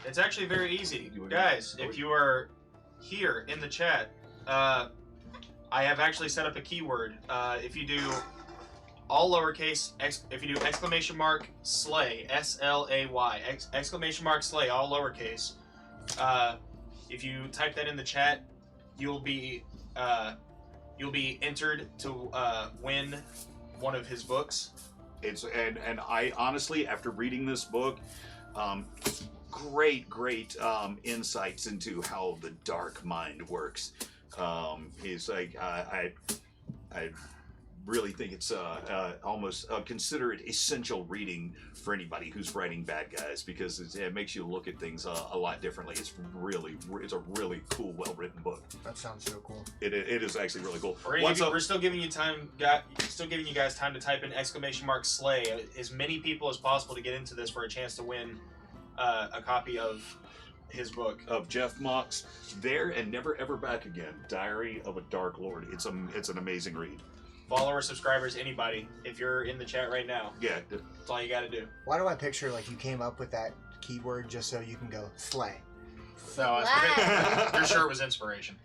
S4: It's actually very easy.
S9: You wanna-
S4: Guys, if you are here in the chat, I have actually set up a keyword. If you do all lowercase, if you do exclamation mark slay, S-L-A-Y, exclamation mark slay, all lowercase, if you type that in the chat, you'll be entered to win one of his books.
S2: And I honestly, after reading this book, great insights into how the dark mind works. It's like I really think it's almost consider it essential reading for anybody who's writing bad guys, because it makes you look at things a lot differently. It's a really cool, well written book.
S3: That sounds so cool.
S2: It is actually really cool.
S4: We're still giving you time, guys time to type in exclamation mark slay, as many people as possible to get into this for a chance to win a copy of his book.
S2: Of Jeff Mock's There and Never Ever Back Again, Diary of a Dark Lord. It's an amazing read.
S4: Followers, subscribers, anybody, if you're in the chat right now,
S2: Yeah.
S4: that's all you got to do.
S3: Why do I picture like you came up with that keyword just so you can go slay?
S4: No,
S1: Slay.
S4: your shirt was inspiration.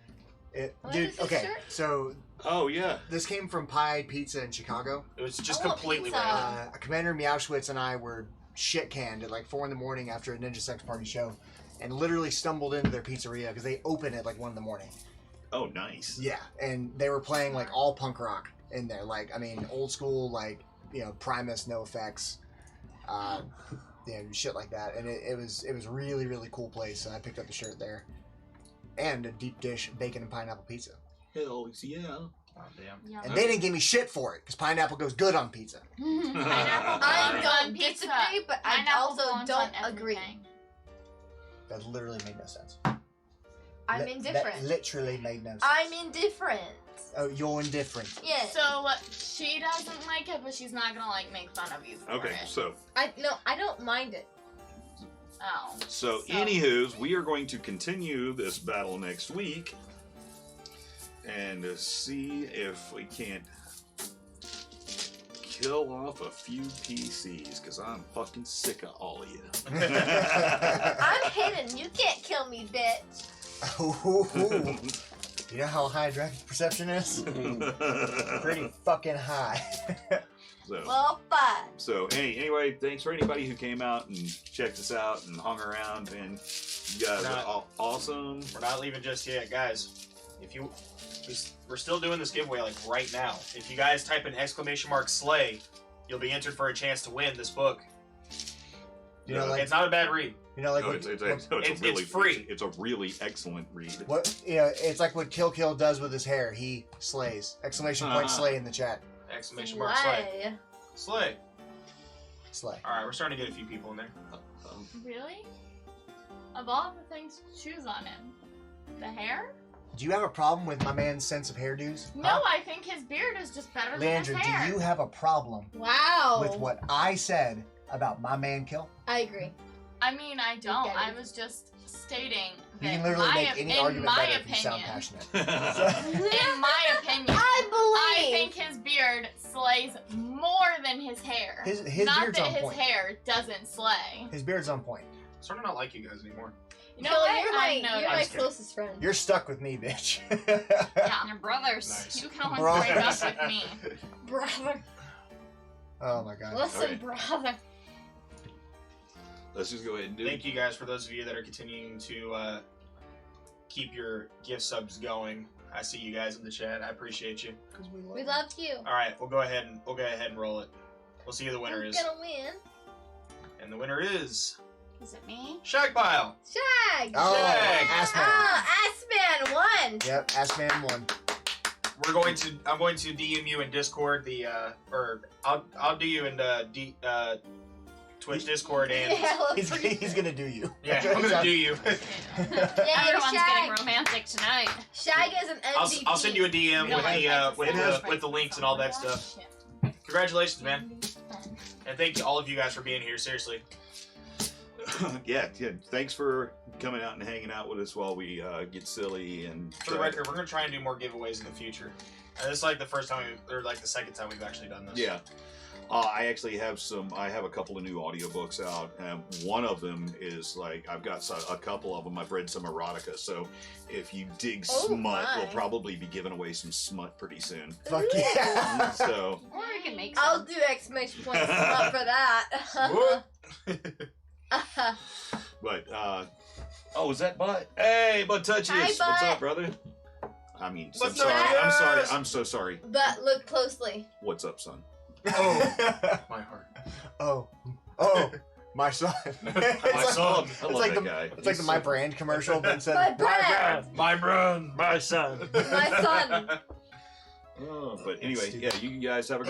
S1: What
S3: Dude,
S1: is this
S3: okay,
S1: shirt?
S3: so
S2: Oh yeah.
S3: this came from Pie Pizza in Chicago.
S4: It was just
S1: I want
S4: completely
S1: pizza.
S4: random.
S3: Commander Meowschwitz and I were shit canned at like 4 in the morning after a Ninja Sex Party show, and literally stumbled into their pizzeria because they open at like 1 in the morning.
S2: Oh, nice.
S3: Yeah, and they were playing like all punk rock in there, like I mean old school, like Primus, No Effects, shit like that. And it was really cool place. And I picked up the shirt there, and a deep dish bacon and pineapple pizza.
S2: Hell yeah.
S4: Oh, damn.
S5: Yeah.
S3: And they didn't give me shit for it, because pineapple goes good on pizza.
S5: Pineapple
S1: I
S5: belongs
S1: don't
S5: on pizza.
S1: disagree, but I
S5: Pineapple
S1: also
S5: belongs
S1: don't
S5: on
S1: agree.
S5: everything.
S3: That literally made no sense.
S1: I'm
S3: That
S1: indifferent.
S3: literally made no sense.
S1: I'm indifferent.
S3: Oh, you're indifferent.
S1: Yes.
S5: So she doesn't like it, but she's not gonna like make fun of you for
S2: Okay,
S5: it.
S2: so
S1: I don't mind it.
S5: Oh.
S2: So, anywho's, we are going to continue this battle next week and see if we can't kill off a few PCs, because I'm fucking sick of all of you.
S1: I'm hidden. You can't kill me, bitch.
S3: Ooh. You know how high dragon perception is? Pretty fucking high.
S2: So,
S1: Well, fine.
S2: so anyway, thanks for anybody who came out and checked us out and hung around, and you guys are all awesome.
S4: We're not leaving just yet, guys. If you, we're still doing this giveaway like right now. If you guys type in !slay, you'll be entered for a chance to win this book.
S3: You know, like
S4: It's not a bad read.
S3: you know, like
S2: No,
S3: what,
S2: it's
S4: free.
S2: It's a really excellent read.
S3: what you know, it's like what Kill Kill does with his hair. He slays! Exclamation point slay in the chat.
S4: Exclamation mark slay.
S1: Why?
S4: Slay.
S3: Slay.
S4: Alright, we're starting to get a few people in there.
S5: Really? Of all the things to choose on him, the hair?
S3: Do you have a problem with my man's sense of hairdos?
S5: No, I think his beard is just better than
S3: Leandra,
S5: his hair.
S3: do you have a problem
S1: Wow.
S3: with what I said about my man Kill?
S1: I agree.
S5: I mean, I don't.
S1: get it.
S5: I was just stating
S3: You
S5: that
S3: can literally make any
S5: in
S3: argument
S5: my
S3: better if you sound
S5: opinion,
S3: passionate.
S5: in my opinion,
S1: I
S5: I think his beard slays more than his hair.
S3: His
S5: Not
S3: beard's
S5: that
S3: on
S5: his
S3: point.
S5: hair doesn't slay.
S3: His beard's on point.
S4: Sort of not like you guys anymore.
S5: You know
S1: Kill,
S5: what?
S1: you're
S5: I've
S1: my
S5: noticed.
S4: just kidding.
S1: closest friend.
S3: You're stuck with me, bitch.
S5: Yeah,
S6: Your brothers.
S4: Nice.
S5: you can always
S3: Brothers.
S5: break up with me.
S1: Brother.
S3: Oh my god.
S1: Listen,
S2: Okay.
S1: brother.
S2: Let's just go ahead and do it.
S4: Thank you guys for those of you that are continuing to keep your gift subs going. I see you guys in the chat. I appreciate you.
S1: We love you.
S4: All right, we'll go ahead and roll it. We'll see who the winner
S1: Who's
S4: is.
S1: gonna win?
S4: And the winner is
S6: Is it me?
S4: Shagpile.
S1: Shag.
S3: Oh,
S4: Shag.
S3: ass man.
S1: Assman won.
S3: Yep, ass man won.
S4: I'm going to DM you in Discord or I'll do you in Twitch Discord and
S1: Yeah,
S3: He's gonna do you.
S4: yeah, I'm gonna do you.
S1: yeah,
S6: Everyone's getting
S1: Shag.
S6: romantic tonight.
S1: Shag is an MVP.
S4: I'll send you a DM
S5: We don't like that.
S4: with the links and all that stuff. Congratulations, man, and thank you all of you guys for being here. Seriously.
S2: yeah, thanks for coming out and hanging out with us while we get silly and
S4: For the record, we're gonna try and do more giveaways in the future. And this is like the first time or like the second time we've actually done this.
S2: Yeah. I actually have I have a couple of new audiobooks out. One of them is like, I've got a couple of them. I've read some erotica. So if you dig
S1: Oh,
S2: smut,
S1: my.
S2: we'll probably be giving away some smut pretty soon.
S3: Fuck yeah.
S2: So,
S6: Or we can make
S1: I'll
S6: some.
S1: do exclamation points up for that.
S2: but, oh, is that Bud? Hey, Bud Touchies.
S1: Hi,
S2: What's
S1: Bud.
S2: up, brother? I mean, I'm
S4: What's
S2: sorry.
S4: up,
S2: I'm sorry.
S4: guys?
S2: I'm so sorry.
S1: But look closely.
S2: What's up, son?
S4: My heart.
S3: Oh, my son.
S2: My son. I
S3: It's
S2: love
S3: like
S2: that
S3: the
S2: guy.
S3: it's like the My Brand commercial, but instead
S1: My
S3: of
S1: brand.
S4: My brand, my son.
S1: My son.
S2: Oh, but anyway, yeah, you guys have a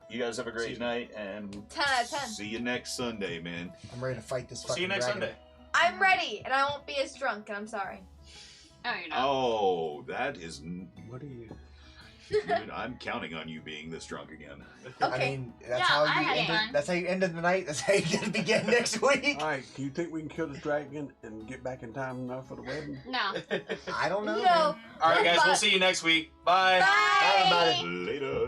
S2: you guys have a great night, and
S1: 10 out of 10.
S2: see you next Sunday, man.
S3: I'm ready to fight this fucking
S4: See you next
S3: dragon.
S4: Sunday.
S1: I'm ready, and I won't be as drunk, and I'm sorry.
S6: Oh, you're not.
S2: Oh, that is.
S7: What are you?
S2: Dude, I'm counting on you being this drunk again.
S3: I
S1: Okay.
S3: mean, that's
S5: Yeah,
S3: how
S5: I
S3: you
S5: had
S3: end
S5: fun.
S3: it. That's how you ended the night. That's how you get to begin next week.
S7: All right, do you think we can kill the dragon and get back in time enough for the wedding?
S6: No.
S3: I don't know.
S1: No.
S3: man.
S4: All right, guys, we'll see you next week. Bye.
S1: Bye.
S3: Bye, everybody.
S2: Later.